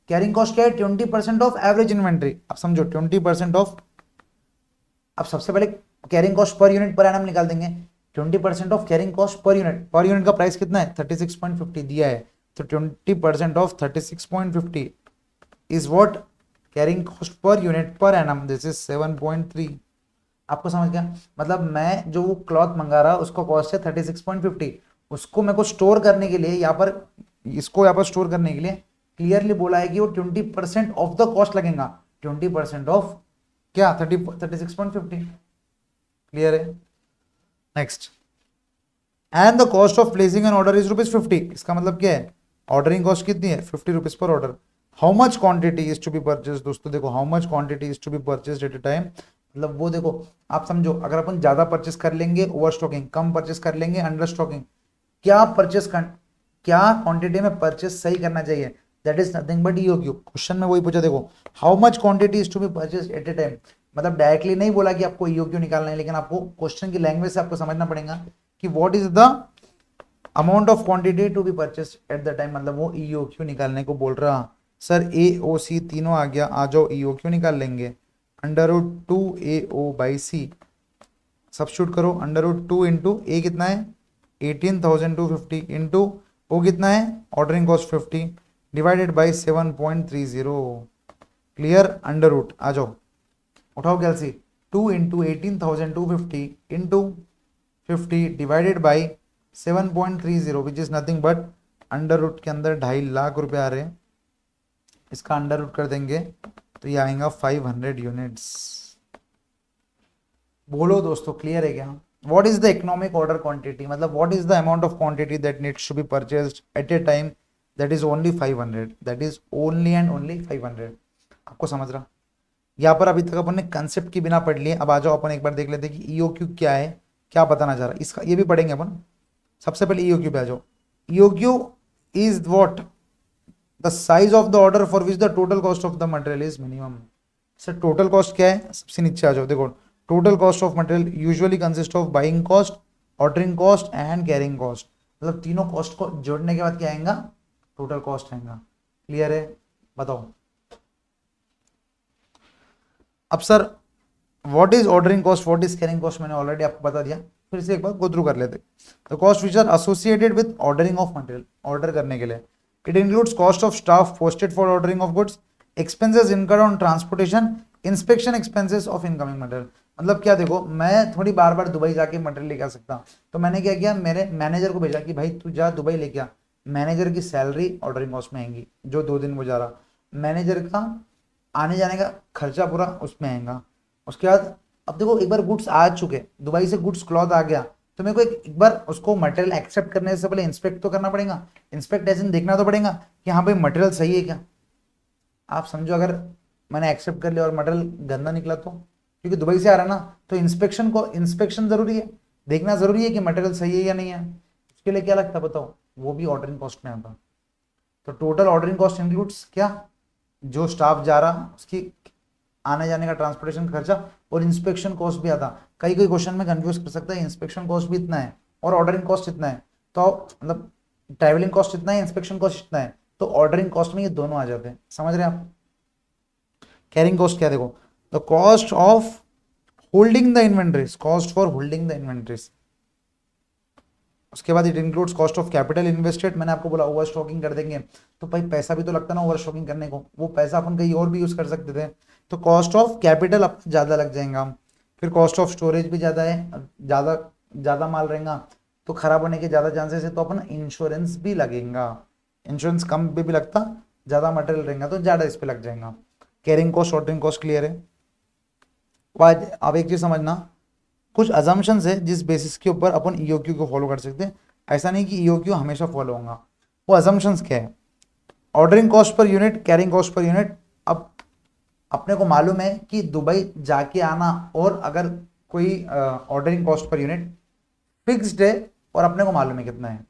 कैरिंग कॉस्ट क्या है 20% ऑफ एवरेज इन्वेंट्री। अब समझो 20% ऑफ, अब सबसे पहले carrying cost per unit per annum निकाल देंगे, 20% of carrying cost per unit, per unit का प्राइस कितना है 36.50 दिया है, तो 20% of 36.50 is what, carrying cost per unit per annum, this is 7.3। आपको समझ गया, मतलब मैं जो वो क्लॉथ मंगा रहा उसका कॉस्ट है 36.50, उसको मेरे को स्टोर करने के लिए यहाँ पर, इसको यहाँ पर स्टोर करने के लिए क्लियरली बोला है कि वो 20% ऑफ द कॉस्ट लगेगा, 20% ऑफ क्या 36.50, क्लियर है। Next, and the cost of placing an order is ₹50। इसका मतलब क्या है, ऑर्डरिंग कॉस्ट कितनी है 50 rupees per order. How much quantity is to be purchase, दोस्तों देखो how much quantity is to be purchase at a time, मतलब वो देखो आप समझो, अगर अपन ज्यादा परचेस कर लेंगे ओवर स्टॉकिंग, कम परचेस कर लेंगे अंडर स्टॉकिंग, क्या परचेस कर, क्या क्वांटिटी में परचेस सही करना चाहिए, that is nothing but EOQ. Question में वही पूछा देखो, how much quantity is to be purchase at a time, मतलब डायरेक्टली नहीं बोला कि आपको ईओक्यू निकालना है, लेकिन आपको क्वेश्चन की लैंग्वेज से आपको समझना पड़ेगा कि what is the amount of quantity to be purchase at the time, मतलब वो ईओक्यू निकालने को बोल रहा। सर ए ओ सी तीनों आ गया, आ जाओ ईओक्यू निकाल लेंगे, √2AO/C सब्स्टिट्यूट करो, √2 इंटू ए कितना है 18,250 इंटू ओ कितना है ordering cost 50 divided by 7.30, clear, √ आ जाओ उठाओ कैलसी, 2 into 18,250 into 50 divided by 7.30 which is nothing but √ के अंदर 2.5 लाख रुपए आ रहे हैं, इसका √ कर देंगे तो ये आएगा 500 यूनिट्स। बोलो दोस्तों क्लियर है क्या, what is the economic order quantity, मतलब what is the amount of quantity that needs to be purchased at a time, that is only 500, that is only and only 500। आपको समझ रहा, यहाँ पर अभी तक अपन ने कंसेप्ट की बिना पढ़ लिए, अब आ जाओ अपन एक बार देख लेते हैं कि ईओक्यू क्या है, क्या बताना चाह रहा है, इसका ये भी पढ़ेंगे अपन। सबसे पहले ईओक्यू पे आ जाओ, EOQ is what, the size of the order for which the total cost of the material is minimum. Sir total cost क्या है, सबसे नीचे आ जाओ देखो, total cost of material usually consist of buying cost, ordering cost and carrying cost, मतलब तीनों cost को जोड़ने के बाद क्या आएगा, टोटल कॉस्ट आएगा, क्लियर है, बताओ। अब sir what is ordering cost, what is carrying cost, मैंने ऑलरेडी आपको बता दिया, फिर से एक बार गो थ्रू कर लेते। The cost which are associated with ordering of material, order करने के लिए, it includes cost of staff posted for ordering of goods, expenses incurred on transportation, inspection expenses of incoming material. मतलब क्या देखो, मैं थोड़ी बार बार दुबई जाके मटेरियल लेके आ सकता हूँ, तो मैंने क्या किया, मेरे मैनेजर को भेजा कि भाई तू जा दुबई लेके आ, मैनेजर की सैलरी ऑर्डरिंग कॉस्ट में आएंगी, जो 2 दिन वो जा रहा, मैनेजर का आने जाने का खर्चा पूरा उसमें आएगा। उसके बाद अब देखो एक बार गुड्स आ चुके, दुबई से गुड्स क्लॉथ आ गया, तो मेरे को एक बार उसको मटेरियल एक्सेप्ट करने से पहले इंस्पेक्ट तो करना पड़ेगा, इंस्पेक्टेशन देखना तो पड़ेगा कि हाँ भाई मटेरियल सही है क्या। आप समझो अगर मैंने एक्सेप्ट कर लिया और मटेरियल गंदा निकला तो, क्योंकि दुबई से आ रहा ना, तो इंस्पेक्शन जरूरी है, देखना जरूरी है कि मटेरियल सही है या नहीं है, उसके लिए क्या लगता है बताओ, वो भी ऑर्डरिंग कॉस्ट में आता। तो टोटल ऑर्डरिंग कॉस्ट इंक्लूड्स क्या, जो स्टाफ जा रहा उसकी आने जाने का ट्रांसपोर्टेशन खर्चा, और इंस्पेक्शन कॉस्ट भी आता। कई क्वेश्चन में कंफ्यूज कर सकता है, इंस्पेक्शन कॉस्ट भी इतना है और ऑर्डरिंग कॉस्ट इतना है, तो मतलब ट्रैवलिंग कॉस्ट इतना है, इंस्पेक्शन कॉस्ट इतना है, तो ऑर्डरिंग कॉस्ट में ये दोनों आ जाते हैं, समझ रहे हैं आप। कैरिंग कॉस्ट क्या देखो, the cost of holding the inventories, cost for holding the inventories, उसके बाद it includes cost of capital invested, मैंने आपको बोला ओवर स्टॉकिंग कर देंगे तो भाई पैसा भी तो लगता ना ओवर स्टॉकिंग करने को, वो पैसा अपन कहीं और भी यूज कर सकते थे, तो कॉस्ट ऑफ कैपिटल अब ज़्यादा लग जाएगा। फिर कॉस्ट ऑफ स्टोरेज भी ज़्यादा है, ज़्यादा ज़्यादा माल रहेगा तो खराब होने के ज़्यादा चांसेस है, तो अपन इंश्योरेंस भी लगेगा, इंश्योरेंस कम पे भी लगता, ज़्यादा मटेरियल रहेगा तो ज़्यादा इस पे लग जाएगा। Carrying cost ordering cost clear है। आज अब एक चीज़ समझना, कुछ अजम्पशंस है जिस बेसिस के ऊपर अपन ईओक्यू को फॉलो कर सकते हैं, ऐसा नहीं कि ईओक्यू हमेशा फॉलो होगा। वो अजम्पशंस क्या है? Ordering cost per unit, carrying cost per unit. अब अपने को मालूम है कि दुबई जाके आना और अगर कोई ordering cost per unit fixed है और अपने को मालूम है कितना है,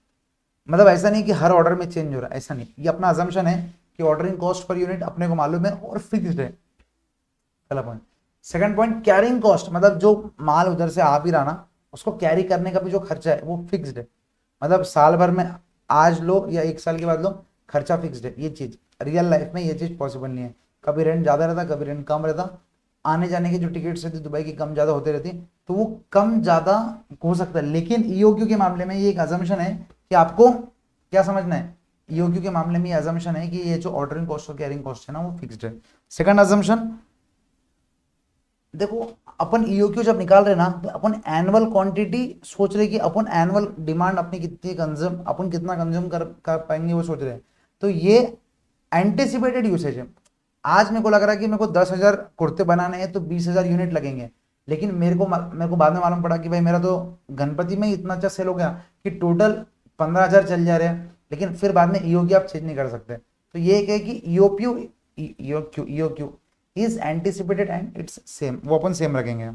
मतलब ऐसा नहीं कि हर ऑर्डर में चेंज हो रहा है, ऐसा नहीं, ये अपना अजम्पशन है कि ऑर्डरिंग कॉस्ट पर यूनिट अपने को मालूम है और फिक्स्ड है, पहला point. Second point carrying cost, मतलब जो माल उधर से आ भी रहा ना उसको कैरी करने का भी जो खर्चा है वो फिक्स्ड है, मतलब साल भर में आज लो या एक साल के बाद लो खर्चा फिक्स्ड है। ये चीज रियल लाइफ में ये चीज पॉसिबल नहीं है, कभी रेंट ज्यादा रहता कभी रेंट कम रहता, आने जाने की जो टिकट्स रहती दुबई की कम ज्यादा होते रहती, तो वो कम ज्यादा हो सकता है। लेकिन ईओक्यू के मामले में ये एक अजम्पशन है कि आपको क्या समझना है, ईओक्यू के मामले में ये अजम्पशन है कि ये जो ऑर्डरिंग कॉस्ट और कैरिंग कॉस्ट है ना वो फिक्स्ड है। सेकंड अजम्पशन, देखो अपन ईओक्यू जब निकाल रहे ना तो अपन एनुअल क्वांटिटी सोच रहे कि अपन एनुअल डिमांड अपनी कितनी कंज्यूम, अपन कितना कंज्यूम कर पाएंगे वो सोच रहे हैं, तो ये एंटिसिपेटेड यूसेज है। आज मेरे को लग रहा है कि मेरे को 10,000 कुर्ते बनाने हैं तो 20,000 यूनिट लगेंगे, लेकिन मेरे को बाद में मालूम पड़ा कि भाई मेरा तो गणपति में ही इतना अच्छा सेल हो गया कि टोटल 15,000 चल जा रहे हैं, लेकिन फिर बाद में ईओक्यू आप चेंज नहीं कर सकते। तो ये एक है कि EOQ is anticipated and it's same, वो अपन सेम रखेंगे।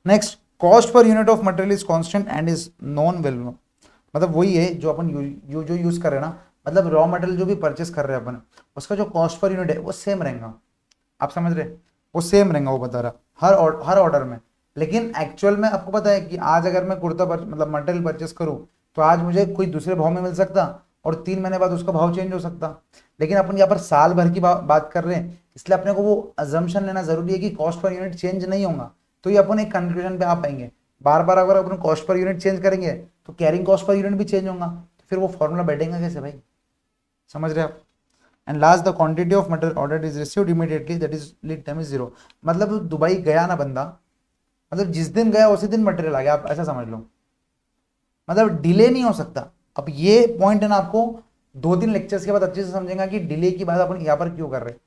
Next, cost per unit of material is constant and is non value, मतलब वही है जो अपन जो यूज कर रहे हैं ना, मतलब रॉ मटेरियल जो भी परचेस कर रहे हैं अपन उसका जो कॉस्ट पर यूनिट है वो सेम रहेगा, आप समझ रहे, वो सेम रहेगा, वो बता रहा हर ऑर्डर में। लेकिन एक्चुअल में आपको पता है कि आज अगर मैं कुर्ता मतलब मटेरियल परचेस करूँ तो आज मुझे कोई दूसरे भाव में मिल सकता और 3 महीने बाद उसका भाव चेंज हो सकता, लेकिन अपन यहाँ पर साल भर की बात कर रहे हैं, इसलिए अपने को वो अजम्पशन लेना जरूरी है कि कॉस्ट पर यूनिट चेंज नहीं होगा, तो ये अपन एक कंक्लूजन पे आ पाएंगे। बार बार अगर अपन कॉस्ट पर यूनिट चेंज करेंगे तो कैरिंग कॉस्ट पर यूनिट भी चेंज होगा, तो फिर वो फॉर्मूला बैठेगा कैसे भाई, समझ रहे आप। And last, the quantity of material order is received immediately that is lead time is 0, मतलब दुबई गया ना बंदा, मतलब जिस दिन गया उसी दिन मटेरियल आ गया, आप ऐसा समझ लो, मतलब डिले नहीं हो सकता। अब ये पॉइंट है ना आपको 2-3 लेक्चर्स के बाद अच्छे से समझेगा कि डिले की बात अपन यहाँ पर क्यों कर रहे हैं।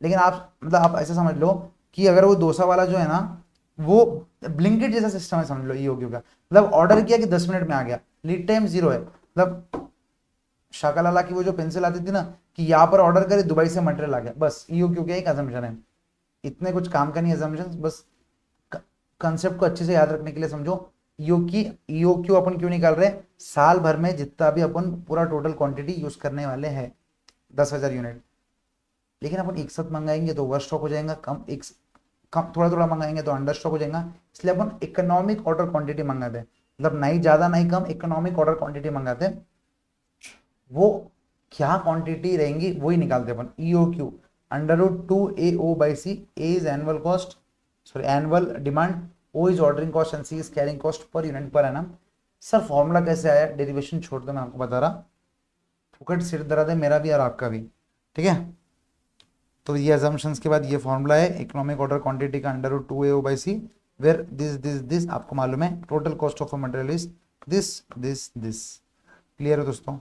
लेकिन आप मतलब आप ऐसा समझ लो कि अगर वो डोसा वाला जो है ना वो ब्लिंकिट जैसा सिस्टम है, समझ लो ईओक्यू का, मतलब ऑर्डर किया कि 10 मिनट में आ गया, लीड टाइम 0 है, मतलब शाकालाला की वो जो पेंसिल आती थी ना कि यहाँ पर ऑर्डर करे दुबई से मटेरियल आ गया, बस ईओक्यू का एक अजम्पशन है, इतने कुछ काम का नहीं अजम्पशन, बस कंसेप्ट को अच्छे से याद रखने के लिए समझो। ईओक्यू अपन क्यों निकाल रहे हैं, साल भर में जितना भी अपन पूरा टोटल क्वांटिटी यूज करने वाले हैं 10,000 यूनिट, लेकिन अपन एक साथ मंगाएंगे तो ओवर स्टॉक हो जाएगा, कम थोड़ा थोड़ा मंगाएंगे तो अंडर स्टॉक हो जाएगा, इसलिए अपन इकोनॉमिक ऑर्डर क्वांटिटी मंगाते हैं, मतलब नहीं ज्यादा नहीं कम, इकोनॉमिक ऑर्डर क्वांटिटी मंगाते हैं, वो क्या क्वांटिटी रहेंगी वही निकालते हैं अपन। EOQ √2AO/C, A is annual cost, sorry annual demand, O is ordering cost and C is carrying cost per unit per annum. Sir formula कैसे आया, डेरिवेशन छोड़ दो, मैं आपको बता रहा, फुकट सिर दर्द है मेरा भी और आपका भी, ठीक है। तो ये अजम्पशंस के बाद ये फॉर्मूला है इकोनॉमिक ऑर्डर क्वांटिटी का √2AO/C, वेयर दिस आपको मालूम है total cost of a material is this. Clear है दोस्तों,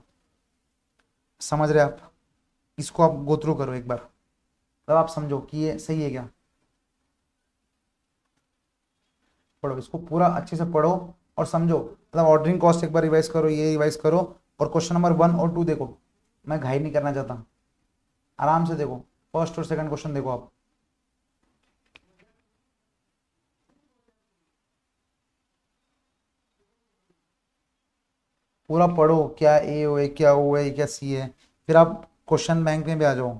समझ रहे आप, इसको आप गो थ्रू करो एक बार, तब आप समझो कि ये सही है क्या, पढ़ो इसको पूरा अच्छे से पढ़ो और समझो, मतलब ऑर्डरिंग कॉस्ट एक बार रिवाइज करो, ये रिवाइज करो, और क्वेश्चन नंबर 1 और 2 देखो, मैं घाई नहीं करना चाहता, आराम से देखो, फर्स्ट और सेकंड क्वेश्चन देखो आप, पूरा पढ़ो, क्या ए हो है, क्या ओ है, क्या सी है, फिर आप क्वेश्चन बैंक में भी आ जाओ।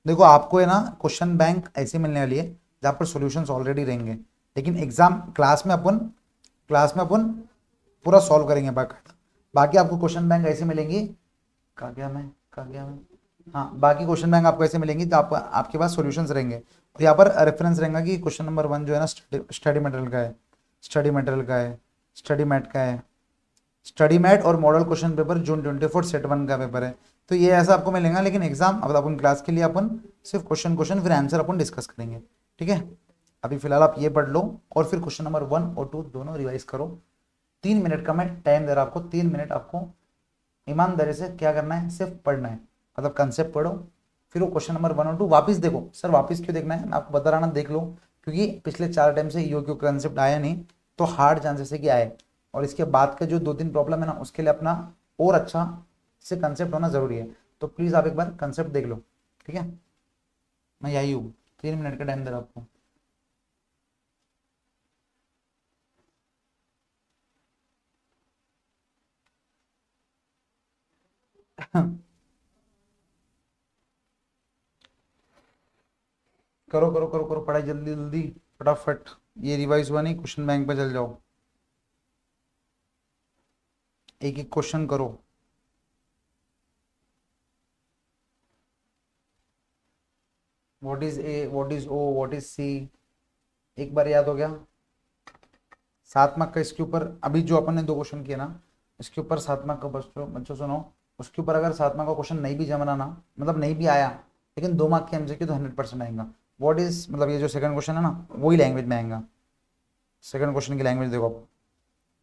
देखो आपको है ना क्वेश्चन बैंक ऐसे मिलने वाली है जहाँ पर सॉल्यूशंस ऑलरेडी रहेंगे, लेकिन एग्जाम क्लास में अपन पूरा सॉल्व करेंगे बाकायदा, बाकी आपको क्वेश्चन बैंक ऐसे मिलेंगी, कहा गया मैं, हाँ बाकी क्वेश्चन बैंक आपको ऐसे मिलेंगी तो आपके पास सॉल्यूशंस रहेंगे, और यहाँ पर रेफरेंस रहेगा कि क्वेश्चन नंबर 1 जो है ना स्टडी मटेरियल का है, स्टडी मैट का है, स्टडी मैट और मॉडल क्वेश्चन पेपर जून 24 सेट 1 का पेपर है। तो ये ऐसा आपको मिलेगा, लेकिन एग्जाम अब अपन क्लास के लिए अपन सिर्फ क्वेश्चन क्वेश्चन फिर आंसर अपन डिस्कस करेंगे, ठीक है। अभी फिलहाल आप ये पढ़ लो और फिर क्वेश्चन नंबर 1 और 2 दोनों रिवाइज करो। 3 मिनट का मैं टाइम दे रहा आपको, 3 मिनट आपको ईमानदारी से क्या करना है, सिर्फ पढ़ना है, मतलब कंसेप्ट पढ़ो, फिर वो क्वेश्चन नंबर 1 और 2 वापस देखो। सर वापस क्यों देखना है, मैं आपको बता रहा ना, देख लो, क्योंकि पिछले 4 टाइम से ईओक्यू कंसेप्ट आया नहीं, तो हार्ड चांसेस है कि आए, और इसके बाद का जो 2-3 प्रॉब्लम है ना, उसके लिए अपना और अच्छा से कंसेप्ट होना जरूरी है। तो प्लीज आप एक बार कंसेप्ट देख लो, ठीक है। मैं यही हूँ, 3 मिनट का टाइम दे रहा आपको। करो करो करो करो पढ़ाई जल्दी जल्दी, फटाफट। ये रिवाइज हुआ नहीं, क्वेश्चन बैंक पे चल जाओ, एक एक क्वेश्चन करो। What is A, what is O, what is C, एक बार याद हो गया। 7 मार्क का इसके ऊपर, अभी जो अपन ने 2 क्वेश्चन किए ना, इसके ऊपर 7 मार्क का, बच्चों बच्चों सुनो, उसके ऊपर अगर 7 मार्क का क्वेश्चन नहीं भी जमा ना, मतलब नहीं भी आया, लेकिन 2 मार्क के एमसीक्यू तो 100% आएगा। व्हाट इज, मतलब ये जो सेकंड क्वेश्चन है ना, वही लैंग्वेज में आएगा। सेकंड क्वेश्चन की लैंग्वेज देखो आप,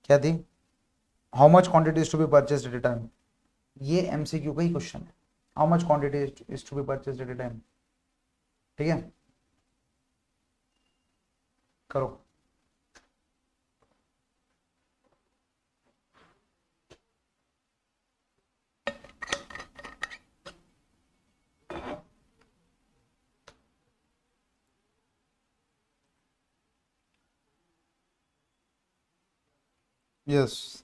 क्या थी, how much quantity is to be purchase at a time. ये एमसीक्यू का ही क्वेश्चन है, how much quantity is to be purchase at a time, ठीक है। करो। यस,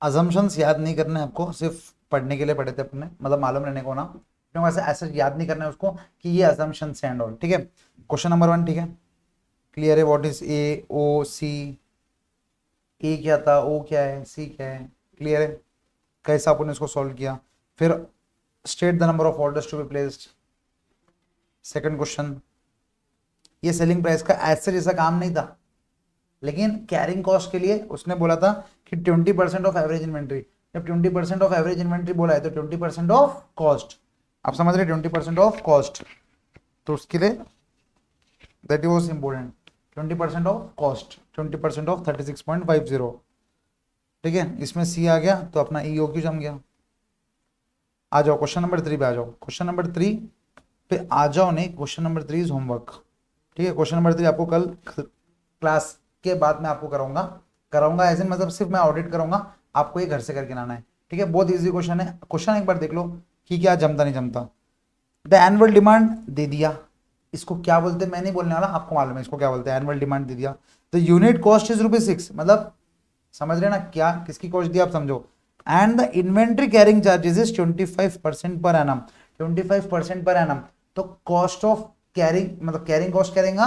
अजम्पशंस याद नहीं करने आपको, सिर्फ पढ़ने के लिए पढ़े थे अपने, मतलब मालूम रहने को ना, क्यों ऐसे ऐसे याद नहीं करना है उसको कि ये अजम्पशंस एंड ऑल, ठीक है। क्वेश्चन नंबर 1, ठीक है, क्लियर है। व्हाट इज ए, ओ, सी, ए क्या था, ओ क्या है, सी क्या है, क्लियर है। कैसे आपने इसको सॉल्व किया, फिर state the number of orders to be placed. Second question, ये सेलिंग प्राइस का ऐसे जैसा काम नहीं था, लेकिन कैरिंग कॉस्ट के लिए उसने बोला था कि 20% ऑफ एवरेज इन्वेंट्री। जब 20% ऑफ एवरेज इन्वेंट्री बोला है तो 20% ऑफ कॉस्ट, आप समझ रहे, 20% ऑफ कॉस्ट, तो उसके लिए that was important. 20% of cost, 20% of 36.50, ठीक है। इसमें सी आ गया तो अपना ई ओ क्यू जम गया। आ जाओ क्वेश्चन नंबर 3 पे, आ जाओ क्वेश्चन नंबर 3 पे आ जाओ, नहीं क्वेश्चन नंबर 3 इज होमवर्क, ठीक है। क्वेश्चन नंबर 3 आपको कल क्लास के बाद में आपको कराऊंगा, कराऊंगा ऐसे मतलब सिर्फ मैं ऑडिट करूंगा, आपको ये घर से करके लाना है, ठीक है। बहुत इजी क्वेश्चन है, क्वेश्चन एक बार देख लो कि क्या जमता नहीं जमता। द एनुअल डिमांड दे दिया, इसको क्या बोलते हैं मैं नहीं बोलने वाला, आपको मालूम है इसको क्या बोलते हैं, एनुअल डिमांड दे दिया। द यूनिट कॉस्ट इज ₹6, मतलब समझ रहे ना क्या, किसकी कॉस्ट दी आप समझो। And the inventory carrying charges is 25% per annum, 25% पर एनम। तो कॉस्ट ऑफ कैरिंग, मतलब कैरिंग कॉस्ट करेंगे,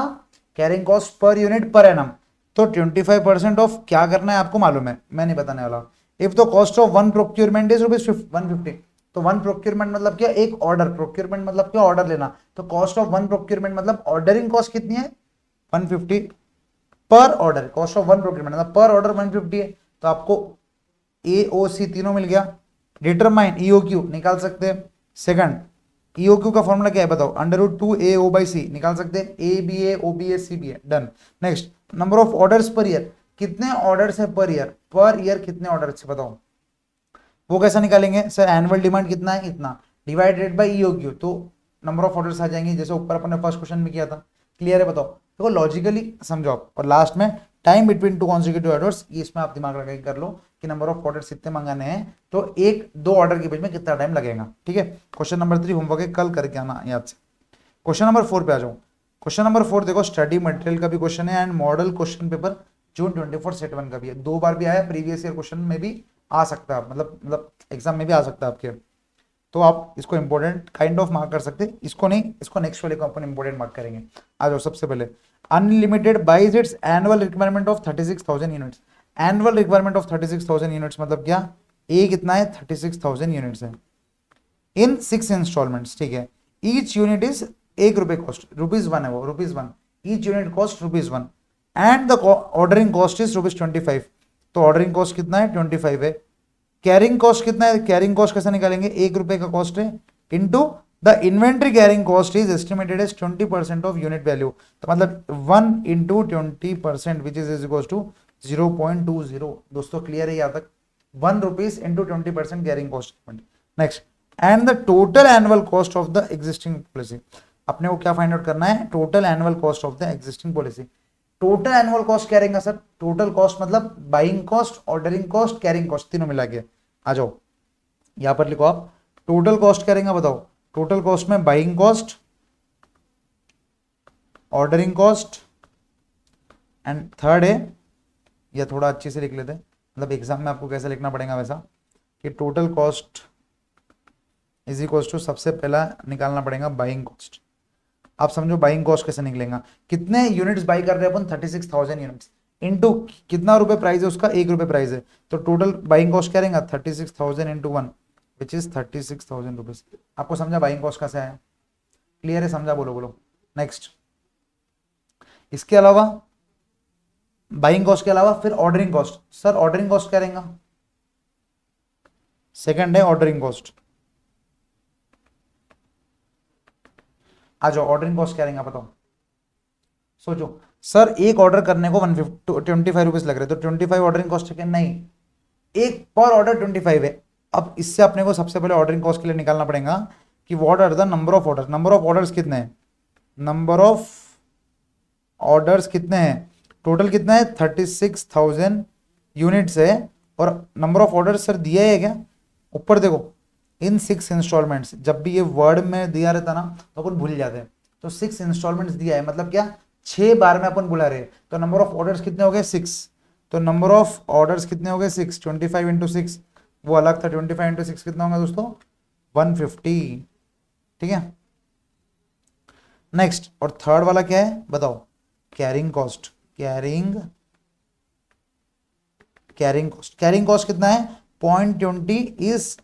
carrying cost per unit per annum, तो 25% ऑफ क्या करना है आपको मालूम है, मैं नहीं बताने वाला। If the cost of one procurement is ₹150, तो वन प्रोक्योरमेंट मतलब क्या, एक ऑर्डर, प्रोक्योरमेंट मतलब क्या, ऑर्डर लेना, तो कॉस्ट ऑफ वन प्रोक्योरमेंट मतलब ऑर्डरिंग कॉस्ट कितनी है, 150 पर order, cost of one procurement मतलब पर ऑर्डर 150 है। तो आपको ए ओ सी तीनों मिल गया। डिटरमाइन ईओ क्यू निकाल सकते हैं। सेकंड, ईओ क्यू का फॉर्मूला क्या है बताओ, √2 AO/C निकाल सकते हैं, A B A O B A C B A, done. Next, number of orders per year, कितने ऑर्डर्स है पर ईयर, पर ईयर कितने ऑर्डर्स है बताओ, वो कैसा निकालेंगे सर, एनुअल डिमांड कितना है इतना, डिवाइडेड बाय ईओ क्यू, तो नंबर ऑफ ऑर्डर्स आ जाएंगे, जैसे ऊपर अपन ने फर्स्ट क्वेश्चन में किया था। क्लियर है बताओ, देखो लॉजिकली समझो आप। और लास्ट में time between two consecutive orders, ये इसमें आप दिमाग लगा के कर लो कि नंबर ऑफ ऑर्डर्स कितने मंगाने हैं, तो एक दो ऑर्डर के बीच में कितना टाइम लगेगा, ठीक है। क्वेश्चन नंबर 3 होमवर्क है, कल करके आना याद से। क्वेश्चन नंबर 4 पे आ जाओ। क्वेश्चन नंबर 4 देखो, स्टडी मटेरियल का भी क्वेश्चन है and model question paper June 24 set 1 का भी है, 2 बार भी आया, प्रीवियस ईयर क्वेश्चन में भी आ सकता है, मतलब एग्जाम में भी आ सकता है आपके, तो आप इसको इंपॉर्टेंट काइंड ऑफ मार्क कर सकते हैं, इसको नहीं, इसको नेक्स्ट वाले को अपन इंपॉर्टेंट मार्क करेंगे। आ जाओ सबसे पहले, unlimited buys its annual requirement of 36,000 units. Annual requirement of 36,000 units मतलब क्या, ए कितना है, 36,000 यूनिट्स है, इन 6 इंस्टॉलमेंट्स, ठीक है। ईच यूनिट इज ₹1 कॉस्ट, ₹1 है वो, ₹1, each unit cost ₹1, and the ordering cost is ₹25। तो ऑर्डरिंग कॉस्ट कितना है? 25 है। कैरिंग कॉस्ट कितना है? कैरिंग कॉस्ट कैसे निकालेंगे? ₹1 का कॉस्ट है into the inventory carrying cost is estimated as 20% of unit value. तो मतलब 1 into 20% which is equal to 0.20। दोस्तों क्लियर है यहाँ तक? ₹1 into 20% carrying cost. Next, and the total annual cost of the existing policy. अपने को क्या फाइंड आउट करना है? Total annual cost of the existing policy. Total annual cost क्या रहेगा सर? टोटल कॉस्ट मतलब buying cost, ordering cost, carrying cost, तीनों मिला के। आ जाओ यहां पर लिखो आप, टोटल कॉस्ट क्या रहेगा बताओ? टोटल कॉस्ट में buying cost, ordering cost and third है, या थोड़ा अच्छे से लिख लेते हैं, मतलब एग्जाम में आपको कैसे लिखना पड़ेगा वैसा, कि total cost is equal to सबसे पहला निकालना पड़ेगा बाइंग कॉस्ट। आप समझो बाइंग कॉस्ट कैसे निकलेगा? कितने यूनिट्स बाई कर रहे हैं अपन? 36,000 यूनिट्स इंटू कितना रुपए प्राइस है उसका? ₹1 प्राइस है। तो टोटल बाइंग कॉस्ट क्या रहेगा? 36,000 इंटू 1 विच इज 36,000 रुपीज। आपको समझा बाइंग कॉस्ट कैसे आया? क्लियर है? समझा? बोलो बोलो। नेक्स्ट, इसके अलावा बाइंग कॉस्ट के अलावा फिर ordering cost. Sir ordering cost क्या रहेगा? सेकंड है ऑर्डरिंग कॉस्ट। आ जाओ, ऑर्डरिंग कॉस्ट क्या रहेगा बताओ? सोचो सर, एक ऑर्डर करने को 125 लग रहे, तो 25 ऑर्डरिंग कॉस्ट है क्या? नहीं, एक पर ऑर्डर 25 है। अब इससे अपने को सबसे पहले ऑर्डरिंग कॉस्ट के लिए निकालना पड़ेगा कि what are the number of order. Number of orders कितने हैं? नंबर ऑफ ऑर्डर्स कितने हैं? टोटल कितना है? 36,000 यूनिट्स है। और नंबर ऑफ ऑर्डर्स सर दिया है क्या? ऊपर देखो, इन 6 इंस्टॉलमेंट्स। जब भी ये वर्ड में दिया रहता ना तो अपन भूल जाते हैं, तो 6 इंस्टॉलमेंट्स दिया है, मतलब क्या? 6 बार में अपन बुला रहे हैं। तो नंबर ऑफ ऑर्डर्स कितने हो गए? 6। तो नंबर ऑफ ऑर्डर्स कितने हो गए? 6। 25 इंटू 6 वो अलग था। 25 इंटू 6 कितना होगा दोस्तों? 150। ठीक है। नेक्स्ट, और थर्ड वाला क्या है बताओ? Carrying cost. Carrying cost, carrying cost कितना है? 0.20 is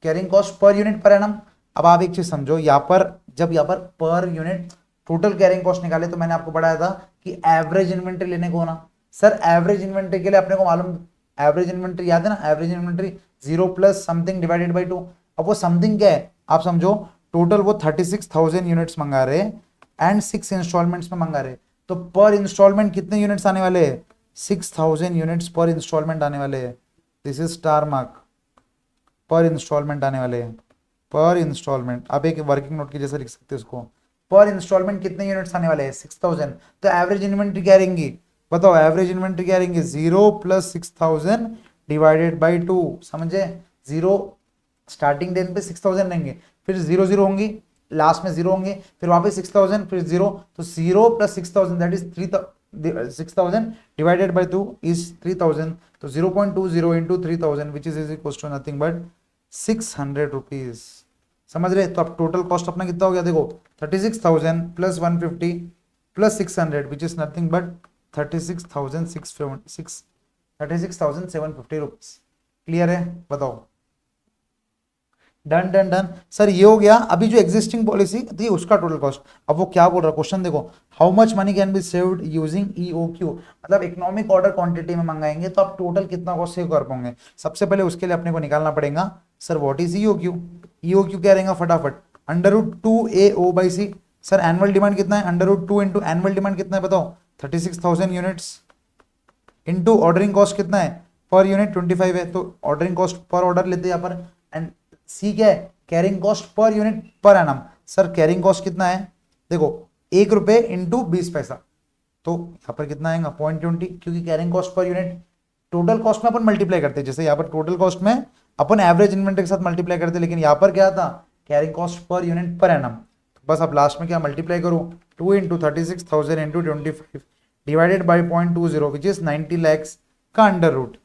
carrying cost per unit per annum. अब आप एक चीज समझो, यहां पर जब यहां per unit total carrying cost निकाले तो मैंने आपको बताया था कि एवरेज इन्वेंट्री लेने को ना। सर एवरेज इन्वेंट्री के लिए अपने को मालूम, एवरेज इन्वेंट्री याद है ना? Average inventory 0 plus something divided by 2। अब वो समथिंग क्या है आप समझो? टोटल वो 36,000 यूनिट्स मंगा रहे एंड 6 इंस्टॉलमेंट्स में मंगा रहे। तो पर इंस्टॉलमेंट कितने यूनिट्स आने वाले हैं? 6,000 यूनिट्स पर इंस्टॉलमेंट आने वाले हैं। दिस इज स्टार मार्क, पर इंस्टॉलमेंट आने वाले हैं। पर इंस्टॉलमेंट आप एक वर्किंग नोट की जैसे लिख सकते हैं उसको। पर इंस्टॉलमेंट कितने यूनिट्स आने वाले हैं? 6,000। तो एवरेज इन्वेंट्री क्या रहेंगी बताओ? एवरेज इन्वेंट्री क्या रहेंगी? 0 प्लस 6,000 डिवाइडेड बाई 2। समझे? 0 स्टार्टिंग डेट पे 6,000 लेंगे, फिर 0 0 होंगी, लास्ट में 0 होंगे, फिर वापस 6,000, फिर 0। तो 0 plus 6,000 that is 6,000 divided by 2 is 3,000। तो 0.20 into 3,000 which is equal to nothing but 600 rupees. समझ रहे? तो अब टोटल कॉस्ट अपना कितना हो गया देखो? 36,000 plus 150 plus 600 which is nothing but 36,750 rupees. Clear है? बताओ। डन डन डन सर, ये हो गया। अभी जो एग्जिस्टिंग पॉलिसी थी उसका टोटल कॉस्ट। अब वो क्या बोल रहा है क्वेश्चन देखो, how much money can be saved using EOQ. मतलब इकोनॉमिक ऑर्डर क्वांटिटी में मंगाएंगे तो आप टोटल कितना कॉस्ट सेव कर पाओगे? सबसे पहले उसके लिए अपने को निकालना पड़ेगा sir what is EOQ. EOQ क्या रहेगा फटाफट? √2AO/C। सर एनुअल डिमांड कितना है? √2 इंटू एनुअल डिमांड कितना है बताओ? 36,000 यूनिट्स इंटू ऑर्डरिंग कॉस्ट कितना है? पर यूनिट 25 है, तो ऑर्डरिंग कॉस्ट पर ऑर्डर लेते हैं यहाँ पर। एंड सी क्या है? Carrying cost per unit per annum. Sir carrying cost कितना है देखो? ₹1 इंटू 20 पैसा। तो यहाँ पर कितना आएगा? 0.20, क्योंकि carrying cost per unit total cost में अपन मल्टीप्लाई करते हैं। जैसे यहाँ पर टोटल कॉस्ट में अपन एवरेज इन्वेंट्री के साथ मल्टीप्लाई करते हैं, लेकिन यहाँ पर क्या था? Carrying cost per unit per annum. तो बस अब लास्ट में क्या मल्टीप्लाई करो? 2 into 36,000 into 25 divided by 0.20 which is 90 lakhs का अंडर रूट।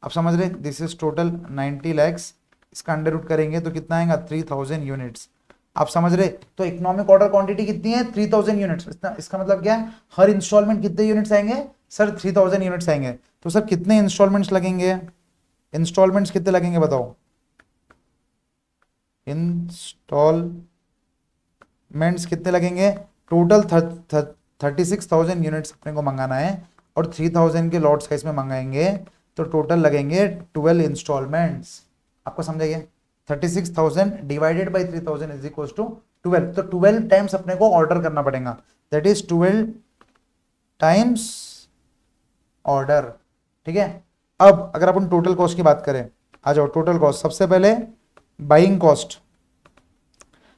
अब समझ रहे? दिस इज टोटल 90 लैक्स, इसका अंडर रूट करेंगे तो कितना आएगा? 3,000 यूनिट्स। आप समझ रहे? तो इकोनॉमिक ऑर्डर क्वांटिटी कितनी है? 3,000 यूनिट्स। इसका मतलब क्या है? हर इंस्टॉलमेंट कितने यूनिट्स आएंगे? सर 3,000 यूनिट्स आएंगे। तो सर कितने इंस्टॉलमेंट्स लगेंगे? इंस्टॉलमेंट्स कितने लगेंगे बताओ? इंस्टॉलमेंट्स कितने लगेंगे? टोटल 36,000 यूनिट्स अपने को मंगाना है और 3,000 के लॉट साइज में मंगाएंगे तो टोटल लगेंगे 12 इंस्टॉलमेंट्स। आपको समझाइए 36,000 divided by 3,000 is equal to 12, तो 12 टाइम्स अपने को ऑर्डर करना पड़ेगा, दैट इज 12 टाइम्स ऑर्डर। ठीक है, अब अगर अपन टोटल कॉस्ट की बात करें, आ जाओ टोटल कॉस्ट। सबसे पहले buying cost.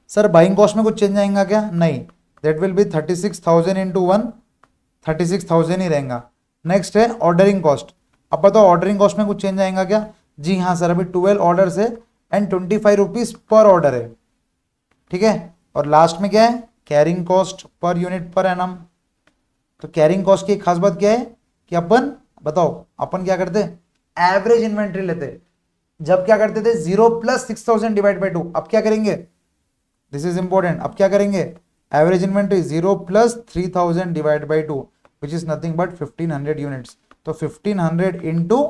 Sir buying cost में कुछ चेंज आएगा क्या? नहीं, दैट विल बी 36,000 इंटू 1, 36,000 ही रहेगा। नेक्स्ट है ऑर्डरिंग कॉस्ट। अब बताओ ऑर्डरिंग कॉस्ट में कुछ चेंज आएगा क्या? जी हाँ सर, अभी 12 ऑर्डर है एंड 25 रुपीज पर ऑर्डर है। ठीक है, और लास्ट में क्या है? Carrying cost per unit per annum. तो कैरिंग कॉस्ट की एक खास बात क्या है कि अपन बताओ अपन क्या करते? एवरेज इन्वेंट्री लेते। जब क्या करते थे 0 प्लस 6,000 डिवाइड बाई 2, अब क्या करेंगे? दिस इज इंपॉर्टेंट, अब क्या करेंगे? Average inventory 0 plus 3,000 divide by 2 which is nothing but 1500 units. तो 1500 इंटू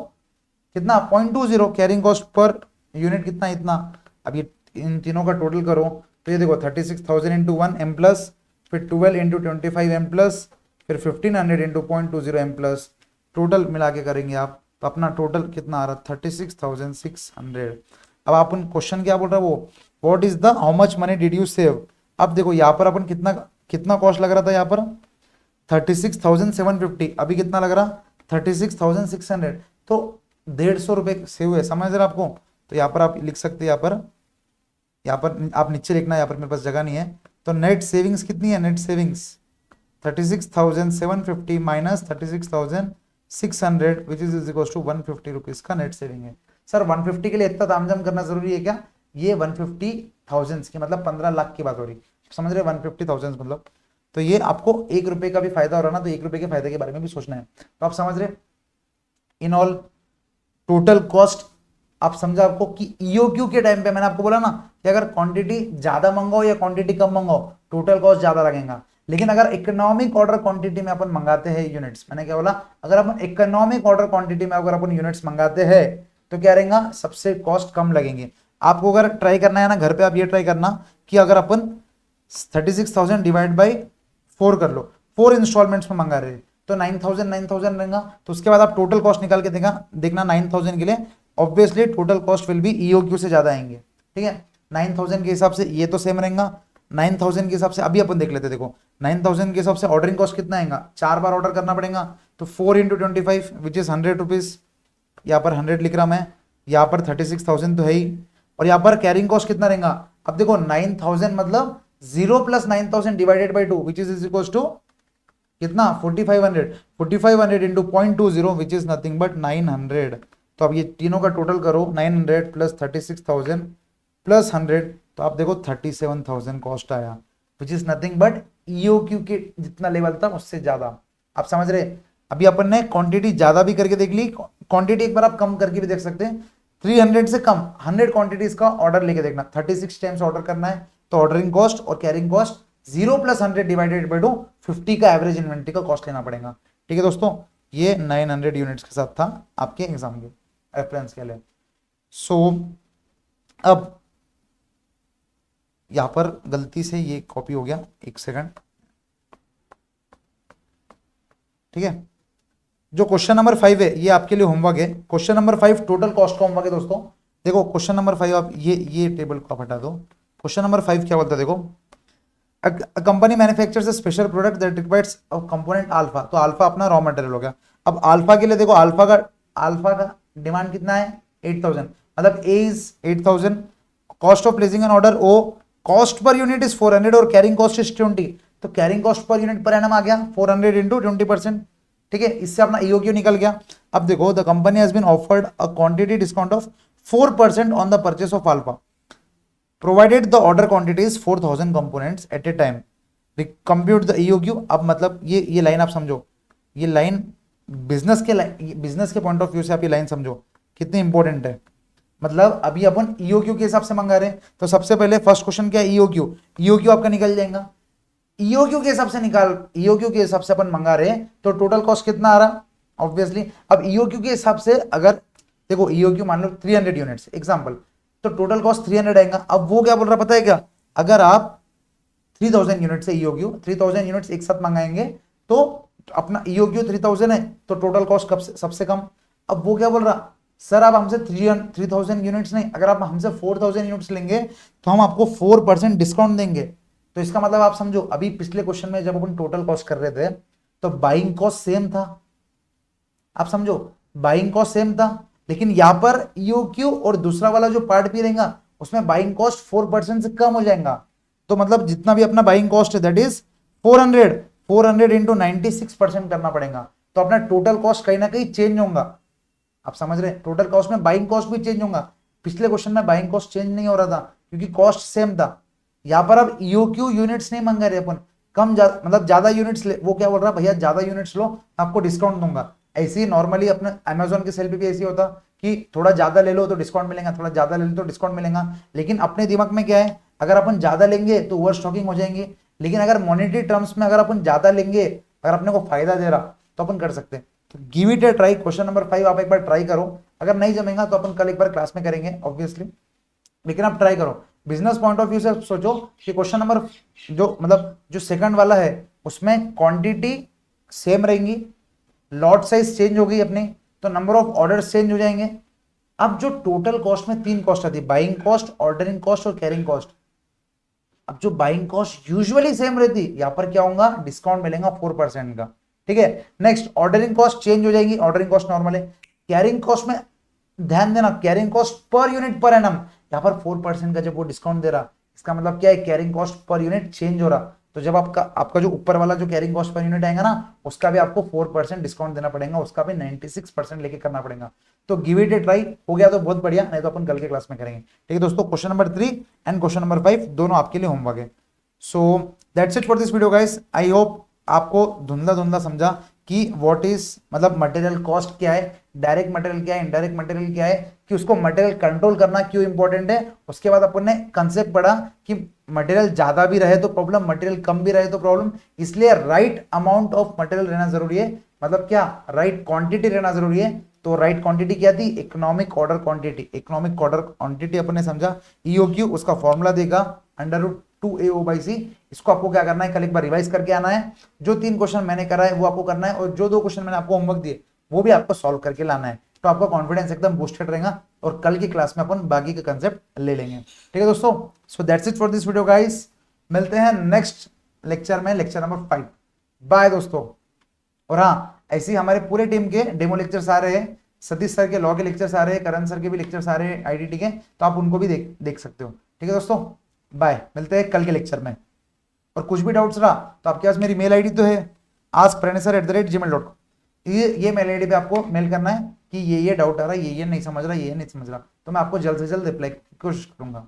कितना? 0.20। कैरिंग कॉस्ट पर यूनिट कितना? इतना। अब ये इन तीनों का टोटल करो तो ये देखो 36,000 इंटू 1 एम प्लस, फिर 12 इंटू 25 एम प्लस, फिर 1500 इंटू 0.20 एम प्लस, टोटल मिला के करेंगे आप तो अपना टोटल कितना आ रहा? 36,600। अब अपन क्वेश्चन क्या बोल रहा है वो, what is the how much money did you save. अब देखो यहाँ पर अपन कितना कितना कॉस्ट लग रहा था, यहाँ पर 36,750, अभी कितना लग रहा? 36,600, तो 150 रुपए सेव हुए। समझ रहे आपको? तो यहाँ पर आप लिख सकते हैं, यहाँ पर आप नीचे लिखना, यहाँ पर मेरे पास जगह नहीं है। तो नेट सेविंग्स कितनी है? Net savings 36,750 minus 36,600 which is equal to 150 rupees का नेट सेविंग है। सर 150 के लिए इतना तामझाम करना जरूरी है क्या? ये 150,000 की मतलब 15 लाख की बात हो रही, समझ रहे? 150,000 मतलब, तो ये आपको 1 रुपए का भी फायदा हो रहा ना, तो 1 रुपए के फायदे के बारे में भी सोचना है। तो आप समझ रहे इन ऑल टोटल कॉस्ट। आप समझा आपको कि ईओक्यू के टाइम पे मैंने आपको बोला ना कि अगर क्वांटिटी ज्यादा मंगाओ या क्वांटिटी कम मंगाओ टोटल कॉस्ट ज्यादा लगेगा, लेकिन अगर इकोनॉमिक ऑर्डर क्वांटिटी में अपन मंगाते हैं यूनिट्स, मैंने क्या बोला? अगर अपन इकोनॉमिक ऑर्डर क्वांटिटी में अगर अपन यूनिट्स मंगाते हैं तो क्या रहेगा? सबसे कॉस्ट कम लगेंगे। आपको अगर ट्राई करना है ना घर पे, आप ये ट्राई करना कि अगर अपन 36,000 डिवाइड बाई 4 कर लो, 4 इंस्टॉलमेंट्स में मंगा रहे तो 9,000 रहेगा। तो उसके बाद आप टोटल कॉस्ट निकाल के देखना 9,000 के लिए obviously total cost will B EOQ से ज्यादा आएंगे। ठीक है, 9,000 के हिसाब से ये तो सेम रहेगा। 9,000 के हिसाब से अभी अपन देख लेते, देखो 9,000 के हिसाब से ऑर्डरिंग कॉस्ट कितना आएगा? 4 बार ऑर्डर करना पड़ेगा, तो 4 इंटू 25 विच इज 100 रुपीज। यहाँ पर 100 लिख रहा मैं, यहाँ पर 36,000 तो है ही, और यहाँ पर कैरिंग कॉस्ट कितना रहेगा? अब देखो 9,000 मतलब 0 plus 9,000 divided by 2 which is equal to कितना? 4,500 into 0.20 which is nothing but 900। तो अब ये तीनों का टोटल करो, 900 प्लस 36,000 प्लस 100, तो आप देखो 37,000 कॉस्ट आया विच इज नथिंग बट ईओक्यू के जितना लेवल था उससे ज्यादा। आप समझ रहे? अभी अपन ने क्वांटिटी ज्यादा भी करके देख ली, क्वांटिटी एक बार आप कम करके भी देख सकते हैं। 300 से कम 100 क्वांटिटीज का ऑर्डर लेके देखना, 36 टाइम्स ऑर्डर करना है तो ऑर्डरिंग कॉस्ट और carrying cost 0 plus 100 divided by 2 50 का एवरेज इन्वेंट्री का कॉस्ट लेना पड़ेगा। ठीक है दोस्तों, ये 900 यूनिट्स के साथ था आपके एग्जाम के रेफरेंस के लिए। सो अब यहां पर गलती से ये कॉपी हो गया, एक सेकंड। ठीक है, जो क्वेश्चन नंबर 5 है ये आपके लिए होमवर्क है। क्वेश्चन नंबर 5 टोटल कॉस्ट का होमवर्क है दोस्तों। देखो क्वेश्चन नंबर 5 आप ये टेबल को आप हटा दो। क्वेश्चन नंबर 5 क्या बोलता है देखो, a company manufactures a special product that requires a component alpha। तो अल्फा अपना रॉ मटेरियल हो गया। अब अल्फा के लिए देखो अल्फा का डिमांड कितना है? 8,000, मतलब A is 8,000, cost of placing an order O, cost per unit is 400 और कैरिंग कॉस्ट इज 20। तो carrying cost per unit per annum आ गया 400 इंटू 20%। ठीक है, इससे अपना ईओक्यू निकल गया। अब देखो the company has been offered a quantity discount of 4% on the purchase of alpha provided the order quantity is 4,000 components at a time, compute the EOQ। अब मतलब ये लाइन आप समझो, ये लाइन बिजनेस के पॉइंट ऑफ व्यू से आप ये लाइन समझो कितनी इंपॉर्टेंट है। मतलब अभी अपन EOQ के हिसाब से मंगा रहे हैं, तो सबसे पहले फर्स्ट क्वेश्चन क्या है? EOQ आपका निकल जाएगा। EOQ के हिसाब से अपन मंगा रहे हैं तो टोटल कॉस्ट कितना आ रहा? ऑब्वियसली अब EOQ के हिसाब से अगर देखो EOQ मान लो 300 यूनिट्स एग्जांपल, तो टोटल कॉस्ट 300 आएगा। अब वो क्या बोल रहा पता है क्या? अगर आप 3000 यूनिट से ईओक्यू 3000 यूनिट्स एक साथ मंगाएंगे तो अपना ईओक्यू 3000 है तो टोटल कॉस्ट कब सबसे कम। अब वो क्या बोल रहा, सर आप हमसे 3000 यूनिट्स नहीं, अगर आप हमसे 4000 यूनिट्स लेंगे तो हम आपको 4% डिस्काउंट देंगे। तो इसका मतलब आप समझो, अभी पिछले क्वेश्चन में जब अपन टोटल कॉस्ट कर रहे थे तो बाइंग कॉस्ट सेम था, आप समझो बाइंग कॉस्ट सेम था, लेकिन यहां पर ईओक्यू और दूसरा वाला जो पार्ट भी रहेगा उसमें बाइंग कॉस्ट 4% से कम हो जाएगा। तो मतलब जितना भी अपना बाइंग कॉस्ट है दैट इज 400 इंटू 96% करना पड़ेगा, तो अपना टोटल कॉस्ट कहीं ना कहीं चेंज होगा। आप समझ रहे हैं, टोटल कॉस्ट में बाइंग कॉस्ट भी चेंज होगा। पिछले क्वेश्चन में बाइंग कॉस्ट चेंज नहीं हो रहा था क्योंकि कॉस्ट सेम था। यहां पर अब ईओक्यू यूनिट्स नहीं मंगा रहे अपन, कम मतलब ज्यादा यूनिट्स ले, वो क्या बोल रहा है भैया ज्यादा यूनिट्स लो आपको डिस्काउंट दूंगा। ऐसे ही नॉर्मली अपने अमेजोन के सेल पे भी ऐसे होता कि थोड़ा ज्यादा ले लो तो डिस्काउंट मिलेगा, थोड़ा ज्यादा ले लो तो डिस्काउंट मिलेगा। लेकिन अपने दिमाग में क्या है, अगर अपन ज्यादा लेंगे तो ओवर स्टॉकिंग हो जाएंगे, लेकिन अगर मॉनेटरी टर्म्स में अगर अपन ज्यादा लेंगे, अगर अपने को फायदा दे रहा तो अपन कर सकते हैं। तो give it A try, question number 5 आप एक बार ट्राई करो, अगर नहीं जमेगा तो अपन कल एक बार क्लास में करेंगे ऑब्वियसली, लेकिन आप ट्राई करो। बिजनेस पॉइंट ऑफ व्यू से सोचो कि क्वेश्चन नंबर जो मतलब जो सेकंड वाला है उसमें क्वांटिटी सेम रहेंगी, लॉट साइज चेंज हो गई अपनी, तो नंबर ऑफ ऑर्डर्स चेंज हो जाएंगे। अब जो टोटल कॉस्ट में 3 कॉस्ट आती है, बाइंग कॉस्ट, ऑर्डरिंग कॉस्ट और कैरिंग कॉस्ट। अब जो बाइंग कॉस्ट यूजुअली सेम रहती, यहां पर क्या होगा, डिस्काउंट मिलेगा 4% का, ठीक है। नेक्स्ट ऑर्डरिंग कॉस्ट चेंज हो जाएगी, ऑर्डरिंग कॉस्ट नॉर्मल है। कैरिंग कॉस्ट में ध्यान देना, carrying cost per unit per annum, यहां पर 4% का जब वो डिस्काउंट दे रहा, इसका मतलब क्या है, carrying cost per unit change हो रहा। तो जब आपका जो ऊपर वाला जो कैरिंग कॉस्ट पर यूनिट आएगा ना, उसका भी आपको 4% डिस्काउंट देना पड़ेगा, उसका भी 96% लेके करना पड़ेगा। तो गिव इट ए ट्राई, हो गया तो बहुत बढ़िया, नहीं तो अपन कल के क्लास में करेंगे, ठीक है दोस्तों। Question number 3 and question number 5 दोनों आपके लिए होमवर्क है। So that's it for this video guys, I hope आपको धुंधला धुंधला समझा कि व्हाट इज मतलब मटेरियल कॉस्ट क्या है, डायरेक्ट मटेरियल क्या है, इनडायरेक्ट मटेरियल क्या है, कि उसको मटेरियल कंट्रोल करना क्यों इंपॉर्टेंट है। उसके बाद अपन ने कंसेप्ट पढ़ा कि मटेरियल ज्यादा भी रहे तो प्रॉब्लम, मटेरियल कम भी रहे तो प्रॉब्लम, इसलिए राइट अमाउंट ऑफ मटेरियल रहना जरूरी है, मतलब क्या, राइट क्वांटिटी रहना जरूरी है। तो राइट क्वांटिटी क्या थी, economic order quantity, economic order quantity अपन ने समझा। ईओक्यू उसका फॉर्मूला देगा √2AO/C, इसको आपको क्या करना है, कल एक बार रिवाइज करके आना है। जो 3 क्वेश्चन मैंने करा है वो आपको करना है, और जो 2 क्वेश्चन मैंने आपको होमवर्क दिए वो भी आपको सॉल्व करके लाना है, तो आपका कॉन्फिडेंस एकदम बूस्टेड रहेगा, और कल की क्लास में अपन बाकी के कंसेप्ट ले लेंगे, ठीक है दोस्तों। So that's it for this video guys, मिलते हैं नेक्स्ट लेक्चर में, लेक्चर नंबर 5। बाय दोस्तों। और हाँ, ऐसे ही हमारे पूरे टीम के डेमो लेक्चर्स आ रहे हैं, सतीश सर के लॉ के लेक्चर्स आ रहे हैं, करण सर के भी लेक्चर्स आ रहे हैं आईडीटी के, तो आप उनको भी देख सकते हो, ठीक है दोस्तों। बाय, मिलते हैं कल के लेक्चर में। और कुछ भी डाउट्स रहा तो आपके पास मेरी मेल आईडी तो है, askpranesar@gmail.com, ये मेल आईडी पे आपको मेल करना है कि ये डाउट आ रहा है, ये नहीं समझ रहा, ये नहीं समझ रहा, तो मैं आपको जल्द से जल्द रिप्लाई की कोशिश करूंगा।